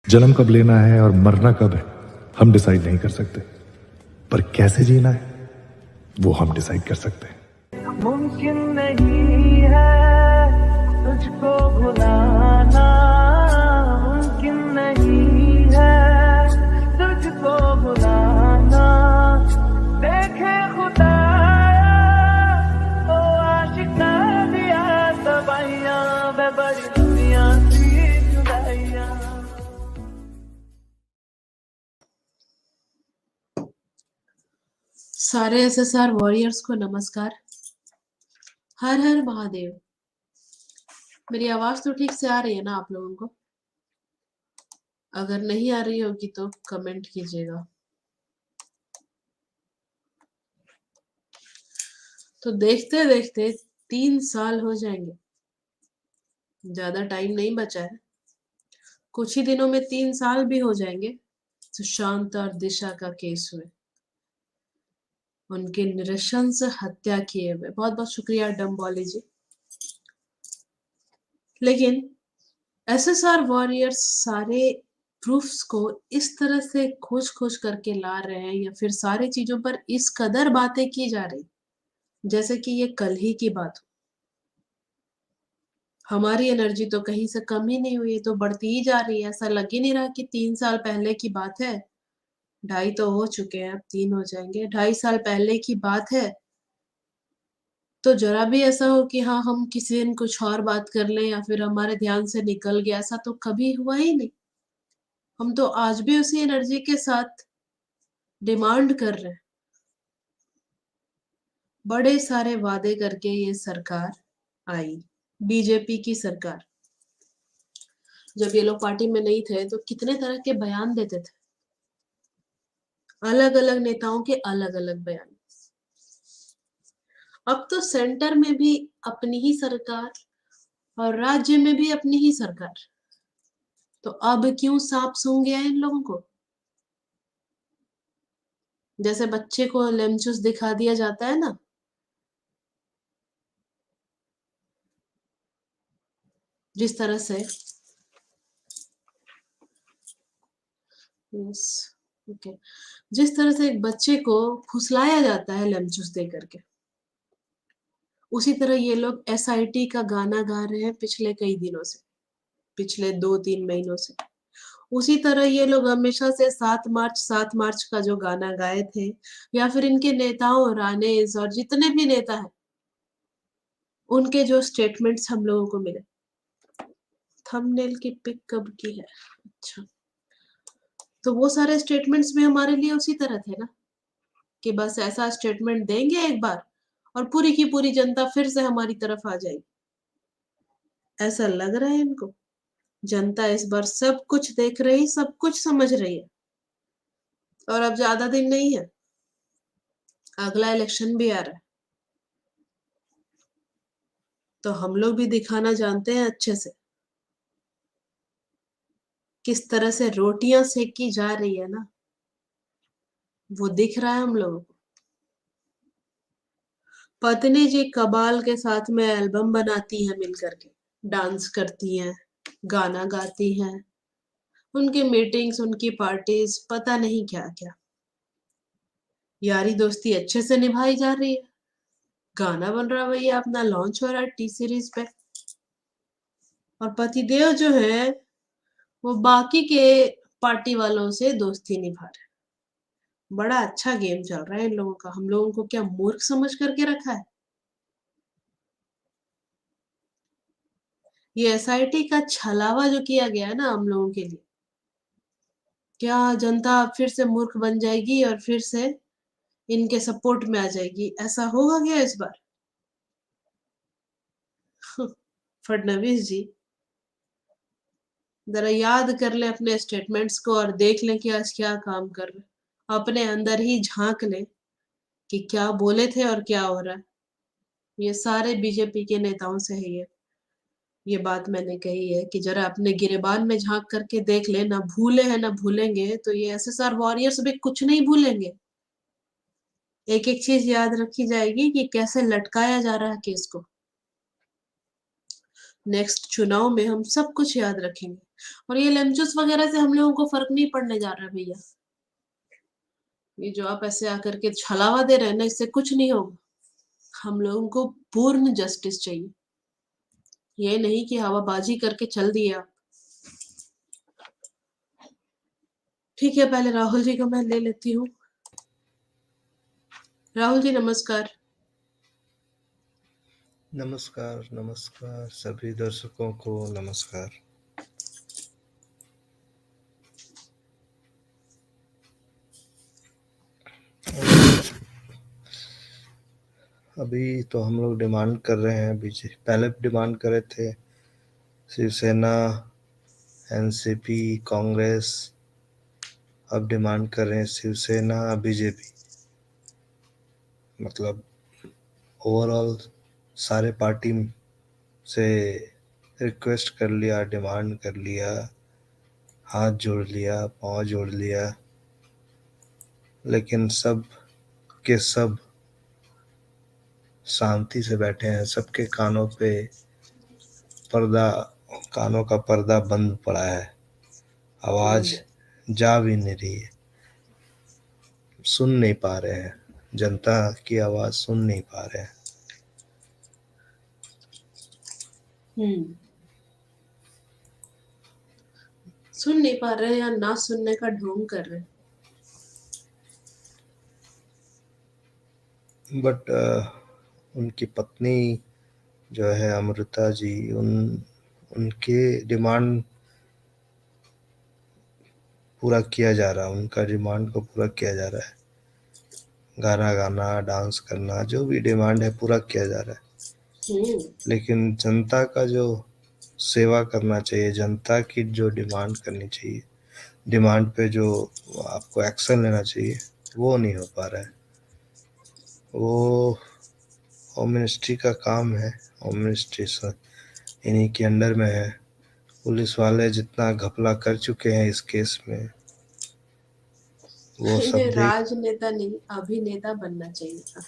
जन्म कब लेना है और मरना कब है हम डिसाइड नहीं कर सकते, पर कैसे जीना है वो हम डिसाइड कर सकते हैं। मुमकिन नहीं है तुझको भुलाना, मुमकिन नहीं है तुझको भुलाना। देखे खुदाया ओ आशिका दिया तबाहियां, वे बड़ी दुनिया सी जुदाइयां। सारे एसएसआर वॉरियर्स को नमस्कार। हर हर महादेव। मेरी आवाज तो ठीक से आ रही है ना आप लोगों को? अगर नहीं आ रही होगी तो कमेंट कीजिएगा। तो देखते देखते 3 साल हो जाएंगे, ज्यादा टाइम नहीं बचा है। कुछ ही दिनों में 3 साल भी हो जाएंगे सुशांत और दिशा का केस हुए, उनके नृशंस हत्या किए हुए। बहुत बहुत शुक्रिया डम्बॉली जी। लेकिन एसएसआर वॉरियर्स सारे प्रूफ्स को इस तरह से खोज खोज करके ला रहे हैं, या फिर सारी चीजों पर इस कदर बातें की जा रही जैसे कि ये कल ही की बात हो। हमारी एनर्जी तो कहीं से कम ही नहीं हुई, तो बढ़ती ही जा रही है। ऐसा लग ही नहीं रहा कि 3 साल पहले की बात है। 2.5 तो हो चुके हैं, अब 3 हो जाएंगे। 2.5 साल पहले की बात है तो जरा भी ऐसा हो कि हाँ हम किसी दिन कुछ और बात कर लें या फिर हमारे ध्यान से निकल गया, ऐसा तो कभी हुआ ही नहीं। हम तो आज भी उसी एनर्जी के साथ डिमांड कर रहे हैं। बड़े सारे वादे करके ये सरकार आई, बीजेपी की सरकार। जब ये लोग पार्टी में नहीं थे तो कितने तरह के बयान देते थे, अलग अलग नेताओं के अलग अलग बयान। अब तो सेंटर में भी अपनी ही सरकार और राज्य में भी अपनी ही सरकार, तो अब क्यों सांप सूंघ गया इन लोगों को? जैसे बच्चे को लेमचूस दिखा दिया जाता है ना, जिस तरह से ओके जिस तरह से एक बच्चे को फुसलाया जाता है लेमचूस दे करके, उसी तरह ये लोग एसआईटी का गाना गा रहे हैं पिछले कई दिनों से, पिछले 2-3 महीनों से। उसी तरह ये लोग हमेशा से 7 मार्च का जो गाना गाए थे, या फिर इनके नेताओं रानेज और जितने भी नेता हैं, उनके जो स्टेटमेंट्स हम लोगों को मिले। थंबनेल की पिक कब की है? अच्छा, तो वो सारे स्टेटमेंट्स भी हमारे लिए उसी तरह थे ना, कि बस ऐसा स्टेटमेंट देंगे एक बार और पूरी की पूरी जनता फिर से हमारी तरफ आ जाएगी। ऐसा लग रहा है इनको जनता इस बार सब कुछ देख रही, सब कुछ समझ रही है। और अब ज्यादा दिन नहीं है, अगला इलेक्शन भी आ रहा है, तो हम लोग भी दिखाना जानते हैं अच्छे से किस तरह से रोटियां सेकी जा रही है ना, वो दिख रहा है हम लोगों को। पत्नी जी कबाल के साथ में एल्बम बनाती हैं मिलकर के, डांस करती हैं, गाना गाती हैं, उनकी मीटिंग्स, उनकी पार्टीज, पता नहीं क्या क्या। यारी दोस्ती अच्छे से निभाई जा रही है, गाना बन रहा भैया, अपना लॉन्च हो रहा है टी सीरीज पे, और पतिदेव जो है वो बाकी के पार्टी वालों से दोस्ती निभा रहे हैं। बड़ा अच्छा गेम चल रहा है इन लोगों का। हम लोगों को क्या मूर्ख समझ करके रखा है? ये एसआईटी का छलावा जो किया गया है ना हम लोगों के लिए, क्या जनता फिर से मूर्ख बन जाएगी और फिर से इनके सपोर्ट में आ जाएगी? ऐसा होगा क्या इस बार? फडणवीस जी जरा याद कर ले अपने स्टेटमेंट्स को और देख लें कि आज क्या काम कर रहे। अपने अंदर ही झांक ले कि क्या बोले थे और क्या हो रहा है। ये सारे बीजेपी के नेताओं से है ये बात मैंने कही है कि जरा अपने गिरेबान में झांक करके देख ले। ना भूले हैं ना भूलेंगे, तो ये एसएसआर वॉरियर्स भी कुछ नहीं भूलेंगे। एक एक चीज याद रखी जाएगी कि कैसे लटकाया जा रहा है केस को। नेक्स्ट चुनाव में हम सब कुछ याद रखेंगे। और ये लेमचूस वगैरह से हम लोगों को फ़र्क नहीं पड़ने जा रहा है भैया। ये जो आप ऐसे आकर के छलावा दे रहे हैं ना, इससे कुछ नहीं होगा। हम लोगों को पूर्ण जस्टिस चाहिए। ये नहीं कि हवाबाजी करके चल दिए आप। ठीक है, पहले राहुल जी को मैं ले लेती हूँ। राहुल जी नमस्कार। नमस्कार, नमस्कार सभी दर्शकों को नमस्कार। अभी तो हम लोग डिमांड कर रहे हैं बीजेपी, पहले डिमांड कर रहे थे शिवसेना, एनसीपी, कांग्रेस। अब डिमांड कर रहे हैं शिवसेना, बीजेपी। मतलब ओवरऑल सारे पार्टी से रिक्वेस्ट कर लिया, डिमांड कर लिया, हाथ जोड़ लिया, पाँव जोड़ लिया, लेकिन सब के सब शांति से बैठे हैं। सबके कानों का पर्दा बंद पड़ा है। आवाज जा भी नहीं रही है, सुन नहीं पा रहे हैं, जनता की आवाज सुन नहीं पा रहे हैं। सुन नहीं पा रहे हैं या ना सुनने का ढोंग कर रहे हैं। बट उनकी पत्नी जो है अमृता जी, उनके डिमांड पूरा किया जा रहा है, उनका डिमांड को पूरा किया जा रहा है। गाना गाना, डांस करना, जो भी डिमांड है पूरा किया जा रहा है। लेकिन जनता का जो सेवा करना चाहिए, जनता की जो डिमांड करनी चाहिए, डिमांड पे जो आपको एक्शन लेना चाहिए, वो नहीं हो पा रहा है। वो होम मिनिस्ट्री का काम है, होम मिनिस्ट्री इन्हीं के अंडर में है। पुलिस वाले जितना घपला कर चुके हैं इस केस में, वो सब राजनेता नहीं, अभिनेता बनना चाहिए था।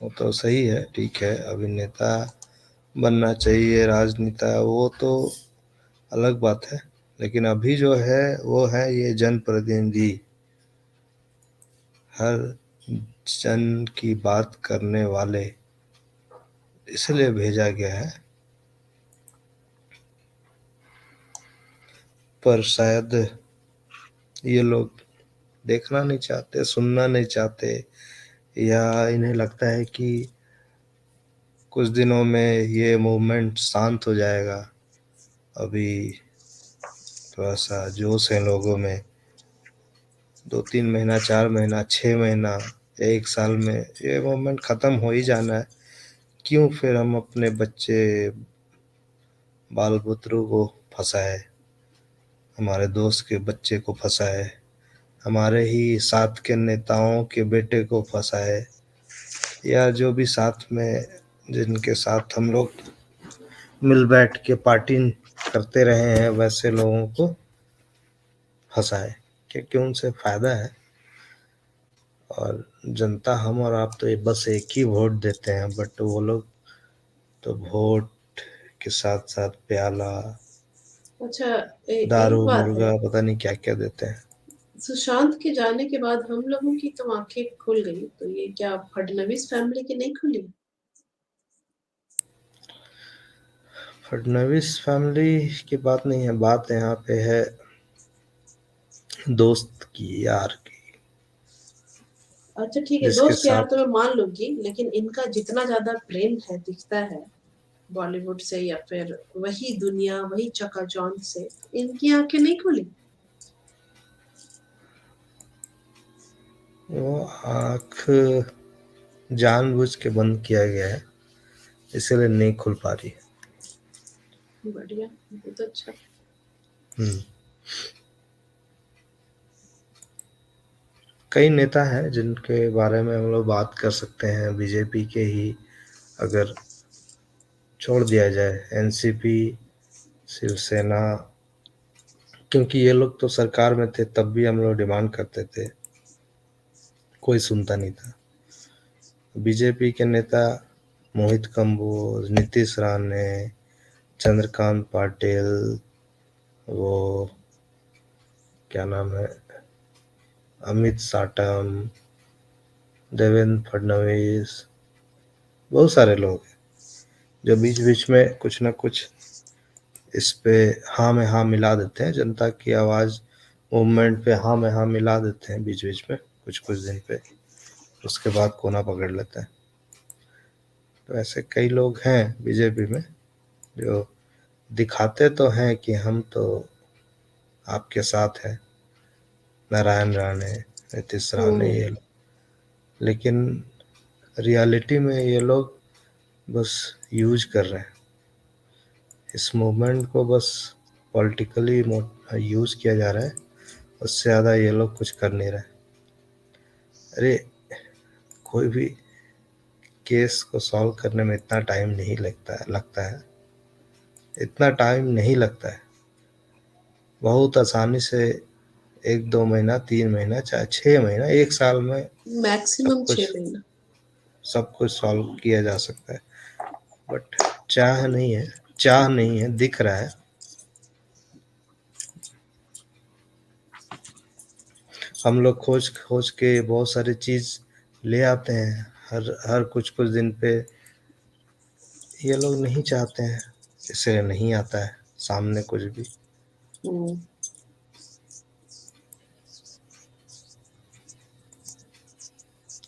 वो तो सही है, ठीक है, अभिनेता बनना चाहिए, राजनेता वो तो अलग बात है। लेकिन अभी जो है वो है ये जनप्रतिनिधि, हर जन की बात करने वाले, इसलिए भेजा गया है। पर शायद ये लोग देखना नहीं चाहते, सुनना नहीं चाहते, या इन्हें लगता है कि कुछ दिनों में ये मूवमेंट शांत हो जाएगा। अभी थोड़ा सा जोश है लोगों में, 2-3 महीना, 4 महीना, 6 महीना, 1 साल में ये मूवमेंट ख़त्म हो ही जाना है। क्यों फिर हम अपने बच्चे बाल बुतरू को फंसाए, हमारे दोस्त के बच्चे को फंसाए, हमारे ही साथ के नेताओं के बेटे को फंसाए, या जो भी साथ में जिनके साथ हम लोग मिल बैठ के पार्टी करते रहे हैं, वैसे लोगों को फंसाए, क्योंकि उनसे फ़ायदा है। और जनता, हम और आप तो बस एक ही वोट देते हैं, बट वो लोग तो वोट के साथ साथ प्याला, अच्छा, दारू, एक बात मुर्गा, है, पता नहीं क्या क्या देते हैं। सुशांत के जाने के बाद हम लोगों की तो आंखें खुल गई, तो ये क्या फडणवीस फैमिली की नहीं खुली? फडणवीस फैमिली की बात नहीं है, बात यहाँ पे है दोस्त की, यार की। अच्छा ठीक है, जिसके दोस्त यार साथ तो मैं मान लूंगी, लेकिन इनका जितना ज्यादा प्रेम है, दिखता है बॉलीवुड से या फिर वही दुनिया, वही चकाचौंध से, इनकी आंखें नहीं खुली। वो आँख जानबूझ के बंद किया गया है, इसलिए नहीं खुल पा रही है। बढ़िया, बहुत अच्छा। कई नेता हैं जिनके बारे में हम लोग बात कर सकते हैं, बीजेपी के ही अगर छोड़ दिया जाए, एनसीपी, शिवसेना, क्योंकि ये लोग तो सरकार में थे, तब भी हम लोग डिमांड करते थे, कोई सुनता नहीं था। बीजेपी के नेता मोहित कंबोज, नीतीश राणे, चंद्रकांत पाटिल, वो क्या नाम है, अमित साटम, देवेंद्र फडणवीस, बहुत सारे लोग हैं जो बीच बीच में कुछ ना कुछ इस पे हाँ में हाँ मिला देते हैं। जनता की आवाज़ मूवमेंट पे हाँ में हाँ मिला देते हैं बीच बीच में कुछ कुछ दिन पे, उसके बाद कोना पकड़ लेते हैं। तो ऐसे कई लोग हैं बीजेपी में जो दिखाते तो हैं कि हम तो आपके साथ हैं, नारायण राणे, नीतीश राणे, ये लोग, लेकिन रियलिटी में ये लोग बस यूज कर रहे हैं इस मूवमेंट को, बस पॉलिटिकली यूज किया जा रहा है, उससे ज़्यादा ये लोग कुछ कर नहीं रहे। अरे कोई भी केस को सॉल्व करने में इतना टाइम नहीं लगता है, इतना टाइम नहीं लगता है। बहुत आसानी से 1-2 महीना, 3 महीना, चाहे 6 महीना, 1 साल में मैक्सिमम 6 महीना सब कुछ सॉल्व किया जा सकता है। बट चाह नहीं है, दिख रहा है। हम लोग खोज खोज के बहुत सारी चीज ले आते हैं हर कुछ कुछ दिन पे। ये लोग नहीं चाहते हैं, इसलिए नहीं आता है सामने कुछ भी।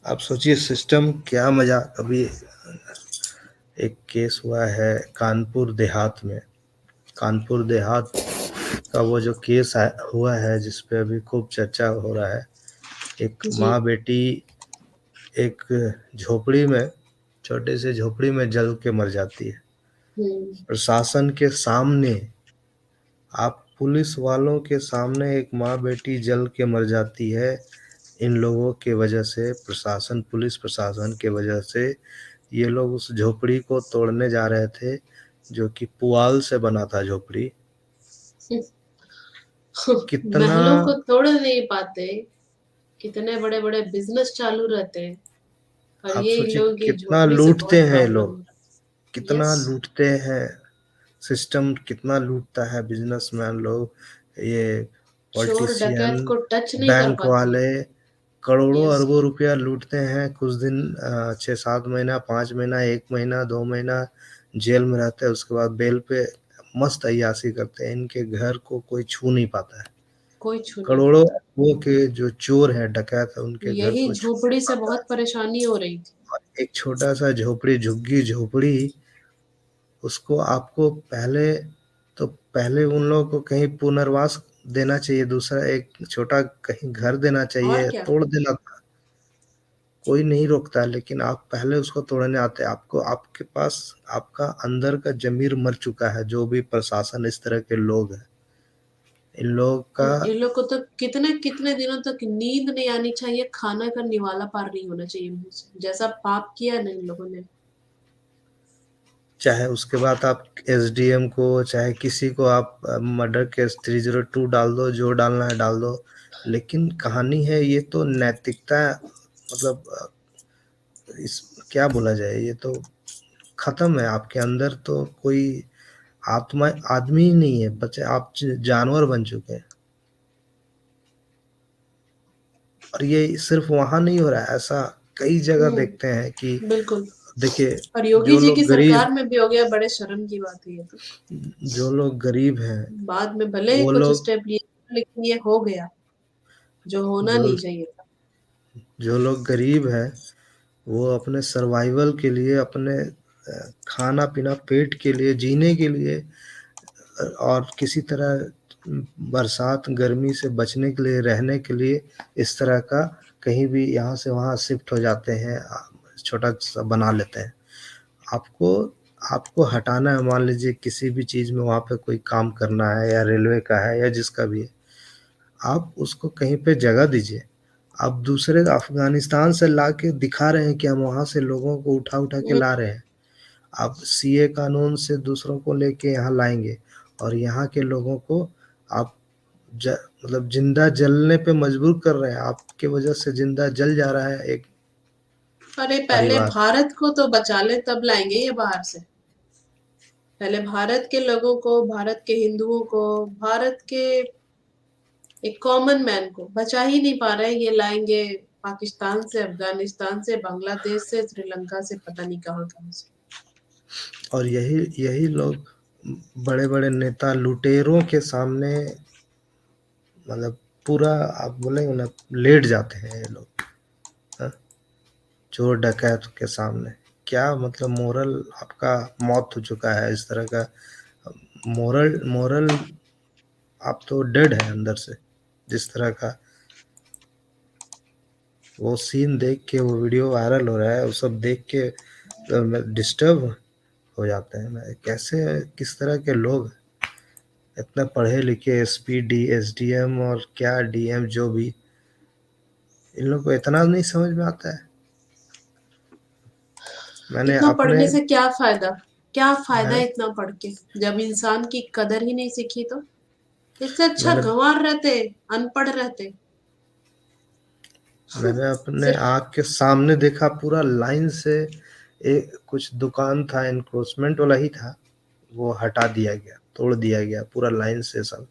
आप सोचिए सिस्टम क्या मजाक। अभी एक केस हुआ है कानपुर देहात में, कानपुर देहात का वो जो केस हुआ है जिस पे अभी खूब चर्चा हो रहा है। एक माँ बेटी एक झोपड़ी में, छोटे से झोपड़ी में जल के मर जाती है प्रशासन के सामने। आप पुलिस वालों के सामने एक माँ बेटी जल के मर जाती है इन लोगों के वजह से, प्रशासन, पुलिस प्रशासन के वजह से। ये लोग उस झोपड़ी को तोड़ने जा रहे थे जो कि पुआल से बना था झोपड़ी। कितना महलों को तोड़ नहीं पाते, कितने बड़े बड़े बिजनेस चालू रहते हैं, और आप ये सोचिए लोग ये कितना झोपड़ी से लूटते बहुत हैं प्रॉब्लम। लोग, कितना लूटते हैं। सिस्टम कितना लूटता है, बिजनेसमैन लोग, ये चोर पॉलिटिशियन, डकैत को टच नहीं कर बैंक पाती। वाले करोड़ों यस, अरबों रुपया लूटते हैं। कुछ दिन 6-7 महीना, 5 महीना, 1 महीना, 2 महीना जेल में रहते हैं, उसके बाद बेल पे मस्त अय्याशी करते हैं। इनके घर को कोई छू नहीं पाता है। कोई छू नहीं करोड़ों पाता। अरबों के जो चोर हैं, डकैत है, उनके घर यही को छू झोपड़ी से बहुत परेशानी हो रही थी। एक छोटा सा झोपड़ी, झुग्गी झोपड़ी, उसको आपको पहले उन लोगों को कहीं पुनर्वास देना चाहिए, दूसरा एक छोटा कहीं घर देना और चाहिए, क्या, तोड़ देना था। कोई नहीं रोकता, लेकिन आप पहले उसको तोड़ने आते। आपको, आपके पास, आपका अंदर का जमीर मर चुका है। जो भी प्रशासन, इस तरह के लोग हैं, इन लोगों का, इन लोग को तो कितने कितने दिनों तक नींद नहीं आनी चाहिए, खाना का निवाला पार नहीं होना चाहिए मुंह से, जैसा पाप किया ना इन लोगों ने। चाहे उसके बाद आप एसडीएम को, चाहे किसी को आप मर्डर केस 302 डाल दो, जो डालना है डाल दो, लेकिन कहानी है ये तो नैतिकता, मतलब इस क्या बोला जाए, ये तो खत्म है। आपके अंदर तो कोई आत्मा, आदमी ही नहीं है, बच्चे आप जानवर बन चुके हैं। और ये सिर्फ वहां नहीं हो रहा है, ऐसा कई जगह देखते हैं कि, बिल्कुल। देखिए, और योगी जो जी की लोग गरीब, सरकार में भी हो गया, बड़े शर्म की बात है ये तो। जो लोग गरीब हैं, बाद में भले ही वो कुछ लोग, स्टेप लिए, लेकिन ये हो गया जो होना जो नहीं चाहिए था। जो लोग गरीब हैं, वो अपने सर्वाइवल के लिए, अपने खाना पीना, पेट के लिए, जीने के लिए, और किसी तरह बरसात गर्मी से बचने के लिए, रहने के लिए, इस तरह का कहीं भी यहाँ से वहाँ शिफ्ट हो जाते हैं, छोटा सा बना लेते हैं। आपको आपको हटाना है, मान लीजिए किसी भी चीज़ में वहाँ पे कोई काम करना है, या रेलवे का है, या जिसका भी है, आप उसको कहीं पे जगह दीजिए। आप दूसरे अफगानिस्तान से ला के दिखा रहे हैं कि हम वहाँ से लोगों को उठा उठा के ला रहे हैं। आप सीए कानून से दूसरों को लेके यहाँ लाएंगे, और यहाँ के लोगों को आप मतलब जिंदा जलने पे मजबूर कर रहे हैं। आपके वजह से जिंदा जल जा रहा है एक अरे पहले परिवार। भारत को तो बचा ले, तब लाएंगे ये बाहर से। पहले भारत के लोगों को, भारत के हिंदुओं को, भारत के एक कॉमन मैन को बचा ही नहीं पा रहे, ये लाएंगे पाकिस्तान से, अफगानिस्तान से, बांग्लादेश से, श्रीलंका से, पता नहीं कहाँ कहाँ से। और यही यही लोग बड़े बड़े नेता लुटेरों के सामने मतलब पूरा आप बोलेंगे ना लेट जाते हैं ये लोग, हाँ? चोर डकैत के सामने क्या मतलब मोरल आपका मौत हो चुका है इस तरह का मोरल मोरल आप तो डेड है अंदर से। जिस तरह का वो सीन देख के वो वीडियो वायरल हो रहा है वो सब देख के डिस्टर्ब हो जाते हैं। मैं कैसे किस तरह के लोग इतने पढ़े लिखे एसपी डी एसडीएम और क्या डीएम जो भी इन लोग को इतना नहीं समझ में आता है। मैंने इतना अपने पढ़ने से क्या फायदा? क्या फायदा मैं इतना पढ़ के, जब इंसान की कदर ही नहीं सीखी तो? इससे अच्छा मैंने गंवार रहते, अनपढ़ रहते। मैंने अपने सिर्फ आँख के सामने देखा पूरा लाइन से एक कुछ दुकान था एनक्रोचमेंट वाला ही था वो हटा दिया गया तोड़ दिया गया पूरा लाइन से सब।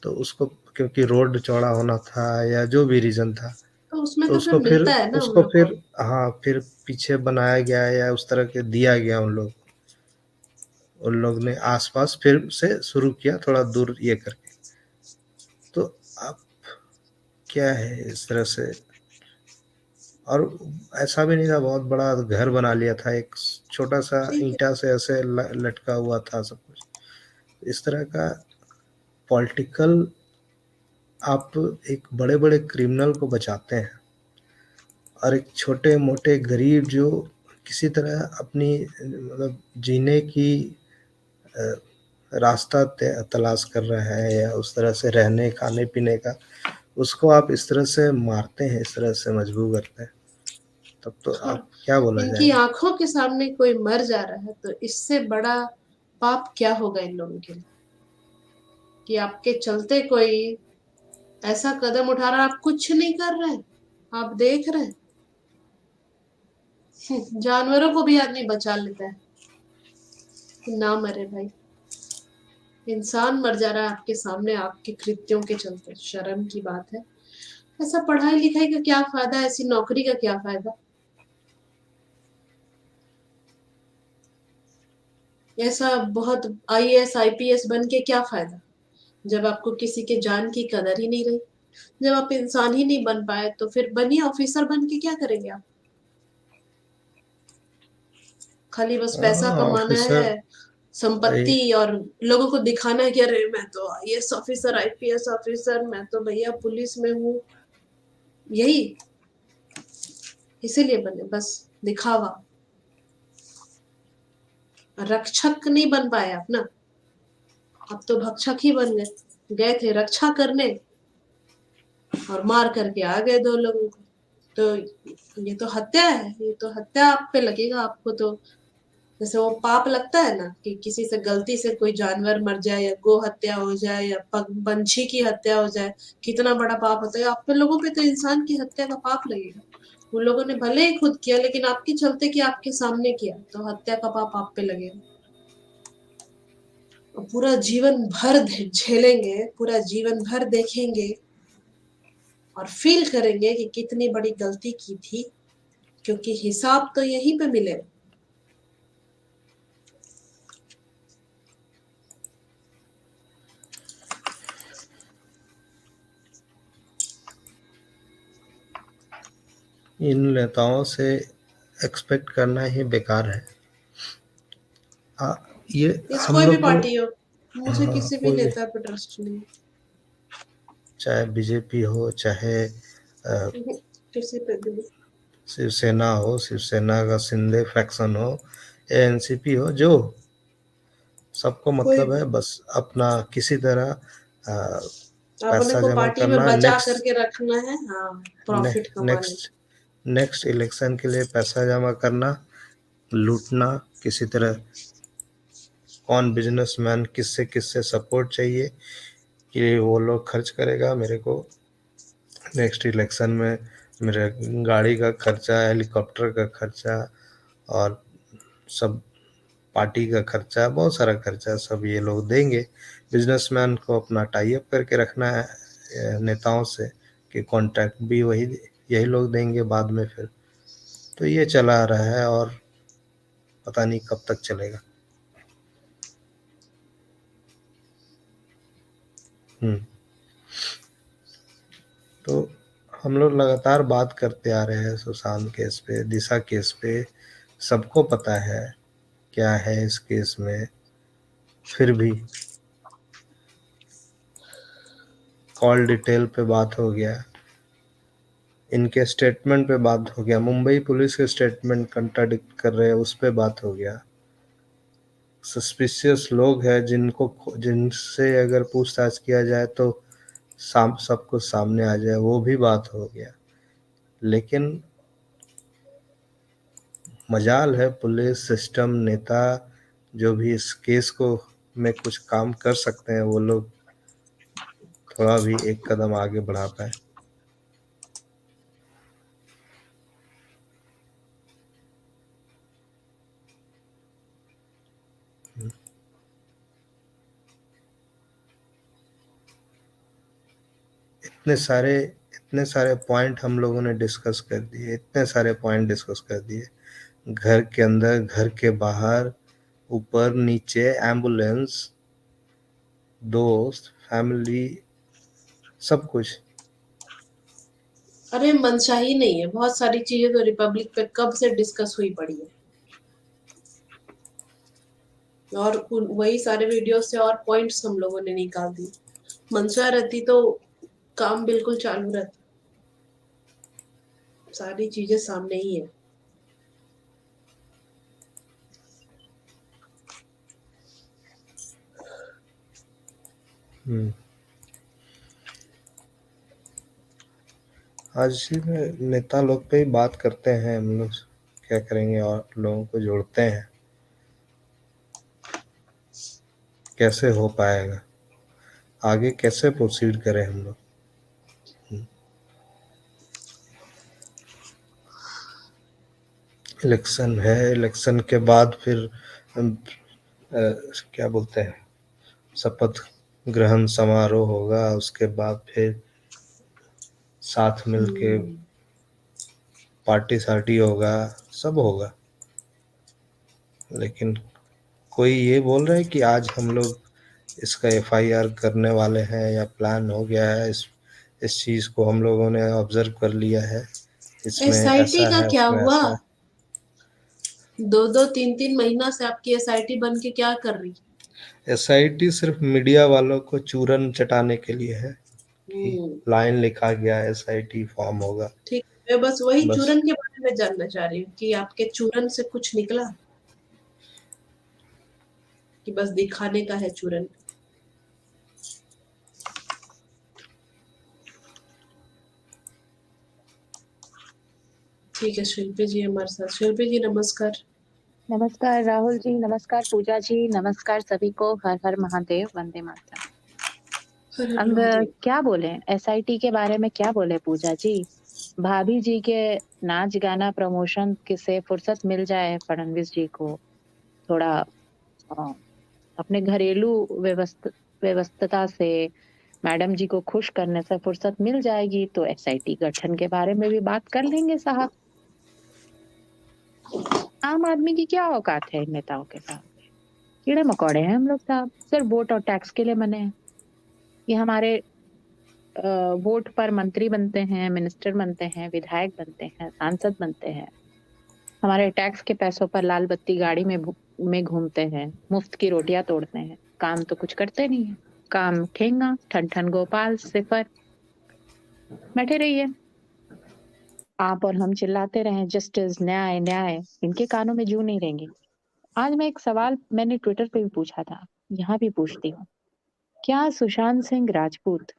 तो उसको क्योंकि रोड चौड़ा होना था या जो भी रीजन था तो उसमें तो तो फिर मिलता है ना उन लोग को। हाँ फिर पीछे बनाया गया या उस तरह के दिया गया उन लोग ने आसपास फिर से शुरू किया थोड़ा दूर ये करके। तो अब क्या है इस तरह से और ऐसा भी नहीं था बहुत बड़ा घर बना लिया था एक छोटा सा ठीक है। ईंटा से ऐसे लटका हुआ था सब कुछ इस तरह का पॉलिटिकल। आप एक बड़े बड़े क्रिमिनल को बचाते हैं और एक छोटे मोटे गरीब जो किसी तरह अपनी मतलब जीने की रास्ता तलाश कर रहा है या उस तरह से रहने खाने पीने का उसको आप इस तरह से मारते हैं इस तरह से मजबूर करते हैं तब तो और आप क्या बोला इनकी जाएगा। आंखों के सामने कोई मर जा रहा है तो इससे बड़ा पाप क्या होगा इन लोगों के लिए, कि आपके चलते कोई ऐसा कदम उठा रहा है, आप कुछ नहीं कर रहे हैं, आप देख रहे हैं। जानवरों को भी आदमी बचा लेता है कि ना मरे भाई। इंसान मर जा रहा है आपके सामने, आपके कृत्यों के चलते। शर्म की बात है। ऐसा पढ़ाई लिखाई का क्या फायदा, ऐसी नौकरी का क्या फायदा? ऐसा बहुत आईएएस आईपीएस बन के क्या फायदा, जब आपको किसी के जान की कदर ही नहीं रही। जब आप इंसान ही नहीं बन पाए तो फिर बनिए ऑफिसर, बन के क्या करेंगे आप? खाली बस पैसा हाँ कमाना है, ऑफिसर संपत्ति, और लोगों को दिखाना है कि अरे मैं तो आईएएस ऑफिसर, आईपीएस ऑफिसर, मैं तो भैया पुलिस में हूँ। यही इसीलिए बने, बस दिखावा। रक्षक नहीं बन पाए आप ना, आप तो भक्षक ही बन गए। गए थे रक्षा करने और मार करके आ गए दो लोगों को। तो ये तो हत्या है, ये तो हत्या आप पे लगेगा। आपको तो जैसे वो पाप लगता है ना कि किसी से गलती से कोई जानवर मर जाए या गो हत्या हो जाए या पंछी की हत्या हो जाए, कितना बड़ा पाप होता है। आप पे लोगों पे तो इंसान की हत्या का पाप लगेगा। उन लोगों ने भले ही खुद किया, लेकिन आपके चलते कि आपके सामने किया, तो हत्या का पाप आप पे लगेगा। और पूरा जीवन भर झेलेंगे, पूरा जीवन भर देखेंगे और फील करेंगे कि कितनी बड़ी गलती की थी, क्योंकि हिसाब तो यहीं पे मिलेगा। इन नेताओं से एक्सपेक्ट करना ही बेकार है। ये इस हम कोई भी लोग को पार्टी हो, मुझे हाँ किसी भी कोई भी नेता पे ट्रस्ट नहीं चाहे बीजेपी हो चाहे है, किसी पे भी नहीं। शिवसेना हो शिवसेना का शिंदे फैक्शन हो या एनसीपी हो जो सबको कोई मतलब भी है बस अपना किसी तरह अपने पैसा को जमा पार्टी में करना बचा करके रखना है, हाँ, प्रॉफिट कमाने। नेक्स्ट नेक्स्ट इलेक्शन के लिए पैसा जमा करना लूटना किसी तरह कौन बिजनेसमैन किससे किससे सपोर्ट चाहिए कि वो लोग खर्च करेगा मेरे को नेक्स्ट इलेक्शन में मेरे गाड़ी का खर्चा, हेलीकॉप्टर का खर्चा और सब पार्टी का खर्चा, बहुत सारा खर्चा सब ये लोग देंगे। बिजनेसमैन को अपना टाई अप करके रखना है नेताओं से कि कॉन्ट्रैक्ट भी वही यही लोग देंगे बाद में फिर। तो ये चला आ रहा है और पता नहीं कब तक चलेगा। तो हम लोग लगातार बात करते आ रहे हैं सुशांत केस पे, दिशा केस पे। सबको पता है क्या है इस केस में, फिर भी कॉल डिटेल पे बात हो गया, इनके स्टेटमेंट पे बात हो गया, मुंबई पुलिस के स्टेटमेंट कंट्राडिक्ट कर रहे हैं उस पे बात हो गया। सस्पिशियस लोग हैं जिनसे अगर पूछताछ किया जाए तो सब कुछ सामने आ जाए, वो भी बात हो गया। लेकिन मजाल है पुलिस सिस्टम, नेता जो भी इस केस को में कुछ काम कर सकते हैं, वो लोग थोड़ा भी एक कदम आगे बढ़ा पाए। इतने सारे पॉइंट हम लोगों ने डिस्कस कर दिए, इतने सारे पॉइंट डिस्कस कर दिए। घर के अंदर, घर के बाहर, ऊपर नीचे, एम्बुलेंस, दोस्त, फैमिली, सब कुछ। अरे मनशाही नहीं है, बहुत सारी चीजें तो रिपब्लिक पे कब से डिस्कस हुई पड़ी है, और वही सारे वीडियो से और पॉइंट्स हम लोगों ने निकाल दिए। मनशा रहती तो काम बिल्कुल चालू रहता, सारी चीजें सामने ही है। आज इसी में नेता लोग पे ही बात करते हैं हम लोग, क्या करेंगे, और लोगों को जोड़ते हैं। कैसे हो पाएगा आगे, कैसे प्रोसीड करें हम लोग। इलेक्शन है, इलेक्शन के बाद फिर क्या बोलते हैं, शपथ ग्रहण समारोह होगा, उसके बाद फिर साथ मिलके पार्टी सार्टी होगा, सब होगा। लेकिन कोई ये बोल रहा है कि आज हम लोग इसका FIR करने वाले हैं या प्लान हो गया है, इस चीज को हम लोगों ने ऑब्जर्व कर लिया है, इसमें एसआईटी ऐसा का है, क्या उसमें हुआ? ऐसा है। 2-2 3-3 महीना से आपकी एसआईटी बन के क्या कर रही? SIT सिर्फ मीडिया वालों को चूरन चटाने के लिए है कि लाइन लिखा गया SIT फॉर्म होगा। ठीक, मैं बस वही बस चूरन के बारे में जानना चाह रही हूँ कि आपके चूरन से कुछ निकला, कि बस दिखाने का है चूरन? ठीक है, शिल्पी जी हमारे साथ। शिल्पी जी नमस्कार। नमस्कार राहुल जी, नमस्कार पूजा जी, नमस्कार सभी को। हर हर महादेव, वंदे मातरम। हर हर अब महादेव। क्या बोले SIT के बारे में, क्या बोले पूजा जी? भाभी जी के नाच गाना प्रमोशन से फुर्सत मिल जाए फडणवीस जी को, थोड़ा अपने घरेलू व्यवस्था से मैडम जी को खुश करने से फुर्सत मिल जाएगी, तो SIT गठन के बारे में भी बात कर लेंगे साहब। आम आदमी की क्या औकात है इन नेताओं के सामने? कीड़े मकोड़े हैं हम लोग साहब, सिर्फ वोट और टैक्स के लिए बने हैं। ये हमारे वोट पर मंत्री बनते हैं, मिनिस्टर बनते हैं, विधायक बनते हैं, सांसद बनते हैं, हमारे टैक्स के पैसों पर लाल बत्ती गाड़ी में घूमते हैं, मुफ्त की रोटियां तोड़ते हैं, काम तो कुछ करते नहीं है। काम ठेंगा, ठन ठन गोपाल, सिफर। बैठे रहिए आप और हम चिल्लाते रहे जस्टिस, न्याय न्याय, इनके कानों में जू नहीं रहेंगे। आज मैं एक सवाल मैंने ट्विटर पे भी पूछा था, यहाँ भी पूछती हूँ। क्या सुशांत सिंह राजपूत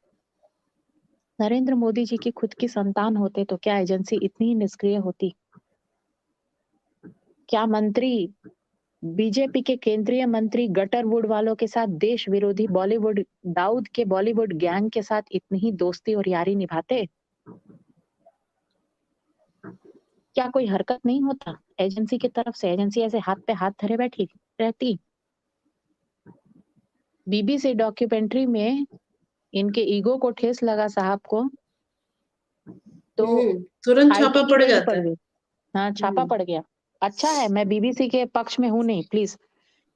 नरेंद्र मोदी जी की खुद की संतान होते तो क्या एजेंसी इतनी निष्क्रिय होती? क्या मंत्री, बीजेपी के केंद्रीय मंत्री गटरवुड वालों के साथ, देश विरोधी बॉलीवुड दाऊद के बॉलीवुड गैंग के साथ इतनी ही दोस्ती और यारी निभाते? क्या कोई हरकत नहीं होता एजेंसी की तरफ से? एजेंसी ऐसे हाथ पे हाथ धरे बैठी रहती? बीबीसी डॉक्यूमेंट्री में इनके ईगो को ठेस लगा साहब को, तो तुरंत छापा आईटी की पड़ रेड जाता पड़ है। गई। हाँ, छापा पड़ गया। अच्छा है, मैं बीबीसी के पक्ष में हूँ नहीं, प्लीज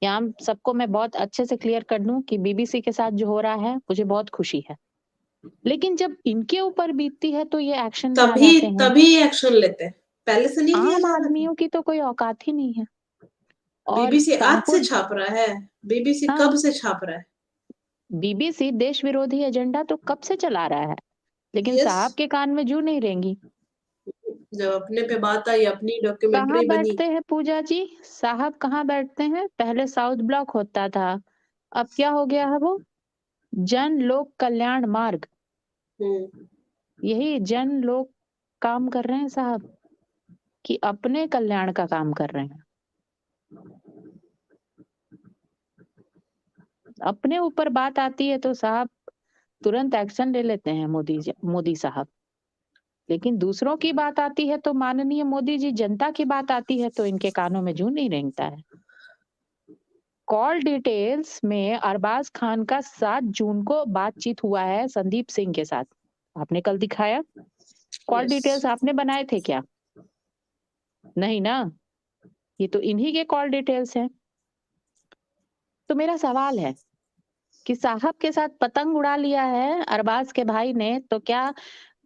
यहाँ सबको मैं बहुत अच्छे से क्लियर कर दूं कि बीबीसी के साथ जो हो रहा है मुझे बहुत खुशी है, लेकिन जब इनके ऊपर बीतती है तो ये एक्शन में आ जाते हैं। तभी एक्शन लेते हैं, पहले से नहीं लिया आम जा रहा था। आदमियों की तो कोई औकात ही नहीं है। और बीबीसी आज से कानपुर, छाप रहा है, बीबीसी हाँ, कब से छाप रहा है? बीबीसी देश विरोधी एजेंडा तो कब से चला रहा है, लेकिन यस, साहब के कान में जू नहीं रहेंगी। जब अपने पे बात आई, अपनी कहाँ डॉक्यूमेंट्री बनी। बैठते हैं पूजा जी साहब, कहाँ बैठते हैं? पहले साउथ ब्लॉक होता था, अब क्या हो गया है वो? जन लोक कल्याण मार्ग। यही जन लोक काम कर रहे हैं साहब, कि अपने कल्याण का काम कर रहे हैं। अपने ऊपर बात आती है तो साहब तुरंत एक्शन ले लेते हैं मोदी साहब, लेकिन दूसरों की बात आती है तो माननीय मोदी जी, जनता की बात आती है तो इनके कानों में जूं नहीं रेंगता है। कॉल डिटेल्स में अरबाज खान का 7 जून को बातचीत हुआ है संदीप सिंह के साथ, आपने कल दिखाया। Call Yes. डिटेल्स आपने बनाए थे क्या? नहीं ना, ये तो इन्हीं के कॉल डिटेल्स हैं। तो मेरा सवाल है कि साहब के साथ पतंग उड़ा लिया है अरबाज के भाई ने, तो क्या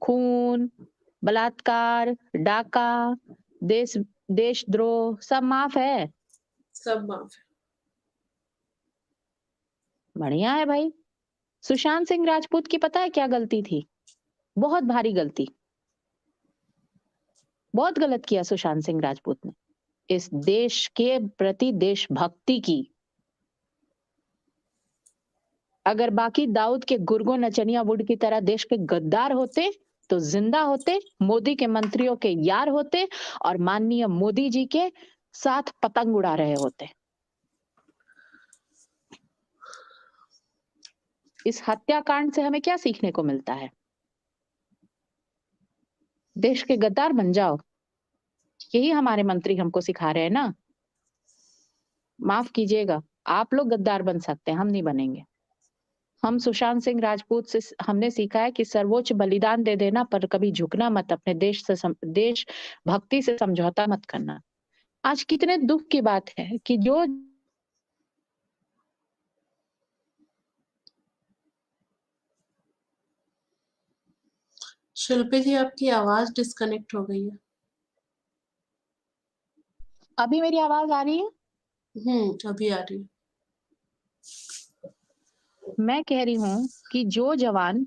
खून, बलात्कार, डाका, देशद्रोह सब माफ है? सब माफ है। बढ़िया है भाई। सुशांत सिंह राजपूत की पता है क्या गलती थी? बहुत भारी गलती, बहुत गलत किया सुशांत सिंह राजपूत ने इस देश के प्रति देशभक्ति की। अगर बाकी दाऊद के गुर्गो नचनिया वुड की तरह देश के गद्दार होते तो जिंदा होते, मोदी के मंत्रियों के यार होते और माननीय मोदी जी के साथ पतंग उड़ा रहे होते। इस हत्याकांड से हमें क्या सीखने को मिलता है? देश के गद्दार बन जाओ, यही हमारे मंत्री हमको सिखा रहे हैं ना। माफ कीजिएगा, आप लोग गद्दार बन सकते हैं, हम नहीं बनेंगे। हम सुशांत सिंह राजपूत से हमने सीखा है कि सर्वोच्च बलिदान दे देना, पर कभी झुकना मत, अपने देश भक्ति से समझौता मत करना। आज कितने दुख की बात है कि जो शिल्पी जी, आपकी आवाज डिस्कनेक्ट हो गई है। अभी मेरी आवाज आ रही है? अभी आ रही है। मैं कह रही हूं कि जो जवान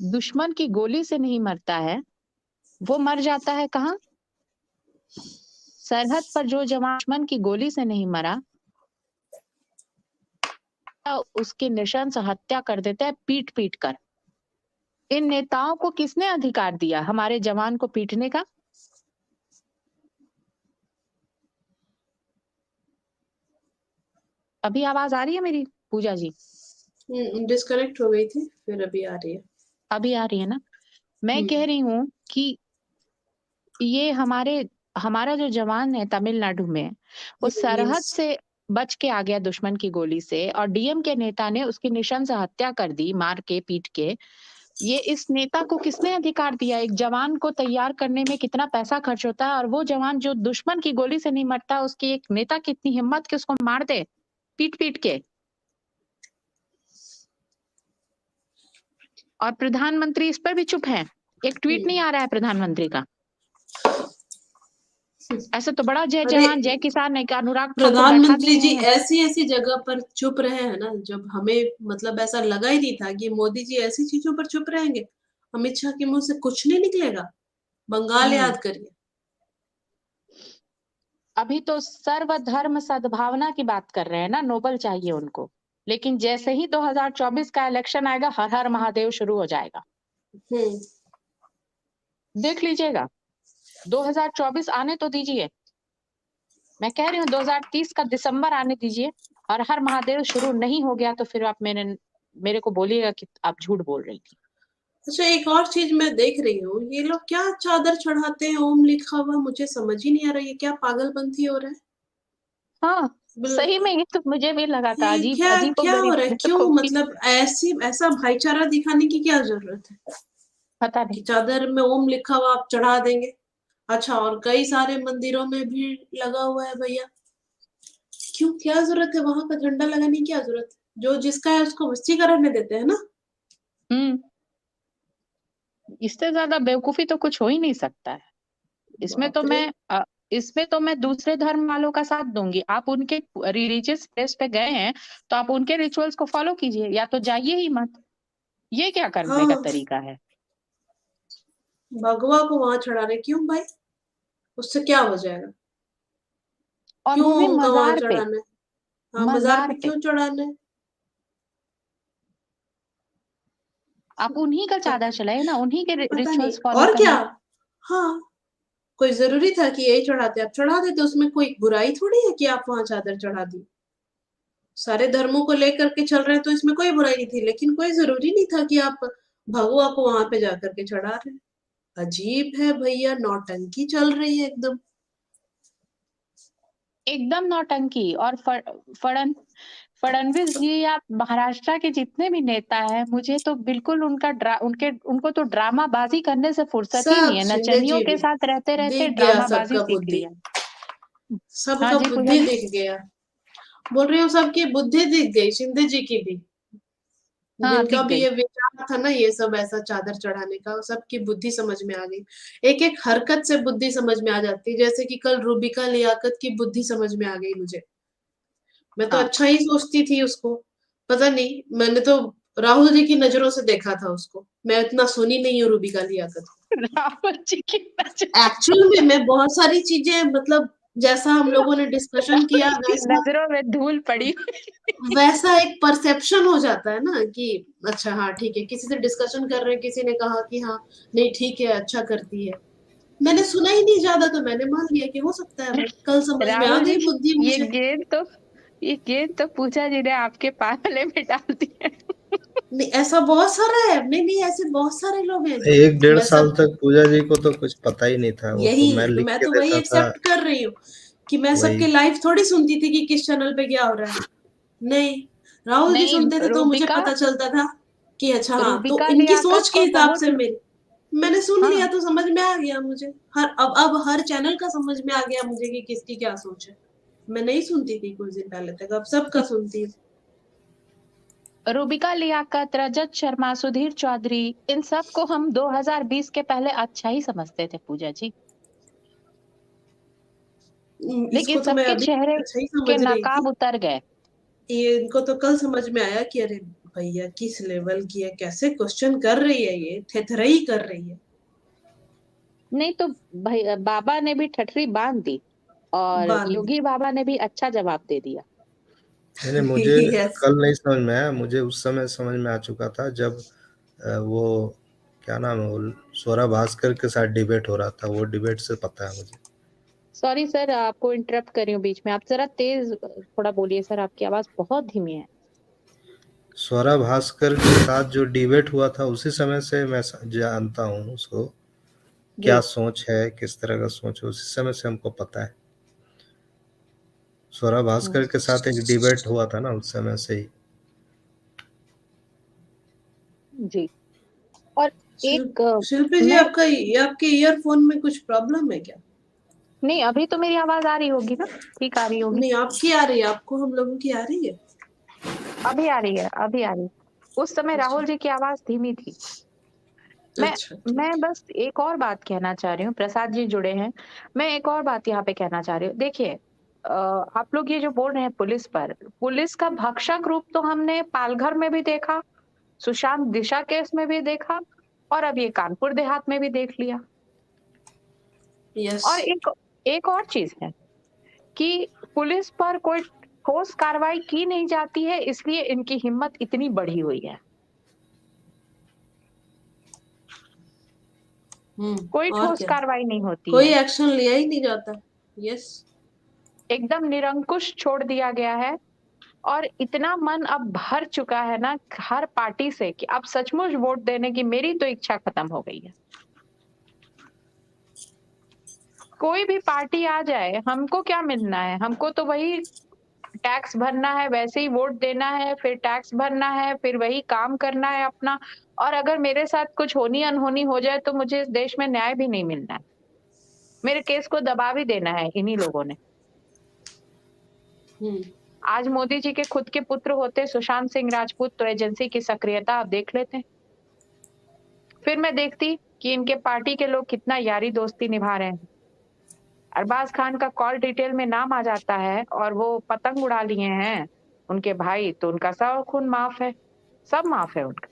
दुश्मन की गोली से नहीं मरता है वो मर जाता है कहाँ? सरहद पर जो जवान दुश्मन की गोली से नहीं मरा, उसकी नृशंस हत्या कर देते हैं पीट पीट कर। इन नेताओं को किसने अधिकार दिया हमारे जवान को पीटने का? अभी आवाज आ रही है मेरी पूजा जी? डिस्कनेक्ट हो गई थी, फिर अभी आ रही है। अभी आ रही है ना? मैं कह रही हूँ कि ये हमारा जो जवान है तमिलनाडु में, वो सरहद से बच के आ गया दुश्मन की गोली से, और डीएम के नेता ने उसकी नृशंस हत्या कर दी, मार के पीट के। ये इस नेता को किसने अधिकार दिया? एक जवान को तैयार करने में कितना पैसा खर्च होता है, और वो जवान जो दुश्मन की गोली से नहीं मरता, उसकी एक नेता की इतनी हिम्मत कि उसको मार दे पीट पीट के। और प्रधानमंत्री इस पर भी चुप है, एक ट्वीट नहीं आ रहा है प्रधानमंत्री का। ऐसे तो बड़ा जय जवान जय किसान है कि अनुराग ठाकुर बैठा प्रधानमंत्री दिए जी हैं। ऐसी जगह पर चुप रहे हैं ना, जब हमें मतलब ऐसा लगा ही नहीं था कि मोदी जी ऐसी चीजों पर चुप रहेंगे। अमित शाह के मुंह से कुछ नहीं निकलेगा। बंगाल याद करिए। अभी तो सर्वधर्म सद्भावना की बात कर रहे हैं ना, नोबल चाहिए उनको, लेकिन जैसे ही 2024 का इलेक्शन आएगा, हर हर महादेव शुरू हो जाएगा। देख लीजिएगा, 2024 आने तो दीजिए। मैं कह रही हूँ 2030 का दिसंबर आने दीजिए, हर हर महादेव शुरू नहीं हो गया तो फिर आप मेरे को बोलिएगा कि आप झूठ बोल रही थी। अच्छा, एक और चीज मैं देख रही हूँ, ये लोग क्या चादर चढ़ाते हैं ओम लिखा हुआ, मुझे समझ ही नहीं आ रहा ये क्या पागलपंथी हो रहा है। हाँ, बिल- सही में ये तो मुझे भी लगा था, ये अजीब क्या अजीब क्या हो गरीब रहा है, क्यों बेवकूफी। मतलब ऐसा भाईचारा दिखाने की क्या जरूरत है पता नहीं। कि चादर में ओम लिखा हुआ आप चढ़ा देंगे। अच्छा, और कई सारे मंदिरों में भी लगा हुआ है भैया, क्यों, क्या जरूरत है वहां का झंडा लगाने की, क्या जरूरत है, जो जिसका है उसको उसी का रहने देते हैं ना। हम्म इससे ज्यादा बेवकूफी तो कुछ हो ही नहीं सकता है। इसमें तो बाप रे। इसमें तो मैं दूसरे धर्म वालों का साथ दूंगी। आप उनके रिलीजियस प्लेस पे गए हैं तो आप उनके रिचुअल्स को फॉलो कीजिए, या तो जाइए ही मत। ये क्या करने का हाँ, तरीका है? भगवा को वहां चढ़ा रहे, क्यों भाई, उससे क्या हो जाएगा, और क्यों वो भी ओम का वहां मजार पे। चढ़ाना है। हाँ, मजार मजार पे पे क्यों चढ़ाना है। आप उन्हीं का चादर पता, चलाइए ना, उन्हीं के पता नहीं रिचुअल्स फॉलो और क्या। करिए। हाँ, कोई जरूरी था कि यही चढ़ाते, आप चढ़ा देते, उसमें कोई बुराई थोड़ी है कि आप वहां चादर चढ़ा दी। सारे धर्मों को लेकर के चल रहे हैं तो इसमें कोई बुराई नहीं थी, लेकिन कोई जरूरी नहीं था कि आप भगवा को वहां पे जाकर के चढ़ा रहे हैं। अजीब है भैया, नौटंकी चल रही है एकदम। एकदम नौटंकी। और फडणवीस जी या महाराष्ट्र के जितने भी नेता हैं, मुझे तो बिल्कुल उनको तो ड्रामाबाजी करने से फुर्सत ही नहीं सब है। शिंदे नचनियों जी के भी साथ रहते रहते दिख गया, ड्रामाबाजी सबका सीख बुद्धि, लिया। हाँ सबका जी पूजा बुद्धि जी। दिख गया। बोल रही हूँ सबकी बुद्धि दिख गई, शिंदे जी की भी, हाँ जिनका दिख भी गई। ये विचार था ना ये सब ऐसा चादर चढ़ाने का, सबकी बुद्धि समझ में आ गई। एक एक हरकत से बुद्धि समझ में आ जाती, जैसे कि कल रूबिका लियाकत की बुद्धि समझ में आ गई मुझे। मैं तो हाँ अच्छा ही सोचती थी उसको, पता नहीं, मैंने तो राहुल जी की नजरों से देखा था उसको, मैं इतना सुनी नहीं हूँ रूबिका लियाकत को। रावल जी की नजर। एक्चुअल में मैं बहुत सारी चीजें मतलब, जैसा हम लोगों ने डिस्कशन रावल किया जी की वैसा, नजरों में धूल पड़ी। वैसा एक परसेप्शन हो जाता है ना कि अच्छा हाँ ठीक है, किसी से डिस्कशन कर रहे हैं, किसी ने कहा कि हाँ नहीं ठीक है, अच्छा करती है, मैंने सुना ही नहीं ज्यादा तो मैंने मान लिया कि हो सकता है भाई, कल समझ में आ राहुल जी, गई बुद्धि ये मुझे। गेंद तो ये गेंद तो पूजा जी ने आपके पाले में डाल दी है। नहीं, ऐसा बहुत सारा है, नहीं नहीं, ऐसे बहुत सारे लोग हैं जो, एक डेढ़ मैं साल सब, तक पूजा जी को तो कुछ पता ही नहीं था, वो तो मैं यही तो, लिख मैं के तो वही देता था। एक्सेप्ट कर रही हूँ कि मैं सबके वही। लाइव थोड़ी सुनती थी कि किस चैनल पे क्या हो रहा है। नहीं, राहुल जी नहीं, सुनते थे तो मुझे रूबिका पता चलता था कि अच्छा हाँ, तो रूबिका इनकी लियाकत सोच के को हिसाब बहुत। से मेरी, मैंने सुन लिया हाँ, तो समझ में आ गया मुझे। अब हर चैनल का समझ में आ गया मुझे कि किसकी क्या सोच है। मैं नहीं सुनती थी कुछ दिन पहले तक, अब सबका सुनती हूँ। रूबिका लियाकत, रजत शर्मा, सुधीर चौधरी, इन सब को हम 2020 के पहले अच्छा ही समझते थे पूजा जी। लेकिन इसको तो मैं सबके अभी चेहरे अच्छा ही के समझ रही थी, नकाब उतर गए। ये इनको तो कल समझ में आया कि अरे भैया किस लेवल की है, कैसे क्वेश्चन कर रही है, ये थेथरई कर रही है। नहीं तो भाई बाबा ने भी ठठरी बांध दी, और बांध दी। योगी बाबा ने भी अच्छा जवाब दे दिया। मैंने मुझे यस। कल नहीं समझ में आया, मुझे उस समय समझ में आ चुका था जब वो क्या नाम है, वो स्वरा भास्कर के साथ डिबेट हो रहा था, वो डिबेट से पता है मुझे। सॉरी सर, आपको इंटरप्ट कर रही हूँ बीच में, आप जरा तेज थोड़ा बोलिए सर, आपकी आवाज बहुत धीमी है। स्वरा भास्कर के साथ जो डिबेट हुआ था उसी समय से मैं जानता हूँ उसको, क्या जी सोच है, किस तरह का सोच है, उसी समय से हमको पता है। स्वरा भास्कर के साथ एक डिबेट हुआ था ना उस समय से ही। जी। और एक शिल्पी जी, मैं आपका आपके ईयरफोन में कुछ प्रॉब्लम है क्या। नहीं, अभी तो मेरी आवाज आ रही होगी ना, ठीक आ रही होगी। नहीं, आपकी आ रही है, आपको हम लोगों की आ रही है। अभी आ रही है, अभी आ रही है। उस समय अच्छा राहुल जी की आवाज धीमी थी। मैं अच्छा, मैं ठीक बस एक और बात कहना चाह रही हूँ, प्रसाद जी जुड़े हैं। मैं एक और बात यहाँ पे कहना चाह रही हूँ, देखिए आप लोग ये जो बोल रहे हैं पुलिस पर, पुलिस का भक्षक रूप तो हमने पालघर में भी देखा, सुशांत दिशा केस में भी देखा, और अब ये कानपुर देहात में भी देख लिया। है। यस। और एक एक और चीज है कि पुलिस पर कोई ठोस कार्रवाई की नहीं जाती है, इसलिए इनकी हिम्मत इतनी बढ़ी हुई है। कोई और ठोस क्या, कार्रवाई नहीं होती कोई है, एक्शन लिया ही नहीं जाता। यस। एकदम निरंकुश छोड़ दिया गया है। और इतना मन अब भर चुका है ना हर पार्टी से कि अब सचमुच वोट देने की मेरी तो इच्छा खत्म हो गई है। कोई भी पार्टी आ जाए, हमको क्या मिलना है? हमको तो वही टैक्स भरना है, वैसे ही वोट देना है, फिर टैक्स भरना है, फिर वही काम करना है अपना। और अगर मेरे साथ कुछ होनी अनहोनी हो जाए तो मुझे इस देश में न्याय भी नहीं मिलना है, मेरे केस को दबा भी देना है इन्हीं लोगों ने। आज मोदी जी के खुद के पुत्र होते सुशांत सिंह राजपूत, तो एजेंसी की सक्रियता आप देख लेते। फिर मैं देखती कि इनके पार्टी के लोग कितना यारी दोस्ती निभा रहे हैं। अरबाज खान का कॉल डिटेल में नाम आ जाता है और वो पतंग उड़ा लिए हैं उनके भाई, तो उनका सब खून माफ है, सब माफ है उनका।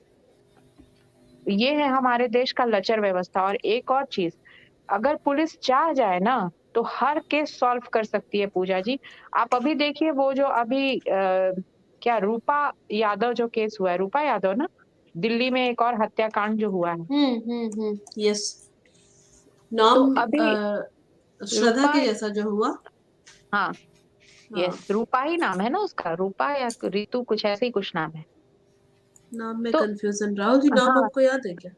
ये है हमारे देश का लचर व्यवस्था। और एक और चीज, अगर पुलिस चाह जाए ना तो हर केस सॉल्व कर सकती है पूजा जी। आप अभी देखिए वो जो अभी क्या रूपा यादव जो केस हुआ है, रूपा यादव ना, दिल्ली में एक और हत्याकांड जो हुआ है। यस, तो नाम अभी श्रद्धा रूपा, के जैसा जो हुआ। हाँ हाँ, यस, रूपा ही नाम है ना उसका, रूपा या रितु कुछ ऐसे ही कुछ नाम है। नाम में तो कंफ्यूजन। राहुल जी, नाम हाँ, आपको याद है क्या?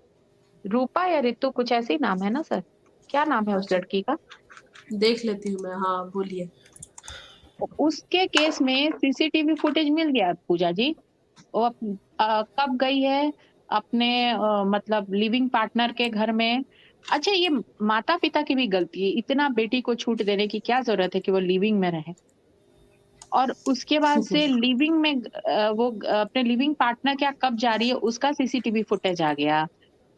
रूपा या रितु कुछ ऐसे ही नाम है ना सर? क्या नाम है उस अच्छा, लड़की का? देख लेती हूँ मैं। हाँ, बोलिए। उसके केस में सीसीटीवी फुटेज मिल गया पूजा जी। वो कब गई है अपने मतलब लिविंग पार्टनर के घर में। अच्छा, ये माता पिता की भी गलती है, इतना बेटी को छूट देने की क्या जरूरत है कि वो लिविंग में रहे। और उसके बाद से लिविंग में वो अपने लिविंग पार्टनर क्या कब जा रही है उसका सीसीटीवी फुटेज आ गया।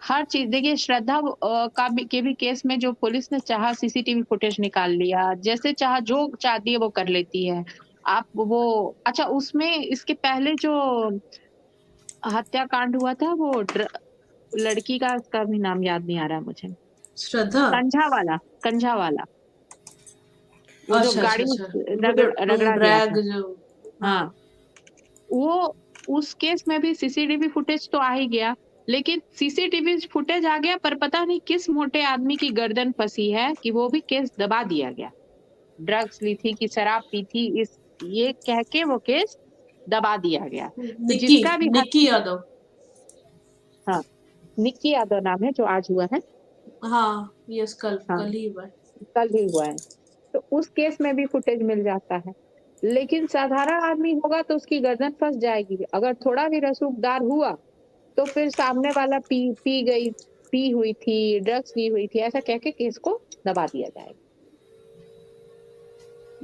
हर चीज देखिए, श्रद्धा के भी केस में जो पुलिस ने चाहा सीसीटीवी फुटेज निकाल लिया, जैसे चाहा जो चाहती है वो कर लेती है। आप वो, अच्छा उसमें इसके पहले जो हत्याकांड हुआ था वो लड़की का, उसका भी नाम याद नहीं आ रहा मुझे, श्रद्धा। कंझा वाला वो जो अच्छा अच्छा गाड़ी अच्छा, वो रगड़ा गया ड्रैग था। जो। हाँ। हाँ, वो उस केस में भी सीसीटीवी फुटेज तो आ ही गया, लेकिन सीसीटीवी फुटेज आ गया पर पता नहीं किस मोटे आदमी की गर्दन फंसी है कि वो भी केस दबा दिया गया। ड्रग्स ली थी कि शराब पी थी, इस ये कह के वो केस दबा दिया गया। तो निक्की जिसका भी निक्की यादव। हाँ, निक्की यादव नाम है जो आज हुआ है। हाँ, यस, कल हाँ, कल ही हुआ है। कल ही हुआ है। तो उस केस में भी फुटेज मिल जाता है, लेकिन साधारण आदमी होगा तो उसकी गर्दन फंस जाएगी। अगर थोड़ा भी रसूखदार हुआ तो फिर सामने वाला पी हुई थी, ड्रग्स ली हुई थी, ऐसा कह के केस को दबा दिया जाएगा।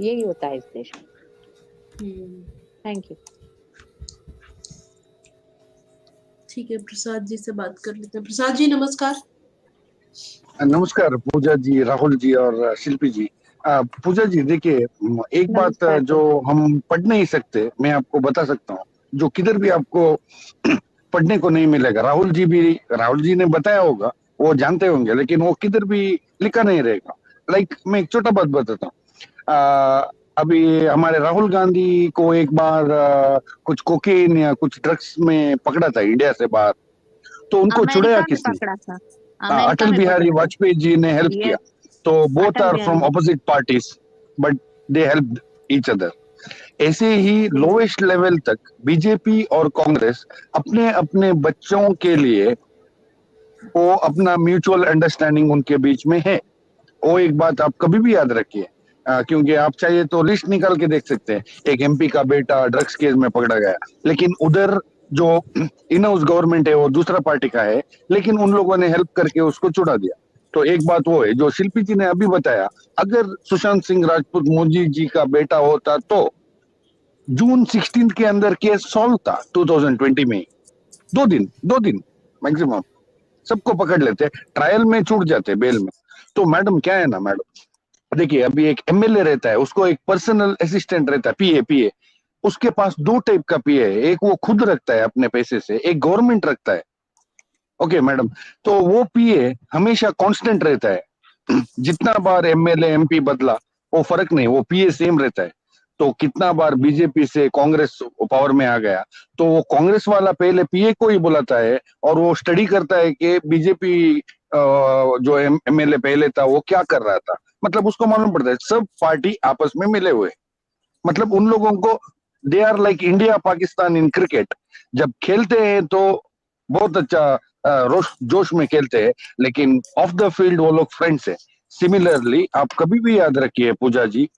यही होता है इस देश में। Thank you. ठीक है, प्रसाद जी से बात कर लेते हैं। प्रसाद जी, नमस्कार। नमस्कार पूजा जी, राहुल जी और शिल्पी जी। पूजा जी देखिए, एक बात नमस्कार जो हम पढ़ नहीं सकते, मैं आपको बता सकता हूँ, जो किधर भी आपको पढ़ने को नहीं मिलेगा। राहुल जी ने बताया होगा, वो जानते होंगे, लेकिन वो किधर भी लिखा नहीं रहेगा। लाइक मैं एक छोटा बात बताता हूँ। अभी हमारे राहुल गांधी को एक बार कुछ कोकेन या कुछ ड्रग्स में पकड़ा था इंडिया से बाहर, तो उनको छुड़ाया अमेरिका में किसने? पकड़ा था, अमेरिका अटल में बिहारी पकड़ा था। वाजपेयी जी ने हेल्प किया। तो बोथ अटल आर Bihari from opposite parties, but they helped each other. ऐसे ही लोवेस्ट लेवल तक बीजेपी और कांग्रेस अपने अपने बच्चों के लिए वो अपना म्यूचुअल अंडरस्टैंडिंग उनके बीच में है। वो एक बात आप कभी भी याद रखिए, क्योंकि आप चाहिए तो लिस्ट निकाल के देख सकते हैं। एक एमपी का बेटा ड्रग्स केस में पकड़ा गया, लेकिन उधर जो इन हाउस गवर्नमेंट है वो दूसरा पार्टी का है, लेकिन उन लोगों ने हेल्प करके उसको छुड़ा दिया। तो एक बात वो है जो शिल्पी जी ने अभी बताया, अगर सुशांत सिंह राजपूत मोदी जी का बेटा होता तो जून 16 के अंदर केस सॉल्व था। 2020 में 2 दिन मैक्सिमम सबको पकड़ लेते, ट्रायल में छूट जाते, बेल में। तो मैडम क्या है ना मैडम, देखिए अभी एक एमएलए रहता है, उसको एक पर्सनल असिस्टेंट रहता है, पीए। उसके पास दो टाइप का पीए है, एक वो खुद रखता है अपने पैसे से, एक गवर्नमेंट रखता है। ओके मैडम, तो वो पीए हमेशा कांस्टेंट रहता है। जितना बार एमएलए एमपी बदला वो फर्क नहीं, वो पीए सेम रहता है। तो कितना बार बीजेपी से कांग्रेस पावर में आ गया, तो वो कांग्रेस वाला पहले पीए को ही बुलाता है और वो स्टडी करता है कि बीजेपी जो एमएलए पहले था वो क्या कर रहा था। मतलब उसको मालूम पड़ता है सब पार्टी आपस में मिले हुए, मतलब उन लोगों को they are like India Pakistan in cricket. जब खेलते हैं तो बहुत अच्छा जोश में खेलते हैं, लेकिन ऑफ द फील्ड वो लोग फ्रेंड्स है। सिमिलरली आप कभी भी याद रखिए पूजा जी,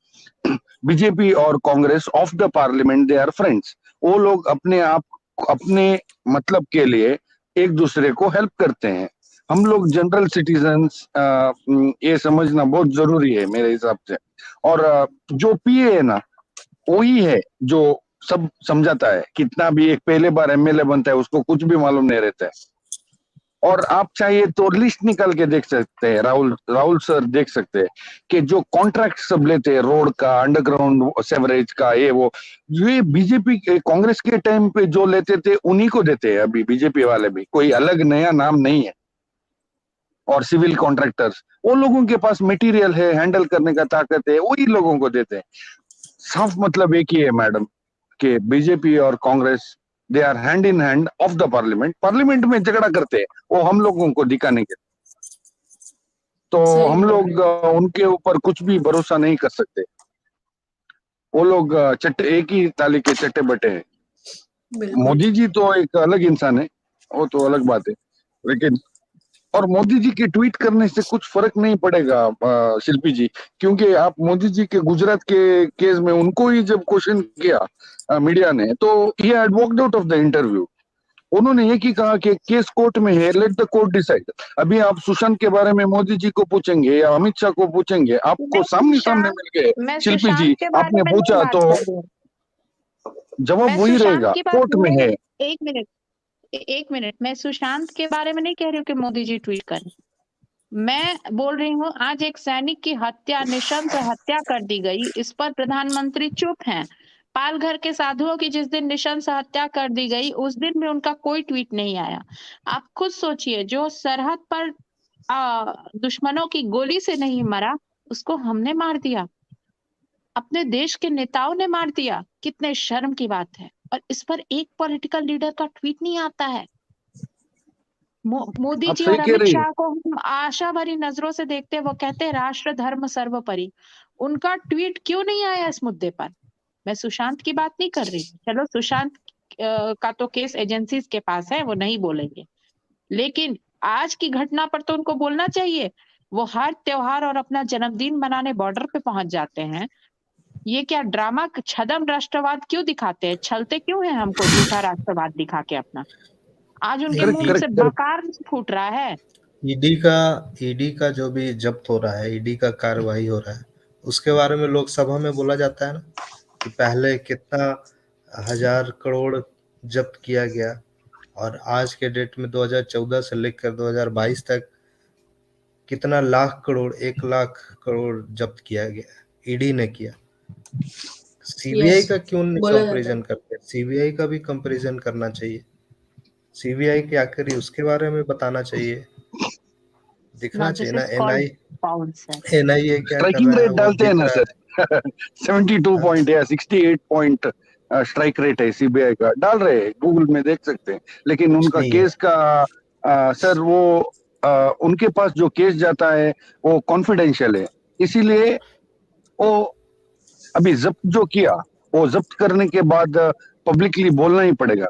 बीजेपी और Congress of the parliament they are friends. वो लोग अपने आप अपने मतलब के लिए एक दूसरे को हेल्प करते हैं। हम लोग जनरल सिटीजन्स ये समझना बहुत जरूरी है मेरे हिसाब से। और जो पीए है ना, वही है जो सब समझाता है। कितना भी एक पहले बार एमएलए बनता है उसको कुछ भी मालूम नहीं रहता है। और आप चाहिए तो लिस्ट निकाल के देख सकते हैं, राहुल सर देख सकते हैं कि जो कॉन्ट्रैक्ट सब लेते हैं रोड का, अंडरग्राउंड सेवरेज का, ये बीजेपी के कांग्रेस के टाइम पे जो लेते थे उन्हीं को देते हैं अभी बीजेपी वाले भी, कोई अलग नया नाम नहीं है। और सिविल कॉन्ट्रैक्टर्स, वो लोगों के पास मटेरियल है, हैंडल करने का ताकत है, वही लोगों को देते हैं। साफ मतलब एक ही है मैडम कि बीजेपी और Congress they are hand in hand of the parliament में झगड़ा करते हैं वो हम लोगों को दिखाने के। तो सही हम बोल लोग रहे हैं। उनके ऊपर कुछ भी भरोसा नहीं कर सकते। वो लोग चट्टे एक ही ताली के चट्टे बटे हैं। बिल्कुल मोदी जी तो एक अलग इंसान है, वो तो अलग बात है, लेकिन और मोदी जी के ट्वीट करने से कुछ फर्क नहीं पड़ेगा शिल्पी जी, क्योंकि आप मोदी जी के गुजरात के केस में उनको ही जब क्वेश्चन किया मीडिया ने, तो he had walked out of the interview. उन्होंने ये ही कहा कि केस कोर्ट में है, लेट द कोर्ट डिसाइड। अभी आप सुशांत के बारे में मोदी जी को पूछेंगे या अमित शाह को पूछेंगे, आपको मैं सामने सामने सुशांत मिल गए मैं शिल्पी सुशांत जी, के बारे आपने में नहीं पूछा बात तो कर रही हूँ। जवाब मैं वही सुशांत रहेगा, की बात कोर्ट में नहीं, है। एक मिनट मैं सुशांत के बारे में नहीं कह रही हूँ कि मोदी जी ट्वीट करें। मैं बोल रही हूँ आज एक सैनिक की हत्या, निशंस हत्या कर दी गई, इस पर प्रधानमंत्री चुप हैं। पालघर के साधुओं की जिस दिन निशंस हत्या कर दी गई उस दिन भी उनका कोई ट्वीट नहीं आया। आप खुद सोचिए, जो सरहद पर दुश्मनों की गोली से नहीं मरा उसको हमने मार दिया, अपने देश के नेताओं ने मार दिया। कितने शर्म की बात है। और इस पर एक पॉलिटिकल लीडर का ट्वीट नहीं आता है। मोदी आप जी सही और कह अमित रही है। शाह को हम आशा भरी नजरों से देखते हैं। वो कहते हैं राष्ट्र धर्म सर्वोपरि। उनका ट्वीट क्यों नहीं आया इस मुद्दे पर? मैं सुशांत की बात नहीं कर रही। चलो सुशांत का तो केस एजेंसीज के पास है, वो नहीं बोलेंगे, लेकिन आज की घटना पर तो उनको बोलना चाहिए। वो हर त्योहार और अपना जन्मदिन मनाने बॉर्डर पे पहुंच जाते हैं। ये क्या ड्रामा, छदम राष्ट्रवाद क्यों दिखाते हैं? छलते क्यों हैं हमको झूठा राष्ट्रवाद दिखा के अपना? आज उनके करेक्ट मुंह करेक्ट से करेक्ट। बकार फूट रहा है। ईडी का जो भी जब्त हो रहा है, ईडी का कार्रवाई हो रहा है, उसके बारे में लोकसभा में बोला जाता है ना कि पहले कितना 1000 करोड़ जब्त किया गया और आज के डेट में 2014 से लेकर 2022 तक कितना लाख करोड़, 1 लाख करोड़ जब्त किया गया, ईडी ने किया। सीबीआई यस का क्यों नहीं बोला जाता है। कंपैरिजन करते? सीबीआई का भी कंपैरिजन करना चाहिए। सीबीआई क्या करी उसके बारे में बताना चाहिए, दिखना नाउ चाहिए दिस ना। Is called bouncer. एनआईए क्या कर स्ट्राइकिंग रहा है रेट वो डालते हैं दिख ना रहा सर 72 है। पॉइंट या 68 पॉइंट स्ट्राइक रेट है सीबीआई का, डाल रहे हैं, गूगल में देख सकते हैं। लेकिन कुछ उनका नहीं है। केस का सर वो उनके पास जो केस जाता है वो कॉन्फिडेंशियल है, इसीलिए वो अभी जब्त जो किया वो जब्त करने के बाद पब्लिकली बोलना ही पड़ेगा।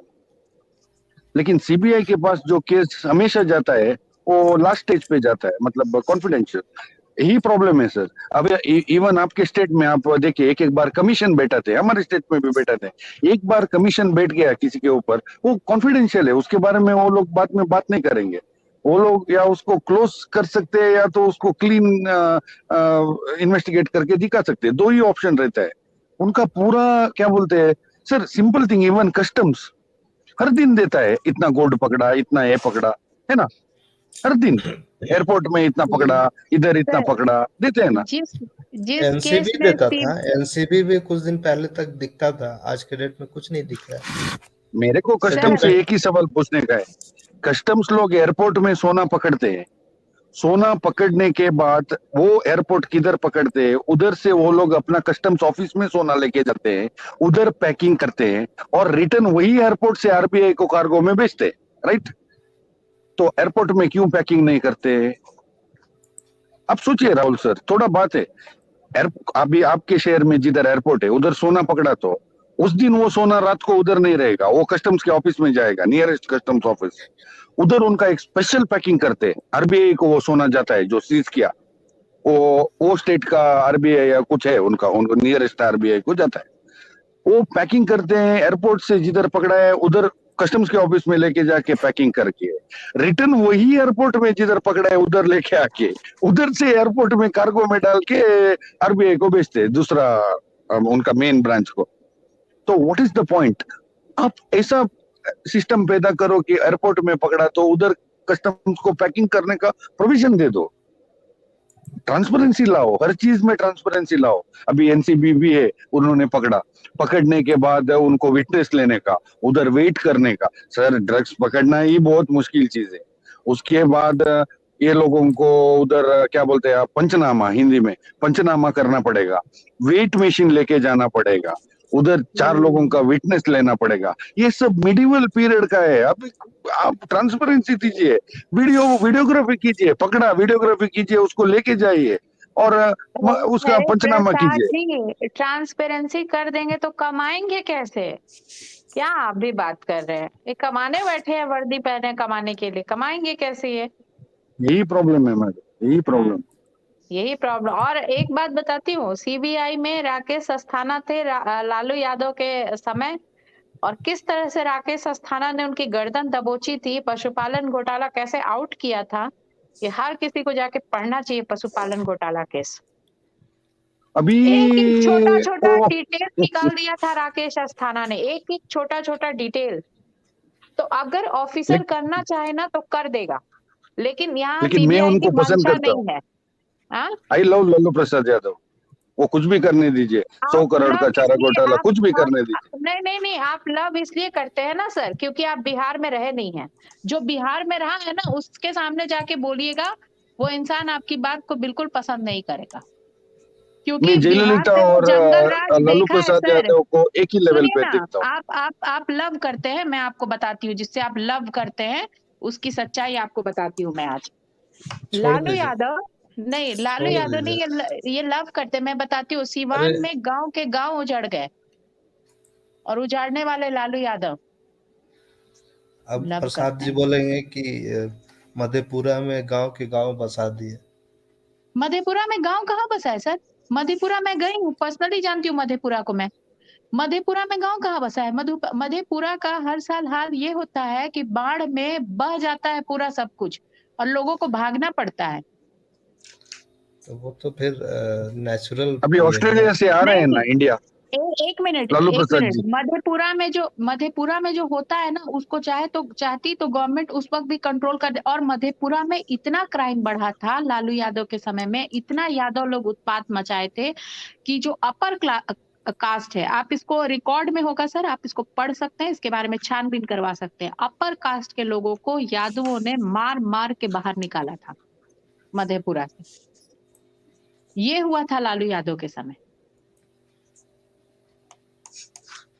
लेकिन सीबीआई के पास जो केस हमेशा जाता है वो लास्ट स्टेज पे जाता है, मतलब कॉन्फिडेंशियल। यही प्रॉब्लम है सर। अब इवन आपके स्टेट में आप देखिए, एक एक बार कमीशन बैठा थे, हमारे स्टेट में भी बैठा थे, एक बार कमीशन बैठ गया किसी के ऊपर, वो कॉन्फिडेंशियल है, उसके बारे में वो लोग बाद में बात नहीं करेंगे। वो लोग या उसको क्लोज कर सकते हैं या तो उसको क्लीन इन्वेस्टिगेट करके दिखा सकते हैं, दो ही ऑप्शन रहता है उनका। पूरा क्या बोलते हैं sir, simple thing, even customs हर दिन देता है, इतना गोल्ड पकड़ा, इतना ये पकड़ा, है ना, हर दिन एयरपोर्ट में इतना पकड़ा, इधर इतना पकड़ा, देते हैं ना। जिस जिस एनसीबी केस में देता था, एनसीबी भी कुछ दिन पहले तक दिखता था, आज के डेट में कुछ नहीं दिख रहा है। मेरे को कस्टम से एक ही सवाल पूछने का है, कस्टम्स लोग एयरपोर्ट में सोना पकड़ते हैं, सोना पकड़ने के बाद वो एयरपोर्ट किधर पकड़ते हैं, उधर से वो लोग अपना कस्टम्स ऑफिस में सोना लेके जाते हैं, उधर पैकिंग करते हैं और रिटर्न वही एयरपोर्ट से आरबीआई को कार्गो में बेचते हैं, राइट? तो एयरपोर्ट में क्यों पैकिंग नहीं करते? अब सोचिए राहुल सर, थोड़ा बात है, अभी आपके शहर में जिधर एयरपोर्ट है उधर सोना पकड़ा तो उस दिन वो सोना रात को उधर नहीं रहेगा, वो कस्टम्स के ऑफिस में जाएगा, नियरेस्ट कस्टम्स ऑफिस। उधर उनका एक स्पेशल पैकिंग करते हैं, आरबीआई को वो सोना जाता है जो सीज किया, वो स्टेट का आरबीआई या कुछ है उनका, उनको नियरेस्ट आरबीआई को जाता है। वो पैकिंग करते हैं, एयरपोर्ट से जिधर पकड़ा है उधर कस्टम्स के ऑफिस में लेके जाके पैकिंग करके रिटर्न वही एयरपोर्ट में जिधर पकड़ा है उधर लेके आके उधर से एयरपोर्ट में कार्गो में डाल के आरबीआई को बेचते हैं, दूसरा उनका मेन ब्रांच को। तो व्हाट इज द पॉइंट? आप ऐसा सिस्टम पैदा करो कि एयरपोर्ट में पकड़ा तो उधर कस्टम्स को पैकिंग करने का प्रोविजन दे दो, ट्रांसपेरेंसी लाओ, हर चीज में ट्रांसपेरेंसी लाओ। अभी एनसीबी भी है, उन्होंने पकड़ने के बाद उनको विटनेस लेने का, उधर वेट करने का। सर ड्रग्स पकड़ना ही बहुत मुश्किल चीज है, उसके बाद ये लोगों को उधर क्या बोलते हैं पंचनामा, हिंदी में पंचनामा करना पड़ेगा, वेट मशीन लेके जाना पड़ेगा, उधर 4 लोगों का विटनेस लेना पड़ेगा। ये सब मिडिवल पीरियड का है। आप ट्रांसपेरेंसी दीजिए, वीडियोग्राफी कीजिए, पकड़ा वीडियोग्राफी कीजिए, उसको लेके जाइए और उसका पंचनामा कीजिए। ट्रांसपेरेंसी कर देंगे तो कमाएंगे कैसे? क्या आप भी बात कर रहे हैं? ये कमाने बैठे हैं, वर्दी पहने कमाने के लिए, कमाएंगे कैसे? ये यही प्रॉब्लम है मैडम, यही प्रॉब्लम। यही प्रॉब्लम। और एक बात बताती हूँ, सीबीआई में राकेश अस्थाना थे लालू यादव के समय, और किस तरह से राकेश अस्थाना ने उनकी गर्दन दबोची थी, पशुपालन घोटाला कैसे आउट किया था, ये हर किसी को जाके पढ़ना चाहिए। पशुपालन घोटाला केस अभी एक छोटा छोटा डिटेल निकाल दिया था राकेश अस्थाना ने, एक छोटा छोटा डिटेल। तो अगर ऑफिसर करना चाहे ना तो कर देगा, लेकिन यहाँ सीबीआई की मंशा नहीं है। आई लव लालू प्रसाद यादव, वो कुछ भी करने दीजिए, 100 करोड़ का चारा घोटाला कुछ भी करने दीजिए। नहीं, आप लव इसलिए करते हैं ना सर, क्योंकि आप बिहार में रहे नहीं हैं। जो बिहार में रहा है ना, उसके सामने जाके बोलिएगा, वो इंसान आपकी बात को बिल्कुल पसंद नहीं करेगा, क्योंकि जयललिता और लालू प्रसाद यादव को एक ही लेवल पे देखता हूँ। आप लव करते हैं, मैं आपको बताती हूँ, जिससे आप लव करते हैं उसकी सच्चाई आपको बताती हूँ मैं आज। लालू यादव नहीं, ये लव करते, मैं बताती हूँ। सीवान में गांव के गांव उजड़ गए, और उजाड़ने वाले लालू यादव। अब प्रसाद जी बोलेंगे कि मधेपुरा में गांव के गांव बसा दिए। मधेपुरा में गांव कहाँ बसा है सर? मधेपुरा में गई हूँ, पर्सनली जानती हूँ मधेपुरा को मैं। मधेपुरा में गांव कहाँ बसा है? मधेपुरा का हर साल हाल ये होता है कि बाढ़ में बह जाता है पूरा सब कुछ, और लोगों को भागना पड़ता है। तो वो तो फिर नेचुरल। अभी ऑस्ट्रेलिया से आ रहे हैं ना इंडिया। एक मिनट, मधेपुरा में जो होता है ना, उसको चाहती तो गवर्नमेंट उस वक्त भी कंट्रोल कर दे। और मधेपुरा में इतना क्राइम बढ़ा था लालू यादव के समय में, इतना यादव लोग उत्पात मचाए थे कि जो अपर कास्ट है, आप इसको रिकॉर्ड में होगा सर, आप इसको पढ़ सकते हैं, इसके बारे में छानबीन करवा सकते हैं। अपर कास्ट के लोगों को यादवों ने मार मार के बाहर निकाला था मधेपुरा से। ये हुआ था लालू यादव के समय।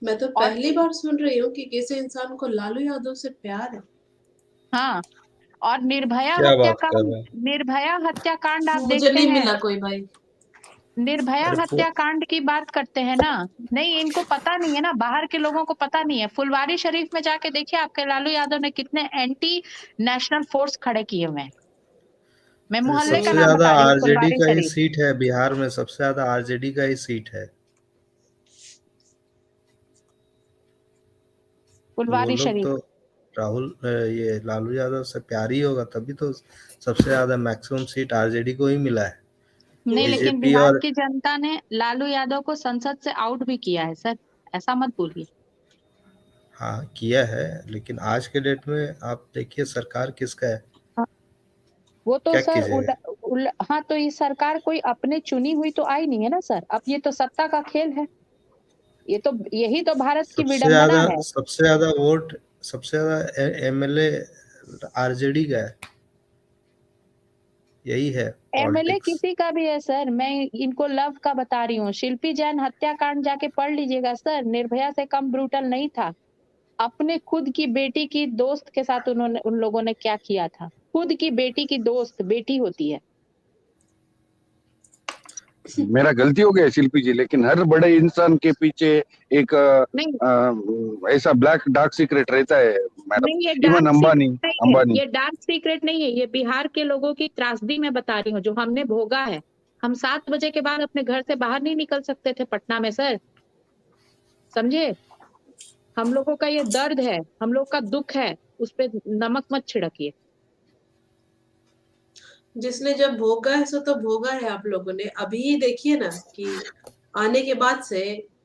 मैं तो पहली बार सुन रही हूँ कि किसी इंसान को लालू यादव से प्यार है। हाँ, और निर्भया हत्याकांड आप देखते हैं, मुझे नहीं मिला कोई भाई। निर्भया हत्याकांड की बात करते हैं ना, नहीं इनको पता नहीं है ना, बाहर के लोगों को पता नहीं है। फुलवारी शरीफ में जाके देखिए, आपके लालू यादव ने कितने एंटी नेशनल फोर्स खड़े किए हुए हैं। मैं मोहल्ले का नाम बता रही हूँ, आरजेडी का ही सीट है बिहार में, सबसे ज्यादा आरजेडी का ही सीट है फुलवारी शरीफ। तो राहुल ये लालू यादव से प्यार ही होगा, तभी तो सबसे ज्यादा मैक्सिमम सीट आरजेडी को ही मिला है। नहीं, लेकिन बिहार की जनता ने लालू यादव को संसद से आउट भी किया है सर, ऐसा मत बोलिए। हाँ किया है, लेकिन आज के डेट में आप देखिए सरकार किसका है। वो तो सर हाँ, तो ये सरकार कोई अपने चुनी हुई तो आई नहीं है ना सर। अब ये तो सत्ता का खेल है, ये तो यही तो भारत की विडंबना है। सबसे ज्यादा वोट, सबसे ज्यादा एमएलए आरजेडी का है, यही है। एमएलए किसी का भी है सर, मैं इनको लव का बता रही हूँ। शिल्पी जैन हत्याकांड जाके पढ़ लीजिएगा सर, निर्भया से कम ब्रूटल नहीं था। अपने खुद की बेटी की दोस्त के साथ उन लोगों ने क्या किया था। खुद की बेटी की दोस्त बेटी होती है। मेरा गलती हो गया शिल्पी जी, लेकिन हर बड़े इंसान के पीछे एक नहीं ऐसा ब्लैक डार्क सीक्रेट रहता है मैडम। नहीं, ये इवन डार्क अंबानी सीक्रेट नहीं है, अंबानी ये डार्क सीक्रेट नहीं है, ये बिहार के लोगों की त्रासदी मैं बता रही हूँ जो हमने भोगा है। हम 7 बजे के बाद अपने घर से बाहर नहीं निकल सकते थे पटना में सर, समझे? हम लोगों का ये दर्द है, हम लोग का दुख है, उस पे नमक मत छिड़किए। जिसने जब भोगा है सो तो भोगा है आप लोगों ने। अभी देखिए ना कि आने के बाद से,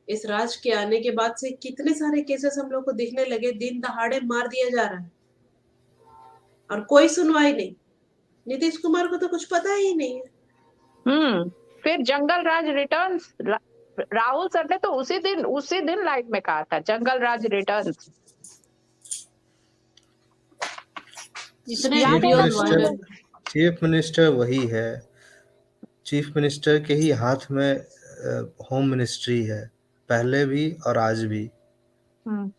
इस राज के आने के बाद से कितने सारे केसेस हम लोग को दिखने लगे, दिन दहाड़े मार दिया जा रहा है और कोई सुनवाई नहीं। नीतीश कुमार को तो कुछ पता ही नहीं है। फिर जंगल राज रिटर्न्स, राहुल सर ने तो उसी दिन लाइव में कहा था जंगल राज रिटर्न्स। इतने याद है वीडियो ना वायरल। चीफ मिनिस्टर वही है, चीफ मिनिस्टर के ही हाथ में होम मिनिस्ट्री है, पहले भी और आज भी। हम्म,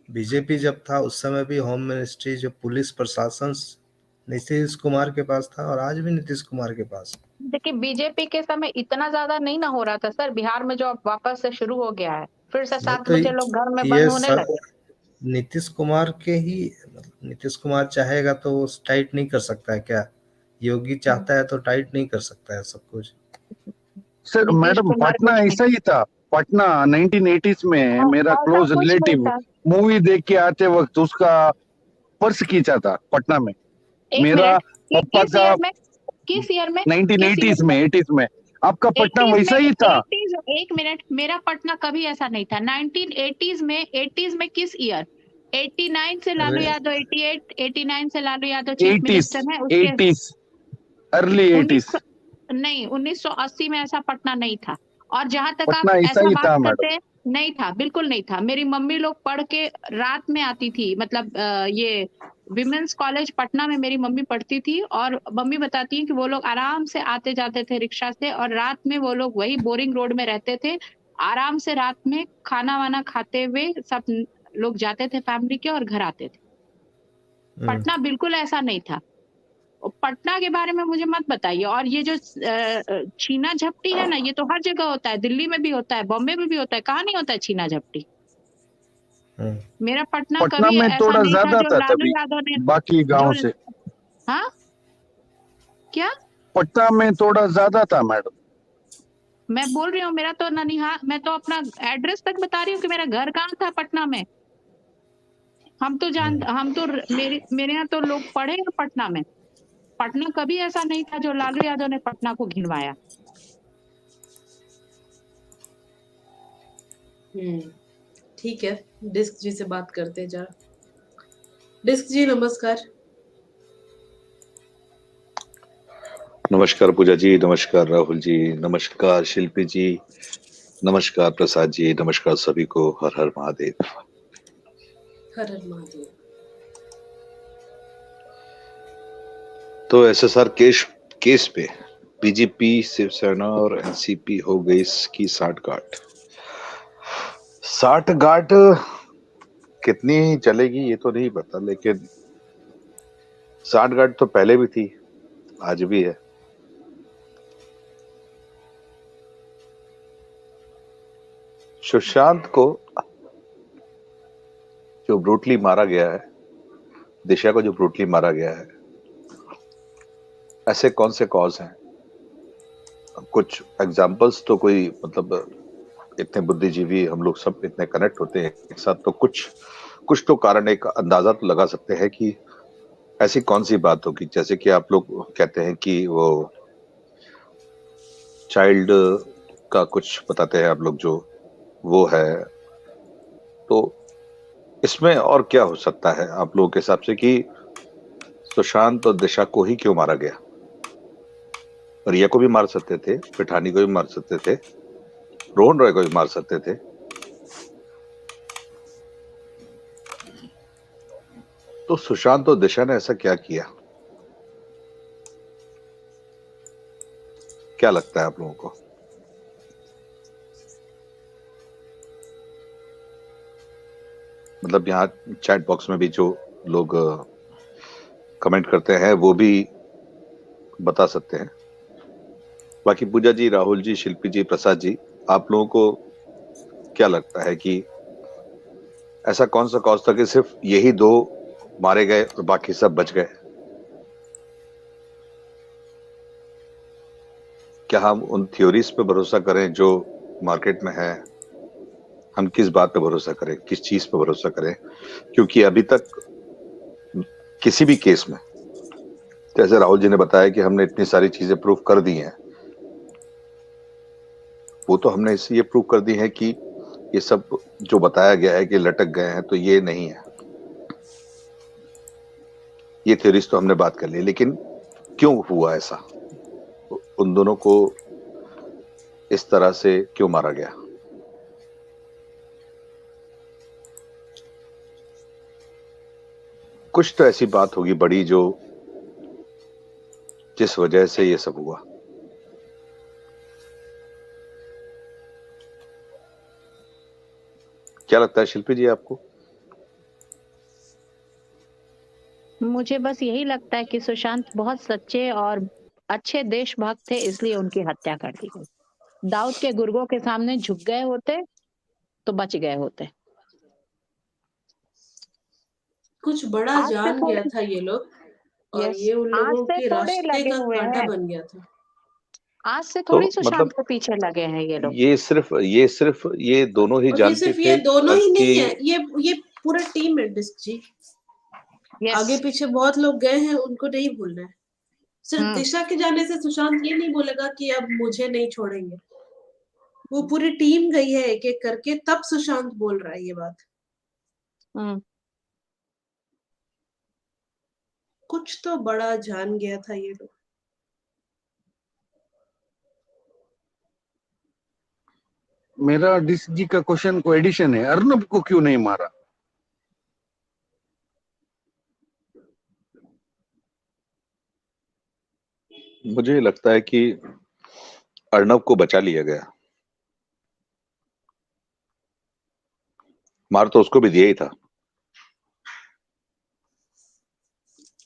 बीजेपी जब था उस समय भी होम मिनिस्ट्री, जो पुलिस प्रशासन नीतीश कुमार के पास था और आज भी नीतीश कुमार के पास। देखिए बीजेपी के समय इतना ज्यादा नहीं ना हो रहा था सर, बिहार में जो अब वापस से शुरू हो गया है, फिर से नहीं 7 तो बजे लोग घर में ये बंद होने लगे। नीतीश कुमार के ही, नीतीश कुमार चाहेगा तो वो टाइट नहीं कर सकता है क्या? योगी चाहता है तो टाइट नहीं कर सकता है सब कुछ। सर नीतीश मैडम, कुमार पटना कुछ नहीं, ऐसा ही था। पटना 1980s में मेरा ऐसा क्लोज कुछ नहीं रिलेटिव था। मूवी देख के आते वक्त उसका पर्स खींचा था पटना में। एक मेरा मिनट, पापा किस का ईयर में, किस ईयर में, 1980s में 80s में आपका पटना 80s वैसा में, ही था। 80s, एक मिनट, मेरा पटना कभी ऐसा नहीं था। 1980s में, 80s में किस ईयर? 89 से लालू यादव, 88, 89 से Lalu Yadav chief 80s minister है उसके। 80s अर्ली 80s 1900 नहीं, 1980 में ऐसा पटना नहीं था। और जहां तक आप पटना ऐसा ऐसा ही बात था मैडम। करते हैं, नहीं था, बिल्कुल नहीं था। मेरी मम्मी लोग पढ़ के रात में आती थी, मतलब ये विमेंस कॉलेज पटना में मेरी मम्मी पढ़ती थी, और मम्मी बताती है कि वो लोग आराम से आते जाते थे रिक्शा से, और रात में वो लोग वही बोरिंग रोड में रहते थे, आराम से रात में खाना वाना खाते हुए सब लोग जाते थे फैमिली के और घर आते थे। पटना बिल्कुल ऐसा नहीं था। पटना के बारे में मुझे मत बताइए। और ये जो छीना झपटी है ना, ये तो हर जगह होता है, दिल्ली में भी होता है, बॉम्बे में भी होता है, कहाँ नहीं होता है छीना झपटी? मेरा पटना पटना कभी में ऐसा थोड़ा नहीं था ज्यादा जो था लालू तभी, यादव ने, बाकी गांव जो, से हाँ क्या पटना में थोड़ा ज्यादा था मैडम। मैं बोल रही हूँ, मेरा तो ननिहाल, मैं तो अपना एड्रेस तक बता रही हूँ कि मेरा घर कहाँ था पटना में। हम तो मेरे यहाँ तो लोग पढ़े हैं पटना में। पटना कभी ऐसा नहीं था जो लालू यादव ने पटना को घिनवाया। ठीक है, डिस्क जी से बात करते जा। डिस्क जी नमस्कार। नमस्कार पूजा जी, नमस्कार राहुल जी, नमस्कार शिल्पी जी, नमस्कार प्रसाद जी, नमस्कार सभी को। हर हर महादेव। हर हर महादेव। तो एसएसआर केस पे बीजेपी, शिवसेना और एनसीपी हो गई इसकी साठगांठ। साठगांठ कितनी चलेगी ये तो नहीं पता, लेकिन साठगांठ तो पहले भी थी, आज भी है। सुशांत को जो ब्रूटली मारा गया है, दिशा को जो ब्रूटली मारा गया है, ऐसे कौन से कॉज हैं? कुछ एग्जांपल्स तो कोई, मतलब इतने बुद्धिजीवी हम लोग सब इतने कनेक्ट होते हैं एक साथ, तो कुछ तो कारण, एक अंदाजा तो लगा सकते हैं कि ऐसी कौन सी बात होगी। जैसे कि आप लोग कहते हैं कि वो चाइल्ड का कुछ बताते हैं आप लोग, जो वो है, तो इसमें और क्या हो सकता है आप लोगों के हिसाब से कि सुशांत और दिशा को ही क्यों मारा गया? रिया को भी मार सकते थे, पिठानी को भी मार सकते थे, रोहन रॉय को भी मार सकते थे। तो सुशांत और दिशा ने ऐसा क्या किया? क्या लगता है आप लोगों को? मतलब यहाँ चैट बॉक्स में भी जो लोग कमेंट करते हैं वो भी बता सकते हैं। बाकी पूजा जी, राहुल जी, शिल्पी जी, प्रसाद जी, आप लोगों को क्या लगता है कि ऐसा कौन सा कॉज था कि सिर्फ यही 2 मारे गए और बाकी सब बच गए? क्या हम उन थ्योरीज पे भरोसा करें जो मार्केट में है? हम किस बात पे भरोसा करें, किस चीज पे भरोसा करें? क्योंकि अभी तक किसी भी केस में, जैसे राहुल जी ने बताया कि हमने इतनी सारी चीजें प्रूव कर दी हैं, वो तो हमने इसलिए प्रूव कर दी है कि ये सब जो बताया गया है कि लटक गए हैं, तो ये नहीं है। ये थ्योरीज तो हमने बात कर ली, लेकिन क्यों हुआ ऐसा? उन दोनों को इस तरह से क्यों मारा गया? कुछ तो ऐसी बात होगी बड़ी जो जिस वजह से ये सब हुआ। क्या लगता है शिल्पी जी आपको? मुझे बस यही लगता है कि सुशांत बहुत सच्चे और अच्छे देशभक्त थे, इसलिए उनकी हत्या कर दी गई। दाऊद के गुर्गों के सामने झुक गए होते तो बच गए होते। कुछ बड़ा आज से जान गया थोड़े था ये लोग और यस ये उन आज लोगों से के थोड़े रास्ते लगे का हुए कांटा हैं। बन गया था। आज से तो थोड़ी सुशांत मतलब के पीछे लगे हैं ये लोग। ये दोनों ही और ये जानते सिर्फ ये थे दोनों ही नहीं है, कि ये पूरा टीम है डिस्क जी। आगे यस पीछे बहुत लोग गए हैं, उनको नहीं भूलना है। सिर्फ हम्म दिशा के जाने से सुशांत ये नहीं बोलेगा कि अब मुझे नहीं छोड़ेंगे। वो पूरी टीम गई है एक एक करके, तब सुशांत बोल रहा है ये बात। हम्म कुछ तो बड़ा जान गया था ये लोग। मेरा डिस जी का क्वेश्चन को एडिशन है, अर्नब को क्यों नहीं मारा? मुझे लगता है कि अर्नब को बचा लिया गया। मार तो उसको भी दिया ही था।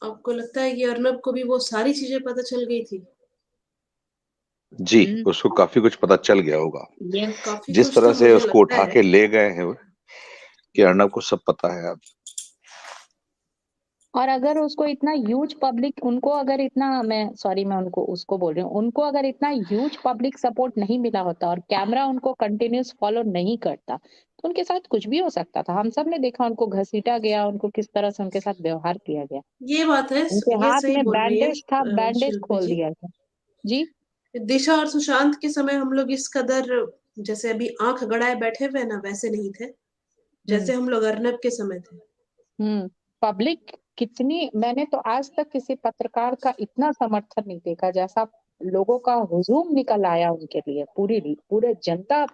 आपको लगता है कि अर्नब को भी वो सारी चीजें पता चल गई थी? जी, उसको काफी कुछ पता चल गया होगा। यस काफी जिस कुछ तरह तो से मुझे उसको लगता उठा है। के ले गए हैं कि अर्नब को सब पता है अब। और अगर उसको इतना ह्यूज पब्लिक उनको अगर इतना मैं उनको उसको बोल रही हूँ, उनको अगर इतना ह्यूज पब्लिक सपोर्ट नहीं मिला होता और कैमरा उनको कंटिन्यूस फॉलो नहीं करता तो उनके साथ कुछ भी हो सकता था। हम सब ने देखा उनको घसीटा गया, उनको किस तरह से उनके साथ व्यवहार किया गया। ये बात है, उनके ये हाथ सही में बोल रही है बैंडेज था, बैंडेज शिल्पी खोल जी। दिया गया। जी दिशा और सुशांत के समय हम लोग इस कदर जैसे अभी आंख गड़ाए बैठे हुए ना, वैसे नहीं थे जैसे हम लोग अर्नब के समय थे। पब्लिक कितनी, मैंने तो आज तक किसी पत्रकार का इतना समर्थन नहीं देखा जैसा लोगों का हुजूम निकल आया उनके लिए। पूरे जनता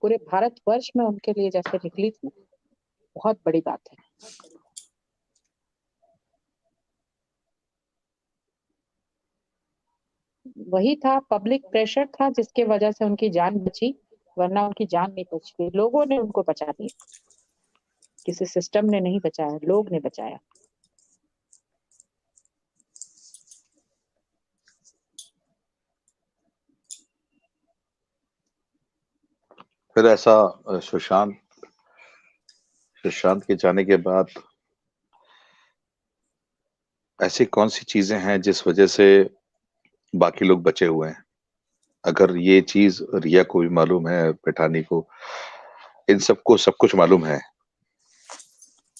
पूरे भारतवर्ष में उनके लिए जैसे निकली थी, बहुत बड़ी बात है। वही था, पब्लिक प्रेशर था जिसके वजह से उनकी जान बची, वरना उनकी जान नहीं बचती। लोगों ने उनको बचा दिया, किसी सिस्टम ने नहीं बचाया, लोग ने बचाया। फिर ऐसा सुशांत के जाने के बाद ऐसी कौन सी चीजें हैं जिस वजह से बाकी लोग बचे हुए हैं? अगर ये चीज रिया को भी मालूम है, पैठानी को, इन सबको सब कुछ मालूम है,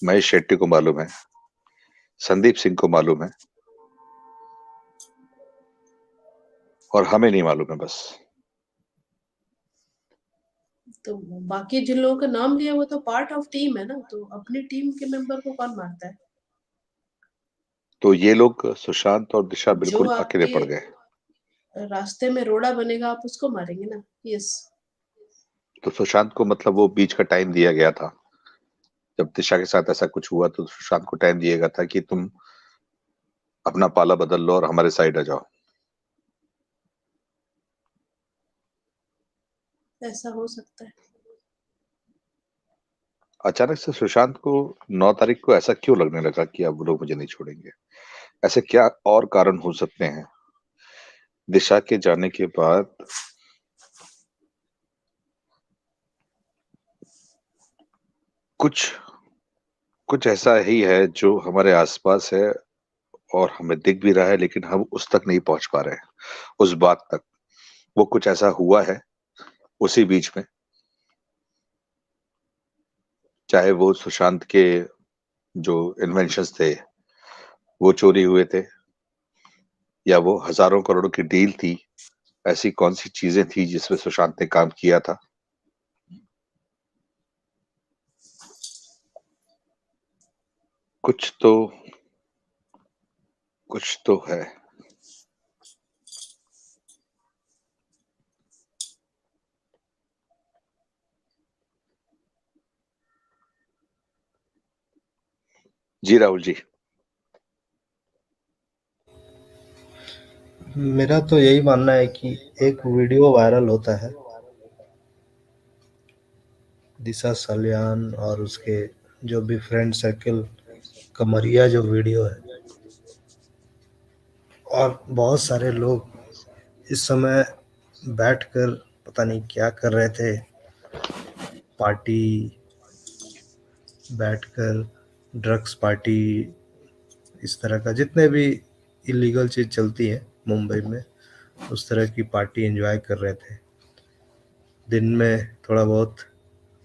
महेश शेट्टी को मालूम है, संदीप सिंह को मालूम है, और हमें नहीं मालूम है बस। तो बाकी जिन लोगों का नाम लिया वो तो पार्ट ऑफ टीम है ना, तो अपनी टीम के मेंबर को कौन मारता है? तो ये लोग सुशांत और दिशा जो बिल्कुल अकेले पड़ आपके गए। रास्ते में रोड़ा बनेगा आप उसको मारेंगे ना। यस। तो सुशांत को मतलब वो बीच का टाइम दिया गया था, जब दिशा के साथ ऐसा कुछ हुआ तो सुशांत को टाइम दिया गया था कि तुम अपना पाला बदल लो और हमारे साइड आ जाओ। ऐसा हो सकता है। अचानक से सुशांत को 9 तारीख को ऐसा क्यों लगने लगा कि अब वो लोग मुझे नहीं छोड़ेंगे? ऐसे क्या और कारण हो सकते हैं दिशा के जाने के बाद कुछ कुछ ऐसा ही है जो हमारे आसपास है और हमें दिख भी रहा है, लेकिन हम उस तक नहीं पहुंच पा रहे हैं, उस बात तक। वो कुछ ऐसा हुआ है उसी बीच में, चाहे वो सुशांत के जो इन्वेंशंस थे वो चोरी हुए थे, या वो हजारों करोड़ों की डील थी। ऐसी कौन सी चीजें थी जिसमें सुशांत ने काम किया था? कुछ तो है। जी राहुल जी। मेरा तो यही मानना है कि एक वीडियो वायरल होता है दिशा सल्यान और उसके जो भी फ्रेंड सर्कल, कमरिया जो वीडियो है, और बहुत सारे लोग इस समय बैठकर पता नहीं क्या कर रहे थे, पार्टी, बैठकर ड्रग्स पार्टी, इस तरह का जितने भी इलीगल चीज़ चलती है मुंबई में, उस तरह की पार्टी एंजॉय कर रहे थे। दिन में थोड़ा बहुत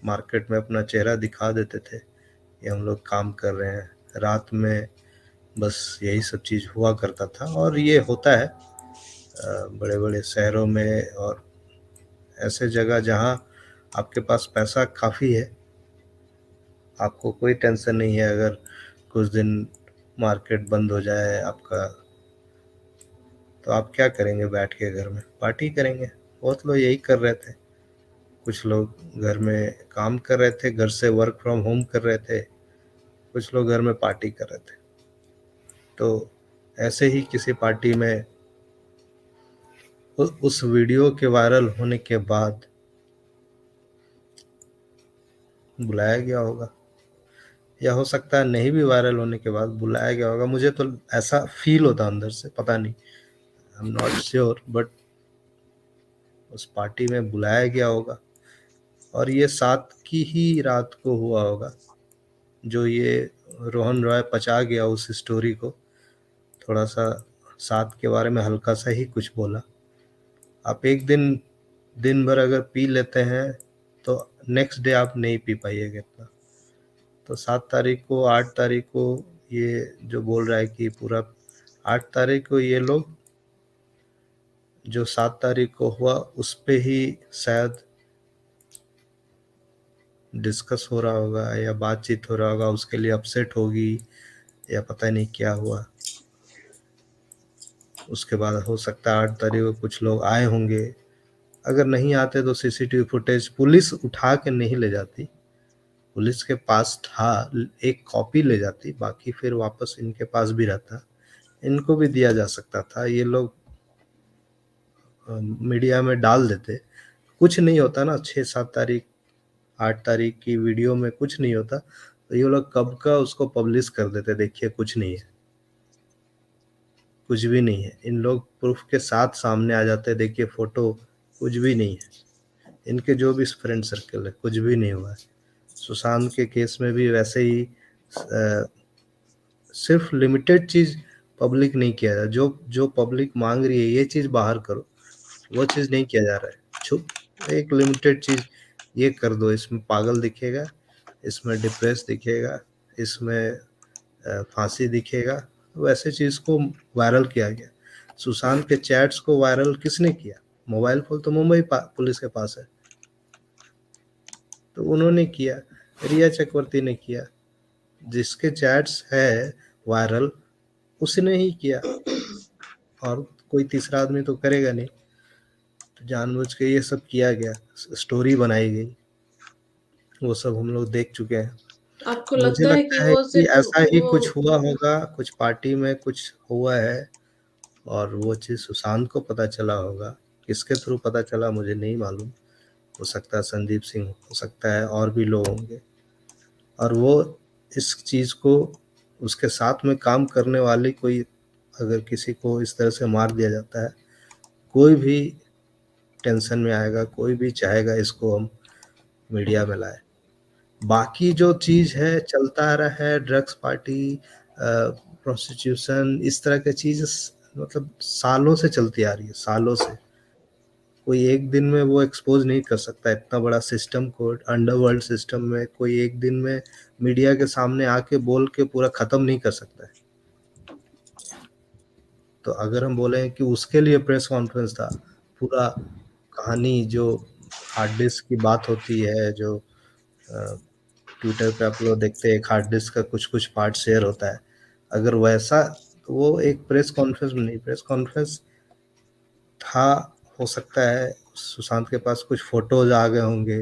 मार्केट में अपना चेहरा दिखा देते थे कि हम लोग काम कर रहे हैं, रात में बस यही सब चीज़ हुआ करता था। और ये होता है बड़े बड़े शहरों में और ऐसे जगह जहाँ आपके पास पैसा काफ़ी है, आपको कोई टेंशन नहीं है अगर कुछ दिन मार्केट बंद हो जाए आपका, तो आप क्या करेंगे? बैठ के घर में पार्टी करेंगे। बहुत लोग यही कर रहे थे। कुछ लोग घर में काम कर रहे थे, घर से वर्क फ्रॉम होम कर रहे थे, कुछ लोग घर में पार्टी कर रहे थे। तो ऐसे ही किसी पार्टी में उस वीडियो के वायरल होने के बाद बुलाया गया होगा, या हो सकता है नहीं भी वायरल होने के बाद बुलाया गया होगा। मुझे तो ऐसा फील होता अंदर से, पता नहीं, I am not sure, but उस पार्टी में बुलाया गया होगा। और ये 7 की ही रात को हुआ होगा, जो ये रोहन रॉय पचा गया उस स्टोरी को, थोड़ा सा 7 के बारे में हल्का सा ही कुछ बोला। आप एक दिन भर अगर पी लेते हैं तो नेक्स्ट डे आप नहीं पी पाइएगा इतना। तो 7 तारीख को, 8 तारीख को ये जो बोल रहा है कि पूरा 8 तारीख को ये लोग, जो 7 तारीख को हुआ उस पे ही शायद डिस्कस हो रहा होगा या बातचीत हो रहा होगा, उसके लिए अपसेट होगी या पता नहीं क्या हुआ। उसके बाद हो सकता है 8 तारीख को कुछ लोग आए होंगे। अगर नहीं आते तो सीसीटीवी फुटेज पुलिस उठा के नहीं ले जाती, पुलिस के पास था, एक कॉपी ले जाती, बाकी फिर वापस इनके पास भी रहता, इनको भी दिया जा सकता था। ये लोग मीडिया में डाल देते, कुछ नहीं होता ना। 6-7 तारीख 8 तारीख की वीडियो में कुछ नहीं होता, तो ये लोग कब का उसको पब्लिश कर देते, देखिए कुछ नहीं है, कुछ भी नहीं है। इन लोग प्रूफ के साथ सामने आ जाते, देखिए फोटो, कुछ भी नहीं है। इनके जो भी फ्रेंड सर्कल है, कुछ भी नहीं हुआ है। सुशांत के केस में भी वैसे ही सिर्फ लिमिटेड चीज़ पब्लिक नहीं किया जा, जो पब्लिक मांग रही है ये चीज़ बाहर करो, वो चीज़ नहीं किया जा रहा है। छुप एक लिमिटेड चीज़ ये कर दो, इसमें पागल दिखेगा, इसमें डिप्रेस दिखेगा, इसमें फांसी दिखेगा, वैसे चीज़ को वायरल किया गया। सुशांत के चैट्स को वायरल किसने किया? मोबाइल फोन तो मुंबई पुलिस के पास है, तो उन्होंने किया, रिया चक्रवर्ती ने किया। जिसके चैट्स है वायरल उसने ही किया, और कोई तीसरा आदमी तो करेगा नहीं। तो जानबूझ के ये सब किया गया, स्टोरी बनाई गई, वो सब हम लोग देख चुके हैं। आपको मुझे लगता है कि लगता है वो कि सिर्फ ऐसा ही वो कुछ हुआ होगा, कुछ पार्टी में कुछ हुआ है और वो चीज़ सुशांत को पता चला होगा। किसके थ्रू पता चला मुझे नहीं मालूम, हो सकता है संदीप सिंह, हो सकता है और भी लोग होंगे, और वो इस चीज़ को, उसके साथ में काम करने वाले कोई अगर किसी को इस तरह से मार दिया जाता है कोई भी टेंशन में आएगा, कोई भी चाहेगा इसको हम मीडिया में लाए। बाकी जो चीज है चलता आ रहा है, ड्रग्स पार्टी, प्रोस्टिट्यूशन, इस तरह की चीज मतलब सालों से चलती आ रही है, सालों से। कोई एक दिन में वो एक्सपोज नहीं कर सकता इतना बड़ा सिस्टम को, अंडरवर्ल्ड सिस्टम में कोई एक दिन में मीडिया के सामने आके बोल के पूरा खत्म नहीं कर सकता है। तो अगर हम बोले कि उसके लिए प्रेस कॉन्फ्रेंस था, पूरा कहानी जो हार्ड डिस्क की बात होती है, जो ट्विटर पे आप लोग देखते हैं, एक हार्ड डिस्क का कुछ कुछ पार्ट शेयर होता है, अगर वैसा, तो वो एक प्रेस कॉन्फ्रेंस में नहीं, प्रेस कॉन्फ्रेंस था, हो सकता है सुशांत के पास कुछ फोटोज आ गए होंगे,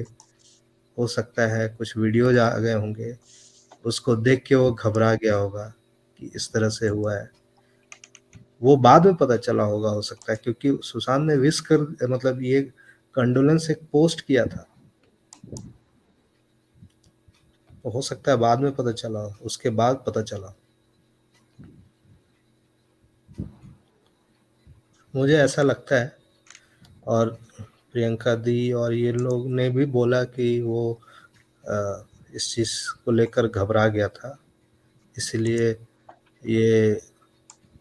हो सकता है कुछ वीडियोज आ गए होंगे, उसको देख के वो घबरा गया होगा कि इस तरह से हुआ है। वो बाद में पता चला होगा, हो सकता है, क्योंकि सुशांत ने विश कर, मतलब ये कंडोलेंस एक पोस्ट किया था, तो हो सकता है बाद में पता चला, उसके बाद पता चला। मुझे ऐसा लगता है। और प्रियंका दी और ये लोग ने भी बोला कि वो इस चीज़ को लेकर घबरा गया था, इसलिए ये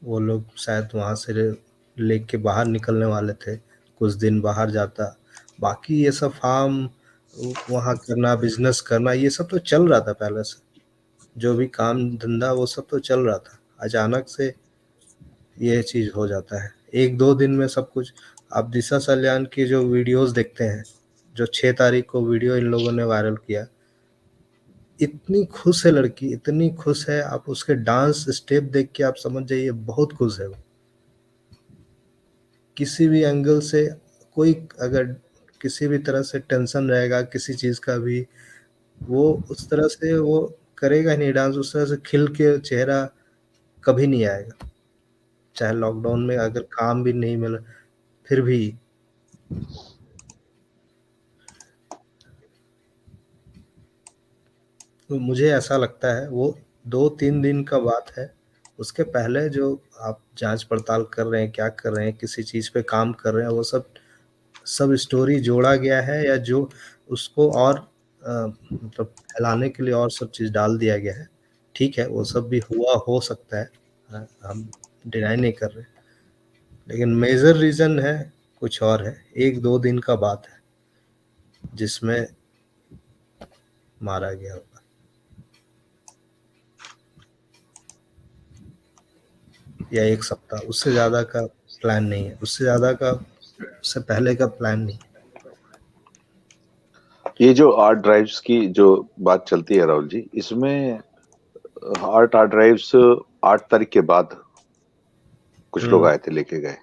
वो लोग शायद वहाँ से लेके बाहर निकलने वाले थे, कुछ दिन बाहर जाता। बाकी ये सब फार्म वहाँ करना, बिजनेस करना, ये सब तो चल रहा था पहले से, जो भी काम धंधा वो सब तो चल रहा था। अचानक से ये चीज़ हो जाता है, एक दो दिन में सब कुछ। आप दिशा सल्यान की जो वीडियोस देखते हैं, जो 6 तारीख को वीडियो इन लोगों ने वायरल किया, इतनी खुश है लड़की, इतनी खुश है, आप उसके डांस स्टेप देख के आप समझ जाइए बहुत खुश है वो। किसी भी एंगल से कोई अगर किसी भी तरह से टेंशन रहेगा किसी चीज़ का भी, वो उस तरह से वो करेगा नहीं डांस, उस तरह से खिल के चेहरा कभी नहीं आएगा। चाहे लॉकडाउन में अगर काम भी नहीं मिला फिर भी। तो मुझे ऐसा लगता है वो 2-3 दिन का बात है, उसके पहले जो आप जांच पड़ताल कर रहे हैं, क्या कर रहे हैं, किसी चीज़ पे काम कर रहे हैं, वो सब स्टोरी जोड़ा गया है, या जो उसको और मतलब फैलाने के लिए और सब चीज़ डाल दिया गया है। ठीक है, वो सब भी हुआ, हो सकता है, हम डिनाई नहीं कर रहे, लेकिन मेजर रीज़न है कुछ और है, 1-2 दिन का बात है जिसमें मारा गया होगा। या 1 सप्ताह, उससे ज़्यादा का प्लान नहीं है, उससे ज़्यादा का, उससे पहले का प्लान नहीं है। ये जो आर्ट ड्राइव्स की जो बात चलती है राहुल जी, इसमें आर्ट ड्राइव्स 8 तारीख के बाद कुछ लोग आए थे, लेके गए,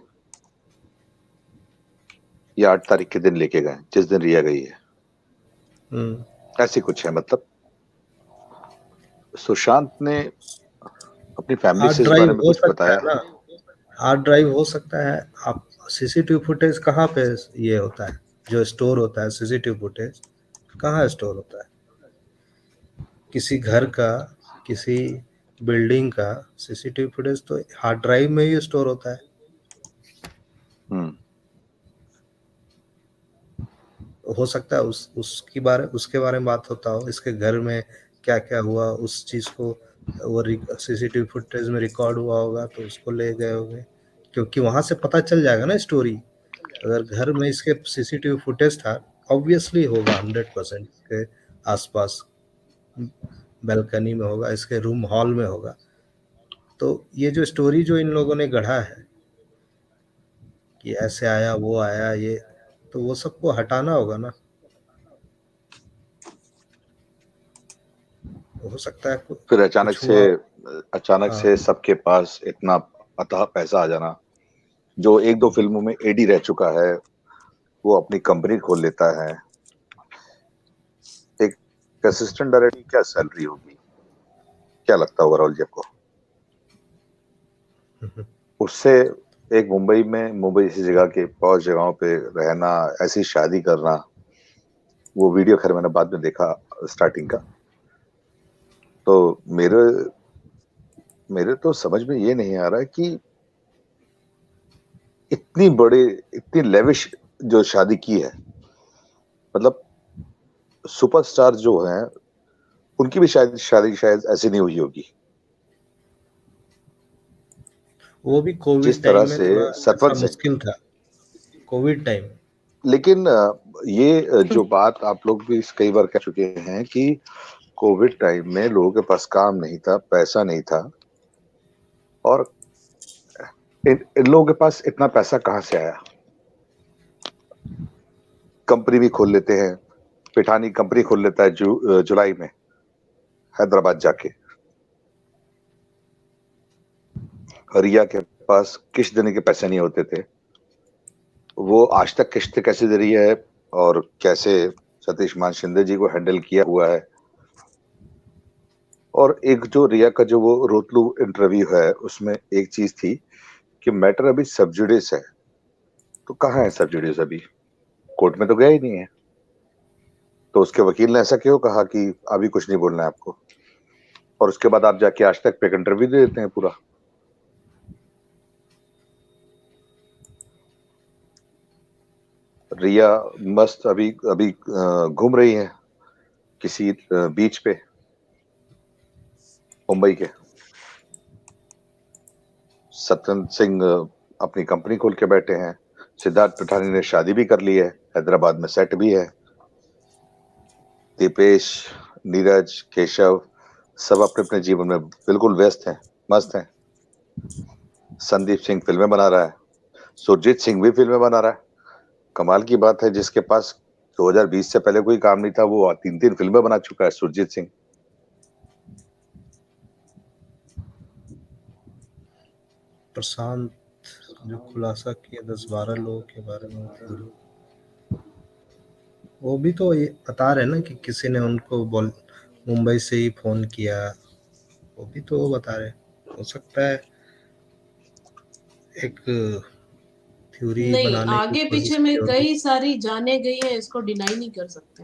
या 8 तारीख के दिन लेके गए जिस दिन रिया गई है, ऐसी कुछ है। मतलब सुशांत ने अपनी फैमिली से इस बारे में कुछ बताया है? हार्ड ड्राइव हो सकता है। आप सीसीटीवी फुटेज कहाँ पे ये होता है, जो स्टोर होता है सीसीटीवी फुटेज कहाँ स्टोर होता है? किसी घर का, किसी बिल्डिंग का सीसीटीवी फुटेज तो हार्ड ड्राइव में ही स्टोर होता है। हो सकता है उसके बारे में बात होता हो, इसके घर में क्या क्या हुआ, उस चीज को वो सीसीटीवी फुटेज में रिकॉर्ड हुआ होगा, तो उसको ले गए होंगे, क्योंकि वहां से पता चल जाएगा ना स्टोरी। अगर घर में इसके सीसीटीवी फुटेज था, ऑब्वियसली होगा 100% के आसपास, बैल्कनी में होगा, इसके रूम हॉल में होगा। तो ये जो स्टोरी जो इन लोगों ने गढ़ा है कि ऐसे आया, वो आया, ये तो वो सबको हटाना होगा ना। हो सकता है फिर अचानक से सबके पास इतना अथाह पैसा आ जाना। जो 1-2 फिल्मों में एडी रह चुका है, वो अपनी कंपनी खोल लेता है। एक असिस्टेंट डायरेक्टर की क्या सैलरी होगी, क्या लगता होगा राहुल जी आपको? उससे एक मुंबई जैसी जगह के पॉश जगहों पे रहना, ऐसी शादी करना, वो वीडियो खैर मैंने बाद में देखा स्टार्टिंग का, तो मेरे तो समझ में ये नहीं आ रहा है कि इतनी लेविश जो शादी की है, मतलब सुपरस्टार जो हैं उनकी भी शायद शादी शायद ऐसी नहीं हुई होगी। वो भी कोविड जिस तरह टाइम में से थोड़ा सतवंत ऐसा सिंह, मुश्किल था, कोविड टाइम। लेकिन ये जो बात आप लोग भी कई बार कह चुके हैं कि कोविड टाइम में लोगों के पास काम नहीं था, पैसा नहीं था, और इन लोगों के पास इतना पैसा कहाँ से आया? कंपनी भी खोल लेते हैं, पिठानी कंपनी खोल लेता है जुलाई में हैदराबाद जाके। रिया के पास किस्त देने के पैसे नहीं होते थे, वो आज तक किस्त कैसे दे रही है और कैसे सतीश मान शिंदे जी को हैंडल किया हुआ है। और एक जो रिया का जो वो रोतलू इंटरव्यू है, उसमें एक चीज थी कि मैटर अभी सब्जुडिस है। तो कहाँ है सब्जुडिस? अभी कोर्ट में तो गया ही नहीं है। तो उसके वकील ने ऐसा क्यों कहा कि अभी कुछ नहीं बोलना है आपको, और उसके बाद आप जाके आज तक पे इंटरव्यू दे देते हैं पूरा। रिया मस्त अभी अभी घूम रही है किसी बीच पे मुंबई के। सत्येंद्र सिंह अपनी कंपनी खोल के बैठे हैं। सिद्धार्थ पिठानी ने शादी भी कर ली है, हैदराबाद में सेट भी है। दीपेश, नीरज, केशव सब अपने अपने जीवन में बिल्कुल व्यस्त हैं, मस्त हैं। संदीप सिंह फिल्में बना रहा है, सुरजीत सिंह भी फिल्में बना रहा है। कमाल की बात है, जिसके पास 2020 से पहले कोई काम नहीं था वो 3 फिल्में बना चुका है, सुरजीत सिंह। प्रशांत जो खुलासा किया 10-12 लोगों के बारे में, वो भी तो ये बता रहे ना कि किसी ने उनको मुंबई से ही फोन किया, वो भी तो वो बता रहे। हो सकता है एक थ्योरी नहीं, बनाने की आगे कोशिश पीछे में की होगी। कई सारी जाने गई है, इसको डिनाई नहीं कर सकते।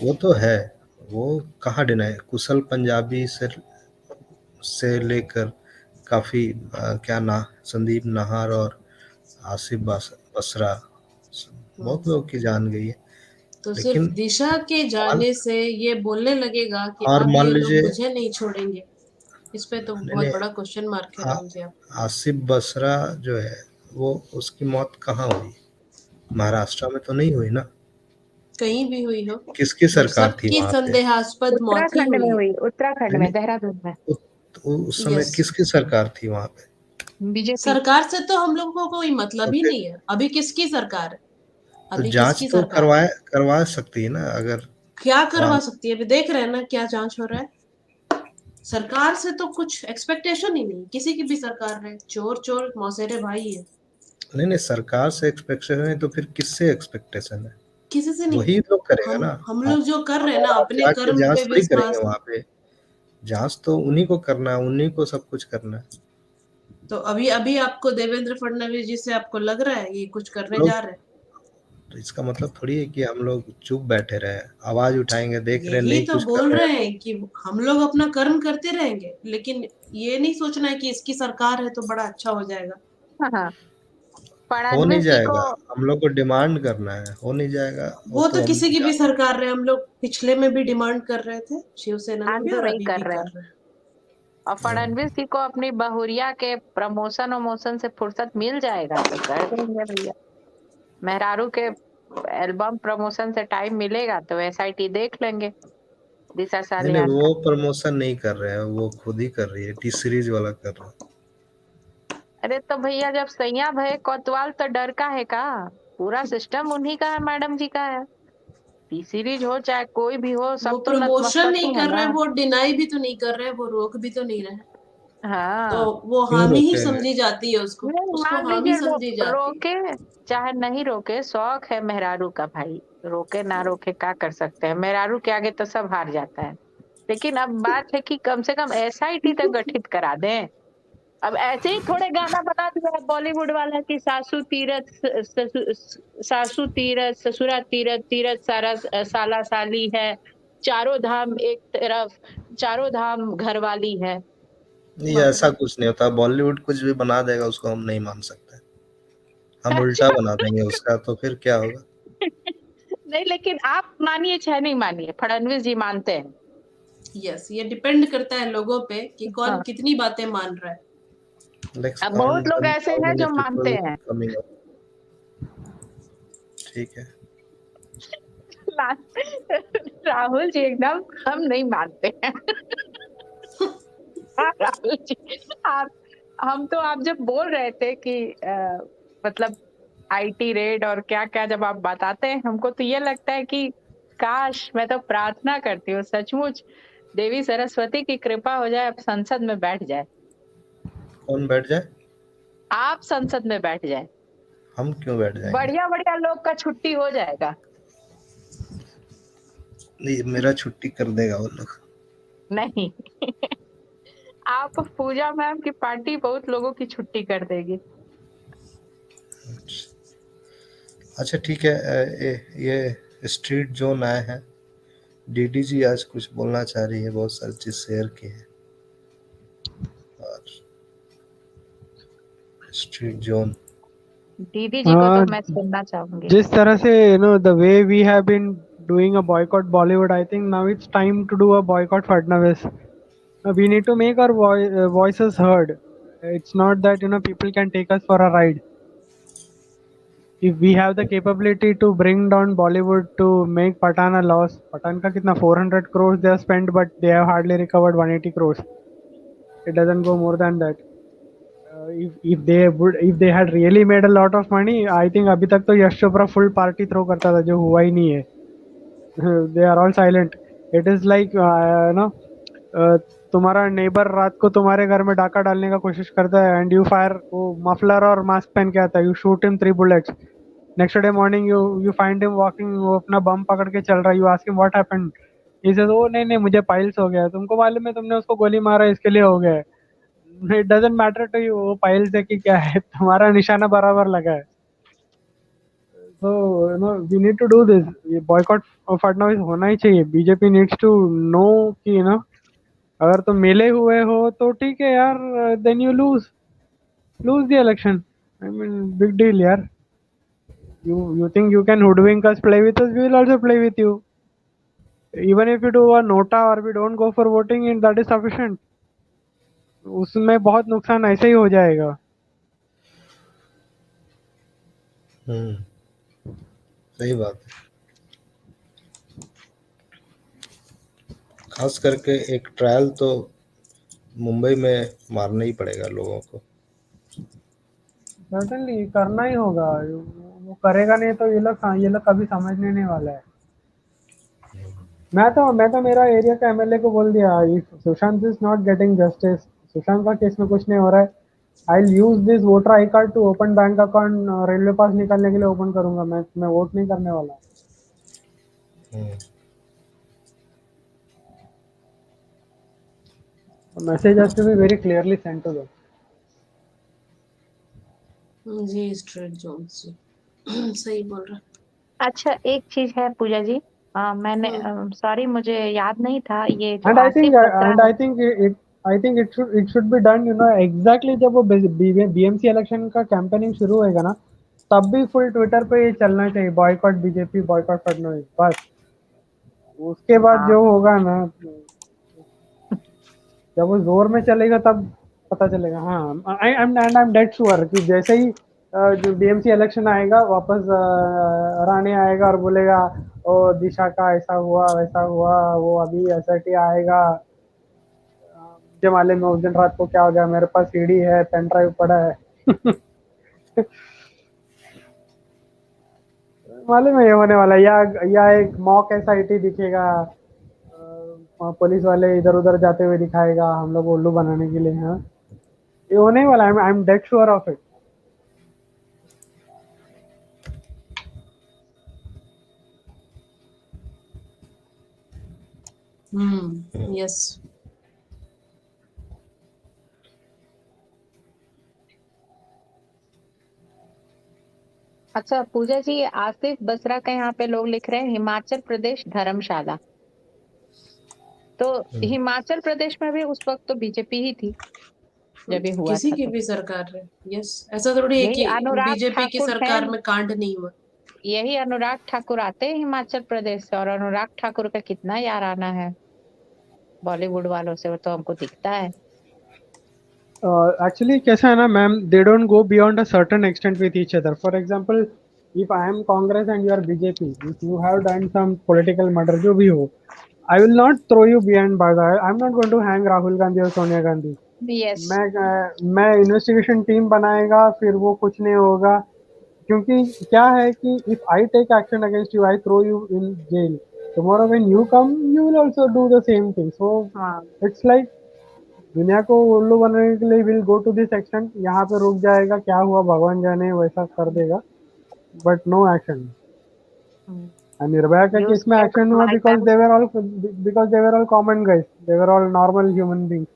वो तो है, वो कहाँ डिनाई। कुशल पंजाबी से लेकर काफी क्या ना संदीप नाहर और आसिफ बसरा बहुत लोग की जान गई है। तो सिर्फ लेकिन दिशा के जाने से ये बोलने लगेगा कि और अब मान ये लोग लीजिए मुझे नहीं छोड़ेंगे, इस पे तो नहीं, बहुत बड़ा क्वेश्चन मार्क है राहुल जी। आप आसिफ बसरा जो है वो उसकी मौत कहाँ हुई? महाराष्ट्र में तो नहीं हुई ना? कहीं भी हुई हो, किसकी सरकार थी सबकी वहां पे? संदेहास्पद मौत ही उत्तराखंड में हुई है। हुई, उत्तराखंड में, देहरादून में। उस समय यस, किसकी सरकार थी वहां पे? बीजेपी। सरकार से तो हम लोगों को कोई मतलब तो ही फिर नहीं है। अभी किसकी सरकार है? तो अभी जांच किसकी तो सरकार है? करवा सकती है ना, अगर क्या करवा वहां। सकती है? अभी देख रहे हैं ना क्या जांच हो रहा है। सरकार से तो कुछ एक्सपेक्टेशन ही नहीं, किसी की भी सरकार रहे। चोर चोर मौसेरे भाई है, नहीं, सरकार से एक्सपेक्टेशन है तो फिर किससे एक्सपेक्टेशन है? किसी से नहीं। वही लोग करेगा ना। हम लोग जो कर रहे हैं ना, और आप अपने जाके कर्म जांच पे थोड़ी करेंगे विश्वास। वहां पे। जांच तो उन्हीं को करना है, उन्हीं को सब कुछ करना है। तो अभी अभी आपको देवेंद्र फडणवीस जी से आपको लग रहा है ये कुछ करने लोग जा रहे हैं? तो इसका मतलब थोड़ी है कि हम लोग चुप बैठे रहे, आवाज उठाएंगे, देख रहे हैं यही नहीं तो कुछ कर बोल रहे रहे हैं। हैं कि हम लोग अपना कर्म करते रहेंगे, लेकिन ये नहीं सोचना है कि इसकी सरकार है तो बड़ा अच्छा हो जाएगा। हाँ हाँ, हो नहीं फडणवीस जी को। जाएगा, हम लोग को डिमांड करना है, हो नहीं जाएगा वो वो तो तो हम किसी की भी जानते सरकार रहे, हम लोग पिछले में भी डिमांड कर रहे थे शिवसेना में आज भी, भी और वही अभी भी कर रहे कर हैं। रहे हैं। और फडणवीस जी को अपनी बहुरिया के प्रमोशन वमोशन से फुर्सत मिल जाएगा तो कर देंगे भैया। मेहरारू के एल्बम प्रमोशन से टाइम मिलेगा तो एसआईटी देख लेंगे, दिशा नहीं नहीं, सालियान का। वो प्रमोशन नहीं कर रहे हैं, वो खुद ही कर रही है, टी सीरीज वाला कर रहा है। अरे तो भैया जब सैया भय कोतवाल तो डर का है का? पूरा सिस्टम उन्हीं का है, मैडम जी का है। टी सीरीज हो चाहे कोई भी हो, वो सब तो प्रमोशन नतमस्तक नहीं ही है कर रहे, ना। वो डिनाई भी तो नहीं कर रहे, वो रोक भी तो नहीं रहे। तो हाँ, वो क्यों हामी ही रोकेंगे? समझी जाती है, उसको नहीं उसको मान हामी लीजिए समझी जाती है। रोके चाहे नहीं रोके, शौक है मेहरारू का भाई। रोके ना रोके क्या कर सकते हैं, मेहरारू के आगे तो सब हार जाता है। लेकिन अब बात है कि कम से कम एसआईटी तक गठित करा दें। अब ऐसे ही थोड़े गाना बना दिया बॉलीवुड वाला कि सासू तीरथ ससुरा तीरथ, तीरथ सारा साला साली है, चारों धाम एक तरफ, चारों धाम घरवाली है। नहीं, बस ऐसा कुछ नहीं होता। बॉलीवुड कुछ भी बना देगा उसको हम नहीं मान सकते। हम उल्टा बना देंगे उसका, तो फिर क्या होगा? नहीं, लेकिन आप मानिए चाहे नहीं मानिए, फडणवीस जी मानते हैं। यस, ये डिपेंड करता है लोगों पे कि कौन हाँ। कितनी बातें मान रहा है। Let's अब बहुत count लोग them, ऐसे how हैं many जो मानते people हैं। coming up. ठीक है। राहुल जी एकदम हम नहीं मानते हैं। हाँ, राहुल जी, आप आप जब बोल रहे थे कि मतलब आईटी रेड और क्या क्या जब आप बताते हैं हमको, तो ये लगता है कि काश, मैं तो प्रार्थना करती हूँ सचमुच देवी सरस्वती की कृपा हो जाए, आप संसद में बैठ जाए, कौन बैठ जाए? आप संसद में बैठ जाए, हम क्यों बैठ जाएंगे? बढ़िया बढ़िया लोग का छुट्टी हो जाएगा। नहीं, मेरा छुट्टी कर देगा वो लोग। नहीं, आप पूजा मैम की पार्टी बहुत लोगों की छुट्टी कर देगी। अच्छा ठीक है। ये स्ट्रीट जोन आए हैं, डीडी जी आज कुछ बोलना चाह रही है, बहुत सारी चीज शेयर की है। और स्ट्रीट जोन दीदी जी को तो मैं सुनना चाहूंगी। जिस तरह से the way we have been doing a boycott Bollywood, I think now it's time to do a boycott Fadnavis. We need to make our voices heard. It's not that people can take us for a ride. If we have the capability to bring down Bollywood to make Pathan a loss, Pathan का कितना 400 crores they have spent, but they have hardly recovered 180 crores. It doesn't go more than that. If they had really made a lot of money, I think अभी तक तो Yash Chopra full party throw करता था, जो हुआ ही नहीं है. They are all silent. It is like तुम्हारा नेबर रात को तुम्हारे घर में डाका डालने का कोशिश करता है, एंड यू फायर, वो मफलर और मास्क पहन के आता है, you shoot him 3 bullets. Next day morning you find him walking, वो अपना बम पकड़ के चल रहा है. You ask him what happened, he says oh नहीं मुझे पाइल्स हो गया. तुमको मालूम है तुमने उसको गोली मारा, इसके लिए हो गया. It doesn't matter to you वो पाइल्स है कि क्या है, तुम्हारा निशाना बराबर लगा है. So we need to do this. ये boycott फडणवीस होना ही चाहिए. बीजेपी needs to know कि अगर तुम मिले हुए हो तो ठीक है यार, then you lose the election. I mean big deal यार. You think you can hoodwink us, play with us, we will also play with you. Even if you do a nota or we don't go for voting, and that is sufficient. उसमें बहुत नुकसान ऐसे ही हो जाएगा. सही बात है। खास करके एक ट्रायल तो मुंबई में मारना ही पड़ेगा लोगों को। सर्टेनली करना ही होगा. वो करेगा नहीं तो ये लोग कभी समझने नहीं वाला है. मैं तो मेरा एरिया का एमएलए को बोल दिया, if Sushant is not getting justice, Sushant का केस में कुछ नहीं हो रहा है, I will use this voter I card to open bank account, railway pass निकालने के लिए ओपन करूंगा. मैं वोट नहीं करने वाला. Message has to be very clearly send to them. जी स्ट्रेट जोन्स जी सही बोल रहा. अच्छा, एक चीज है पूजा जी, मैंने सॉरी मुझे याद नहीं था ये जो and I Asif think it should be done exactly जब वो बीएमसी इलेक्शन का कैंपेनिंग शुरू होएगा ना, तब भी फुल ट्विटर पे ये चलना चाहिए, बॉयकॉट बीजेपी, बॉयकॉट फडणवीस. बस उसके बाद जो होगा ना, जब वो जोर में चलेगा तब पता चलेगा. हाँ, आई एम डेड श्योर कि जैसे ही जो बीएमसी इलेक्शन आएगा, वापस राणे आएगा और बोलेगा ओ दिशा का ऐसा हुआ वैसा हुआ, वो अभी एसआईटी आएगा. मुझे मालूम है उस दिन रात को क्या हो गया, मेरे पास सीडी है, पेन ड्राइव पड़ा है. मालूम है ये होने वाला. या एक मॉक एसआईटी दिखेगा, पुलिस वाले इधर उधर जाते हुए दिखाएगा हम लोग उल्लू बनाने के लिए. हाँ, ये होने वाला. I am dead sure of it. Yes. अच्छा पूजा जी, आसिफ बसरा का यहाँ पे लोग लिख रहे हैं हिमाचल प्रदेश धर्मशाला, तो हिमाचल प्रदेश में भी उस वक्त तो बीजेपी ही थी. जब ये हुआ किसी था की तो भी सरकार रहे, यस, ऐसा थोड़ी है यही कि अनुराग बीजेपी की ठाकुर थे, सरकार में कांड नहीं हुआ। यही अनुराग ठाकुर आते हैं हिमाचल प्रदेश से, और अनुराग ठाकुर का कितना याराना है बॉलीवुड वालों से, वो तो हमको दिखता है। Actually कैसा है ना ma'am, they don't go beyond a certain extent with each other. For example, if I am Congress and you are BJP, if you have done some political murder जो भी हो, I will not throw you behind bars. I'm not going to hang Rahul Gandhi और Sonia Gandhi. Yes, मैं investigation team बनाएगा, फिर वो कुछ नहीं होगा, क्योंकि क्या है कि if I take action against you, I throw you in jail, tomorrow when you come you will also do the same thing. So हाँ, इट्स लाइक दुनिया को उल्लू बनाने के लिए will go to this extent, यहाँ पे रुक जाएगा, क्या हुआ भगवान जाने, वैसा कर देगा, बट नो एक्शन. निर्भया के न्यूज केस में एक्शन हुआ because they were all common guys, they were all normal human beings,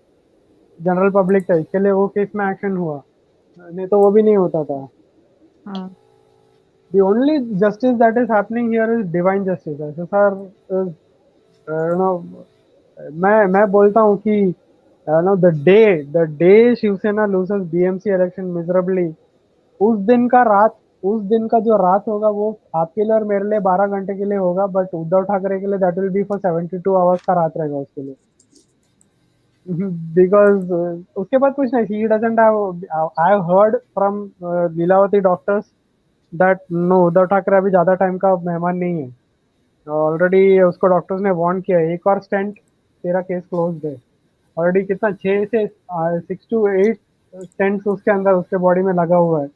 general public था, इसके लिए वो केस में एक्शन हुआ, नहीं तो वो भी नहीं होता था. The only justice that is happening here is divine justice. SSR is, you know, मैं बोलता हूँ कि the day Shiv Sena loses BMC election miserably, उस दिन का जो रात होगा वो आपके लिए और मेरे लिए 12 घंटे के लिए होगा, बट उद्धव ठाकरे के लिए that will be for 72 hours का रात रहेगा उसके लिए. Because उसके बाद कुछ नहीं, he doesn't have, I have heard from Lilavati doctors that no, Uddhav Thackeray अभी ज्यादा टाइम का मेहमान नहीं है. ऑलरेडी उसको डॉक्टर्स ने वार्न किया है, एक और स्टेंट तेरा केस क्लोज है. ऑलरेडी कितना 6 से 6 to 8 स्टेंट्स उसके अंदर उसके बॉडी में लगा हुआ है.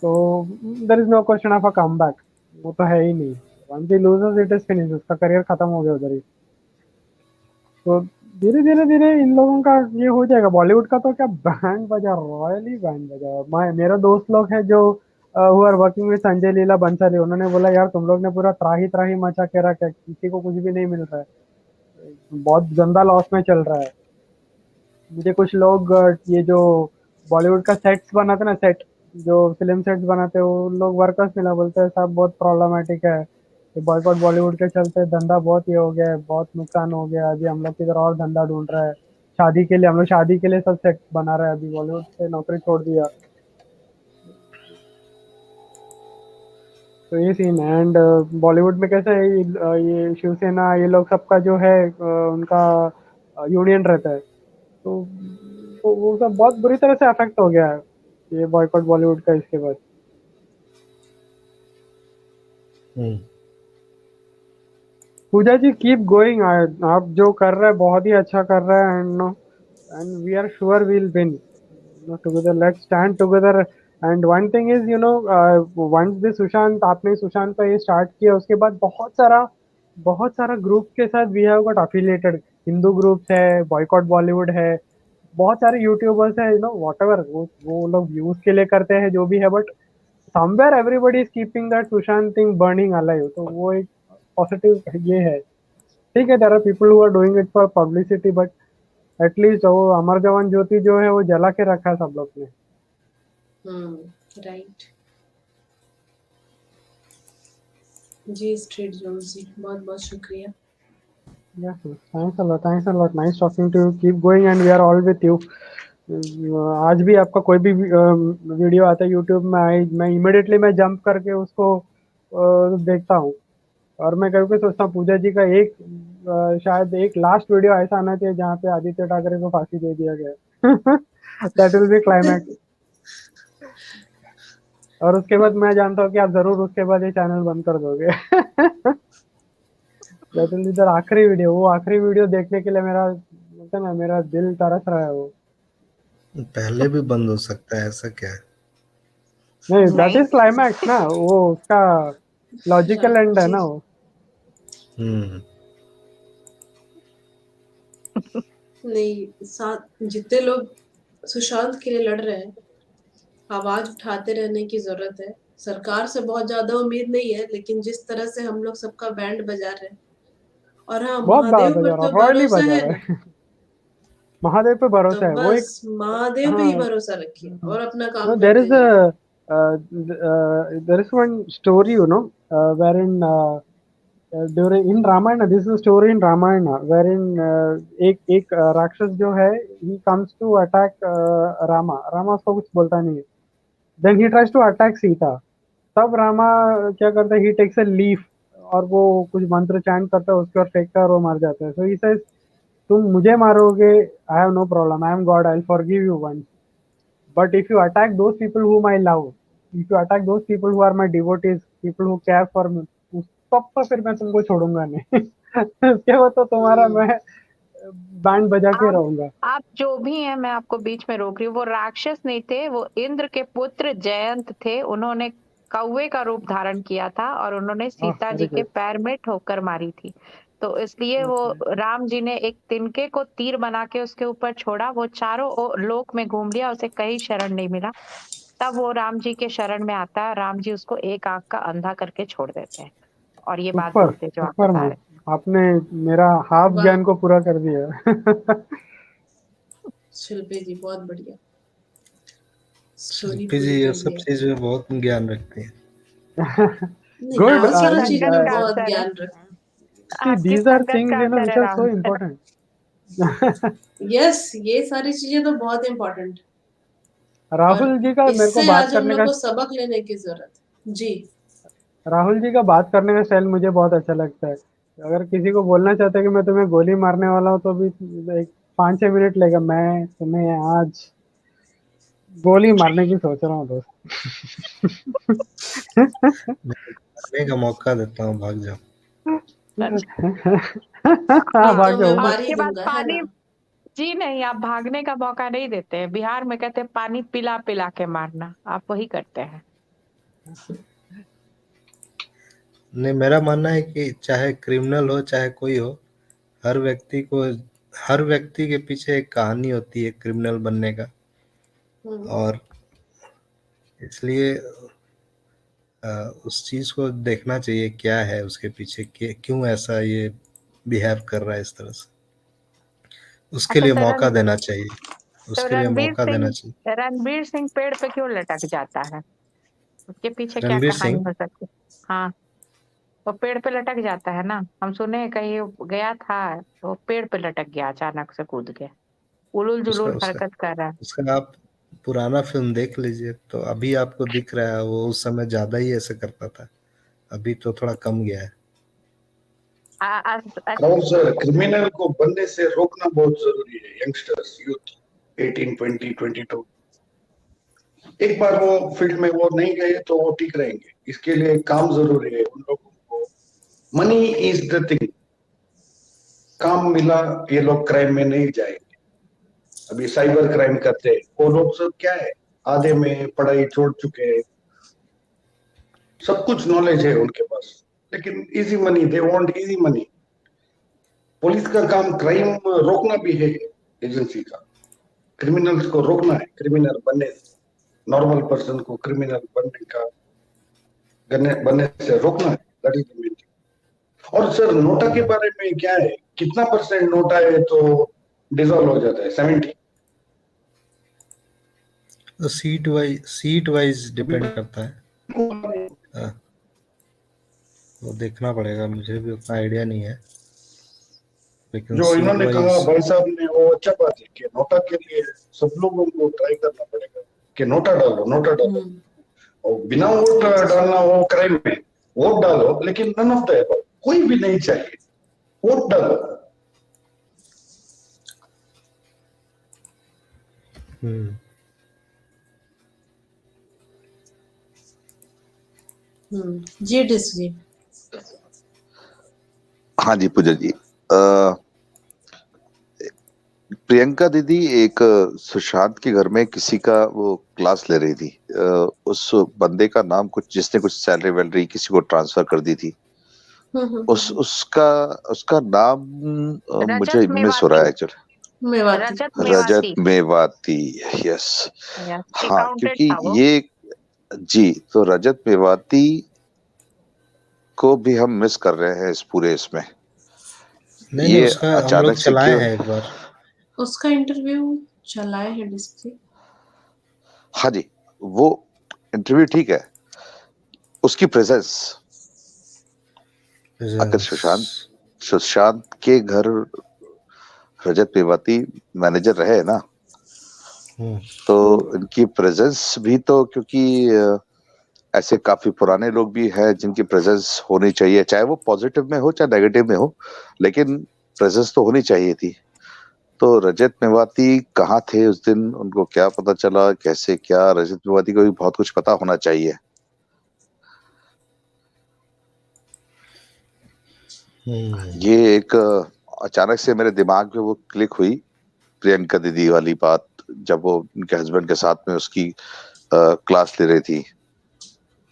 तो there is no question of a come back, वो तो है ही नहीं. वंस ही लूजेस इट इज फिनिश, उसका करियर खत्म हो गया उधर ही. तो धीरे धीरे इन लोगों का ये हो जाएगा. बॉलीवुड का तो क्या बैंड बजा, रॉयली बैंड बजा. मेरा दोस्त लोग है जो who are working with Sanjay Leela Bansali, उन्होंने बोला यार तुम लोग ने पूरा त्राही त्राही मचा के रखा है, किसी को कुछ भी नहीं मिल रहा है, बहुत गंदा लॉस में चल रहा है. मुझे कुछ लोग ये जो बॉलीवुड का सेट्स बनाते ना, सेट जो फिल्म सेट्स बनाते हैं, वो लोग वर्कर्स मिला, बोलते हैं सब बहुत प्रॉब्लमेटिक है, बॉयकॉट बॉलीवुड के चलते धंधा बहुत ये हो गया है, बहुत नुकसान हो गया. अभी हम लोग किधर और धंधा ढूंढ रहा है, शादी के लिए हम लोग शादी के लिए सब सेट बना रहे हैं, अभी बॉलीवुड से नौकरी छोड़ दिया. तो ये सीन है. एंड बॉलीवुड में कैसा है, ये शिवसेना ये लोग सबका जो है उनका यूनियन रहता है, तो वो सब बहुत बुरी तरह से अफेक्ट हो गया है ये बॉयकॉट बॉलीवुड का इसके बाद. पूजा जी कीप गोइंग, आप जो कर रहे हैं बहुत ही अच्छा कर रहे हैं, and we are sure we will win together. Let's stand together. And one thing is once this Sushant, आपने सुशांत का ये स्टार्ट किया, उसके बाद बहुत सारा ग्रुप के साथ we have got affiliated. Hindu groups है, बॉयकॉट बॉलीवुड है, बहुत सारे यूट्यूबर्स है, व्हाटएवर, वो लोग व्यूज के लिए करते हैं जो भी है, but somewhere everybody is keeping that Sushant thing burning alive. तो वो एक पॉजिटिव ये है. ठीक है, there are people who are doing it for publicity, but at least वो अमर जवान ज्योति जो है वो जला के रखा है सब लोग ने. राइट जी. स्ट्रीट जोन जी, बहुत बहुत शुक्रिया. Yeah, thanks a lot. Thanks a lot. Nice talking to you. Keep going and we are all with you. आज भी आपका कोई भी वीडियो आता है यूट्यूब में, मैं इमिडिएटली मैं जंप करके उसको देखता हूँ. और मैं कभी सोचता हूँ पूजा जी का एक शायद एक लास्ट वीडियो ऐसा आना चाहिए जहाँ पे आदित्य ठाकरे को फांसी दे दिया गया. That will be climax. और उसके बाद मैं जानता हूँ कि आप जरूर उसके बाद ये चैनल बंद कर दोगे. दैट विल बी द आखिरी वीडियो. वो आखिरी वीडियो देखने के लिए मेरा दिल तरस रहा है. वो पहले भी बंद हो सकता है, ऐसा क्या है? नहीं, दैट इज क्लाइमैक्स ना, वो उसका लॉजिकल एंड है ना वो. नहीं, साथ जितने लोग सुशांत के लिए लड़ रहे हैं, आवाज उठाते रहने की जरूरत है. सरकार से बहुत ज्यादा उम्मीद नहीं है, लेकिन जिस तरह से हम लोग सबका बैंड बजा रहे हैं, और हाँ, बहुत महादेव बजा पर रहा तो रॉयली भरोसा बजा है रहा ना, है. महादेव पे तो भरोसा है. वो एक बस महादेव पे ही भरोसा रखिए और अपना काम देयर करते इज रहिए. There is one story wherein during in Ramayana, this is a story in Ramayana wherein एक राक्षस जो है he comes to attack Rama. Rama उसको कुछ बोलता नहीं है. Then he tries to attack Sita. तब रामा क्या करता है, he takes a leaf और वो कुछ मंत्र चैंट करता है उसके और फेंकता है और वो मर जाता है. So he says, तुम मुझे मारोगे, I have no problem, I am God, I'll forgive you once. But if you attack those people whom I love, if you attack those people who are my devotees, people who care for me, तब तो फिर मैं तुमको छोड़ूंगा नहीं. उसके बाद तो तुम्हारा मैं बैंड बजा के रहूंगा. आप जो भी हैं, मैं आपको बीच में रोक रही हूँ, वो राक्षस नहीं थे, वो इंद्र के पुत्र जयंत थे. उन्होंने कौवे का रूप धारण किया था और उन्होंने सीता जी के पैर में ठोकर मारी थी. तो इसलिए वो राम जी ने एक तिनके को तीर बना के उसके ऊपर छोड़ा. वो चारों लोक में घूम लिया, उसे कहीं शरण नहीं मिला. तब वो राम जी के शरण में आता है. राम जी उसको एक आंख का अंधा करके छोड़ देते हैं और ये बात बोलते हैं जो आप बता रहे. आपने मेरा हाफ ज्ञान को पूरा कर दिया. शिल्पी जी बहुत बढ़िया स्टोरी. शिल्पी जी ये सब चीज में बहुत ज्ञान रखते हैं. Good. बहुत सारा चीज में बहुत ज्ञान रखते हैं. See, these are things which are so important. Yes, ये सारी चीजें तो बहुत इम्पोर्टेंट. राहुल जी का मेरे को बात करने का सबक लेने की जरूरत जी. राहुल जी का बात करने का स्टाइल मुझे बहुत अच्छा लगता है. अगर किसी को बोलना चाहता है कि मैं तुम्हें गोली मारने वाला हूँ तो भी 5-6 मिनट लेगा. मैं तुम्हें आज गोली मारने की सोच रहा हूँ दोस्त. मारने का मौका देता हूँ, भाग जाओ. भाग जाओ. आपके बाद पानी जी नहीं, आप भागने का मौका नहीं देते हैं. बिहार में कहते हैं पानी पिला पिला के मारना, आप वही करते हैं. नहीं, मेरा मानना है कि चाहे क्रिमिनल हो चाहे कोई हो, हर व्यक्ति के पीछे एक कहानी होती है क्रिमिनल बनने का. और इसलिए उस चीज को देखना चाहिए क्या है उसके पीछे, क्यों ऐसा ये बिहेव कर रहा है इस तरह से. उसके लिए मौका देना चाहिए. उसके लिए मौका देना चाहिए. रणबीर सिंह पेड़ पे क्यों लटक जाता है? उसके पीछे क्या रणबीर कहानी सिंह हो सकती है? हाँ, वो पेड़ पे लटक जाता है ना. हम सुने कहीं गया था, वो पेड़ पे लटक गया, अचानक से कूद के उलूल जुलूल हरकत कर रहा है. उसका आप पुराना फिल्म देख लीजिए तो अभी आपको दिख रहा है वो उस समय ज्यादा ही ऐसे करता था. अभी तो थोड़ा कम गया है. और सर क्रिमिनल को बनने से रोकना बहुत जरूरी है. यंगस्टर्स, यूथ 18, 20, 22 एक बार वो फील्ड में वो नहीं गए तो वो ठीक रहेंगे. इसके लिए काम जरूरी है. उन लोगों को मनी इज द थिंग. काम मिला ये लोग क्राइम में नहीं जाएंगे. अभी साइबर क्राइम करते हैं वो लोग सब क्या है, आधे में पढ़ाई छोड़ चुके हैं, सब कुछ नॉलेज है उनके पास, लेकिन easy money, they want easy money. Police का काम क्राइम रोकना भी है, एजेंसी का क्रिमिनल्स को रोकना है. क्रिमिनल बनने, नॉर्मल पर्सन को क्रिमिनल बनने से रोकना है. That is the main thing. और सर नोटा के बारे में क्या है, कितना % नोटा है तो डिसॉल्व हो जाता है? 70. तो सीट वाइज डिपेंड करता है. वो देखना पड़ेगा, मुझे भी उतना आइडिया नहीं है. लेकिन जो इन्होंने कहा भाई साहब ने वो अच्छा बात है कि नोटा के लिए सब लोगों को ट्राई करना पड़ेगा कि नोटा डालो. और बिना वोट डालना वो क्राइम है. वोट डालो लेकिन नन ऑफ द एबव, कोई भी नहीं चाहिए, वोट डालो. जी डिस्ट्री. हाँ जी पूजा जी. प्रियंका दीदी एक सुशांत के घर में किसी का वो क्लास ले रही थी. उस बंदे का नाम कुछ, जिसने कुछ सैलरी वैलरी किसी को ट्रांसफर कर दी थी, उसका नाम मुझे मिस हो रहा है एक्चुअली. रजत मेवाती. यस. हाँ, क्योंकि ये जी, तो रजत मेवाती को भी हम मिस कर रहे हैं इस पूरे इसमें. नहीं, ये अचानक से चलाए हैं एक बार. उसका इंटरव्यू चलाए हैं डिस्ट्री. हाँ जी, वो इंटरव्यू ठीक है. उसकी प्रेजेंस आखिर सुशांत के घर रजत मेवाती मैनेजर रहे ना, तो इनकी प्रेजेंस भी तो, क्योंकि ऐसे काफी पुराने लोग भी हैं जिनकी प्रेजेंस होनी चाहिए, चाहे वो पॉजिटिव में हो चाहे नेगेटिव में हो, लेकिन प्रेजेंस तो होनी चाहिए थी। तो रजत मेवाती कहाँ थे उस दिन, उनको क्या पता चला, कैसे क्या? रजत मेवाती को भी बहुत कुछ पता होना चाहिए। ये एक अचानक से मेरे दिमाग में वो क्लिक हुई प्रियंका दीदी वाली बात, जब वो उनके हस्बैंड के साथ में उसकी क्लास ले रही थी।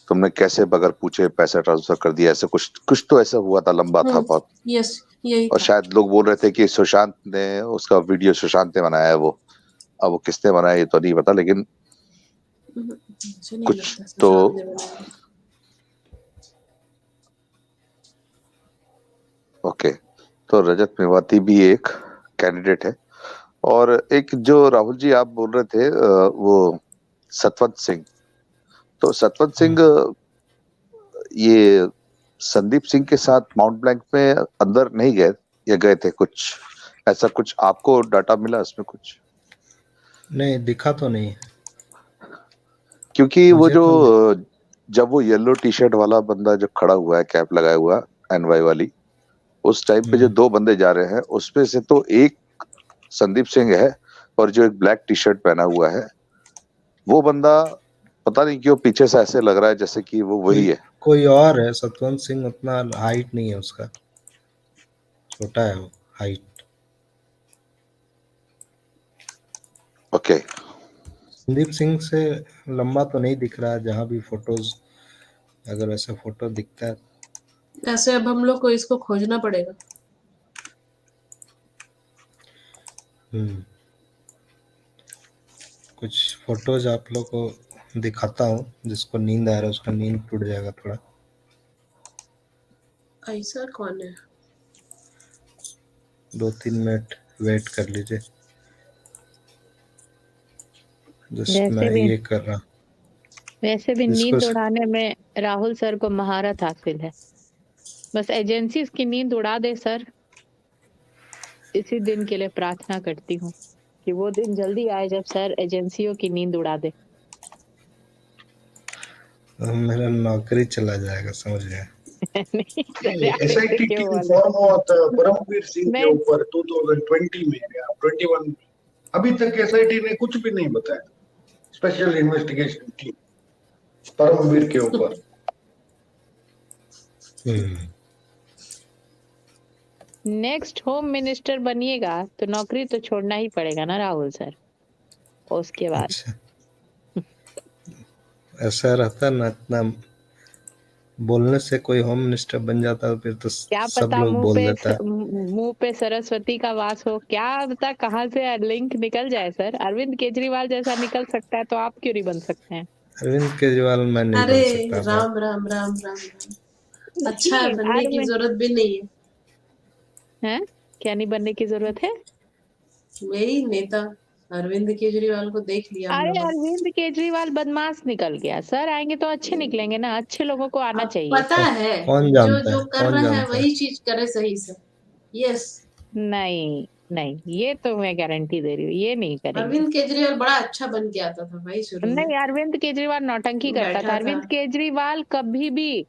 तुमने कैसे बगैर पूछे पैसा ट्रांसफर कर दिया? ऐसे कुछ तो ऐसा हुआ था, लंबा था बहुत। यस, यही और था। शायद लोग बोल रहे थे कि सुशांत ने उसका वीडियो सुशांत ने बनाया है वो। अब वो किसने बनाया ये तो नहीं पता, लेकिन मुझे नहीं कुछ लगता तो सुशांत ने बनाया। ओके। तो रजत मेवाती भी एक कैंडिडेट है। और एक जो राहुल जी आप बोल रहे थे वो सतवंत सिंह, तो सतवंत सिंह ये संदीप सिंह के साथ माउंट ब्लैंक में अंदर नहीं गए या गए थे? कुछ ऐसा कुछ आपको डाटा मिला इसमें कुछ? नहीं दिखा तो नहीं, क्योंकि वो मुझे जो तो नहीं। जब वो येलो टी शर्ट वाला बंदा जो खड़ा हुआ है कैप लगाया हुआ एनवाई वाली, उस टाइम पे जो दो बंदे जा रहे हैं उसमें से तो एक संदीप सिंह है, और जो एक ब्लैक टी शर्ट पहना हुआ है वो बंदा पता नहीं क्यों पीछे से ऐसे लग रहा है जैसे कि वो वही है। कोई और है। सतवंत सिंह उतना हाइट नहीं है उसका, छोटा है वो हाइट। ओके। संदीप सिंह से लंबा तो नहीं दिख रहा है जहां भी फोटोज, अगर वैसे फोटो दिखता है। ऐसे अब हम लोग को इसको खोजना पड़ेगा। कुछ फोटोज आप लोग को दिखाता हूँ, जिसको नींद आ रहा है उसका नींद टूट जाएगा थोड़ा। ऐसा कौन है? 2-3 मिनट वेट कर लीजिए, जस्ट वैसे मैं भी ये कर रहा। वैसे भी जिसको नींद उड़ाने में राहुल सर को महारत हासिल है। बस एजेंसी की नींद उड़ा दे सर। इसी दिन के लिए प्रार्थना करती हूँ कि वो दिन जल्दी आए जब सर एजेंसियों की नींद उड़ा दे। मेरा नौकरी चला जाएगा, समझ गया। नहीं सर, ऐसे एसआईटी क्यों टीम बोल रहे? फॉर्म हुआ था परमवीर सिंह के नहीं ऊपर 2020 में या 21 में। अभी तक एसआईटी ने कुछ भी नहीं बताया। स्पेशल इन्वेस्टिगेशन टीम परमवीर के ऊपर। नेक्स्ट होम मिनिस्टर बनिएगा तो नौकरी तो छोड़ना ही पड़ेगा ना राहुल सर। उसके बाद अच्छा, ऐसा रहता ना, इतना बोलने से कोई होम मिनिस्टर बन जाता है फिर तो क्या सब पता लोग बोल देता है। मुंह पे सरस्वती का वास हो, क्या पता कहाँ से लिंक निकल जाए सर। अरविंद केजरीवाल जैसा निकल सकता है तो आप क्यों नहीं बन सकते हैं? अरविंद केजरीवाल मैं नहीं अरे बन सकता। राम राम राम राम राम। अच्छा है, बनने की अरविंद जरूरत भी नहीं है। हैं? क्या नहीं बनने की जरूरत है? मेरी नेता अरविंद केजरीवाल को देख लिया हम अरे लोगों ने। अरविंद केजरीवाल बदमाश निकल गया सर, आएंगे तो अच्छे निकलेंगे ना, अच्छे लोगों को आना अब चाहिए। पता है कौन जो जानता जो है, कर कौन रहा है जानता है। वही चीज करे सही से। यस, नहीं नहीं, ये तो मैं गारंटी दे रही हूँ, ये नहीं करेंगे। अरविंद केजरीवाल बड़ा अच्छा बन के आता था भाई शुरू में। नहीं, अरविंद केजरीवाल नौटंकी करता था। बैठा था। अरविंद केजरीवाल कभी भी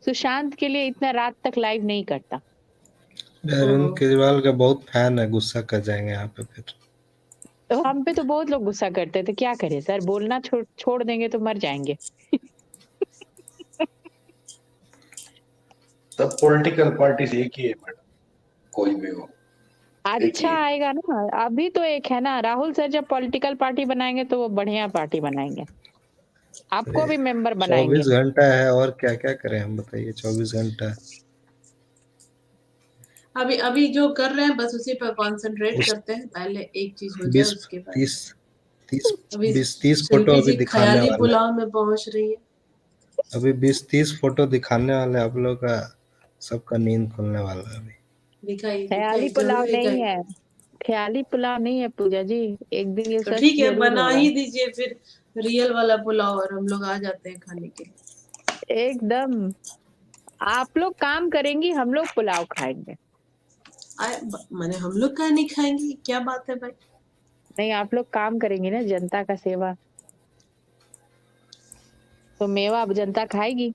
सुशांत के लिए इतना रात तक लाइव नहीं करता। अरविंद केजरीवाल का बहुत फैन है, गुस्सा कर जाएंगे यहाँ पे फिर। तो हम पे तो बहुत लोग गुस्सा करते थे, क्या करें सर, बोलना छोड़ देंगे तो मर जाएंगे। सब पॉलिटिकल पार्टी से एक ही है मैडम, कोई भी हो। अच्छा आएगा ना, अभी तो एक है ना। राहुल सर जब पॉलिटिकल पार्टी बनाएंगे तो वो बढ़िया पार्टी बनाएंगे, आपको भी मेंबर बनाएंगे। 24 घंटा है और क्या क्या करें हम, बताइए। 24 घंटा अभी अभी जो कर रहे हैं बस उसी पर कंसंट्रेट करते हैं। पहले एक चीज हो जाए 20 उसके बाद। 30 30 अभी 20-30 फोटो शिल्पी अभी जी दिखाने ख्याली वाले। पुलाव में पहुंच रही है। अभी 20-30 फोटो दिखाने वाले आप लोग का, सबका नींद खुलने वाला है अभी। दिखाई ख्याली दिखाई पुलाव जरूर नहीं दिखाई। है, ख्याली पुलाव नहीं है पूजा जी, एक दिन ये तो सच ठीक है, जरूर बना होगा। ही दीजिए फिर रियल वाला पुलाव और हम लोग आ जाते हैं खाने के लिए। एकदम आप लोग काम करेंगी, हम लोग पुलाव खाएंगे। मैंने हम लोग का नहीं खाएंगे, क्या बात है भाई? नहीं, आप लोग काम करेंगी ना, जनता का सेवा, तो मेवा अब जनता खाएगी,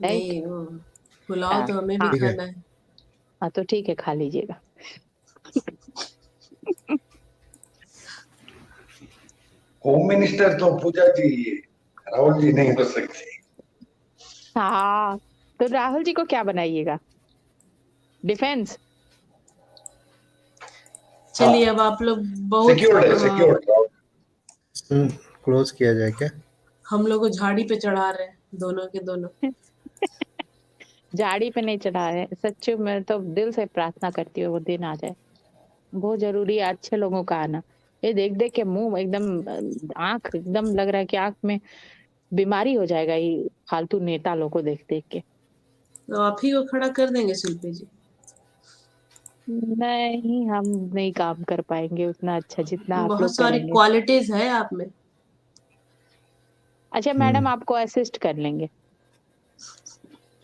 राइट? नहीं, वो पुलाव हाँ तो हमें भी हाँ ठीक है। खाना है। हाँ, तो ठीक है, खा लीजिएगा। होम मिनिस्टर तो पूजा जी ही है, राहुल जी नहीं हो सकते। हाँ, तो राहुल जी को क्या बनाइएगा? डिफेंस? चलिए, अब आप लोग बहुत सिक्योर्ड है, सिक्योर्ड। क्लोज किया जाए क्या? हम लोग को झाड़ी पे चढ़ा रहे हैं, दोनों के दोनों। झाड़ी पे नहीं चढ़ा रहे, सच्ची मैं तो दिल से प्रार्थना करती हूँ वो दिन आ जाए। बहुत जरूरी है अच्छे लोगों का आना। ये देख देख के मुंह एकदम, आंख एकदम लग रहा है कि आंख में बीमारी हो जाएगा ये फालतू नेता लोगों को देख देख के। तो आप ही को खड़ा कर देंगे शिल्पी जी। नहीं, हम नहीं काम कर पाएंगे उतना अच्छा जितना आप लोग बहुत सारी करेंगे। क्वालिटीज है आप में। अच्छा मैडम, आपको असिस्ट कर लेंगे।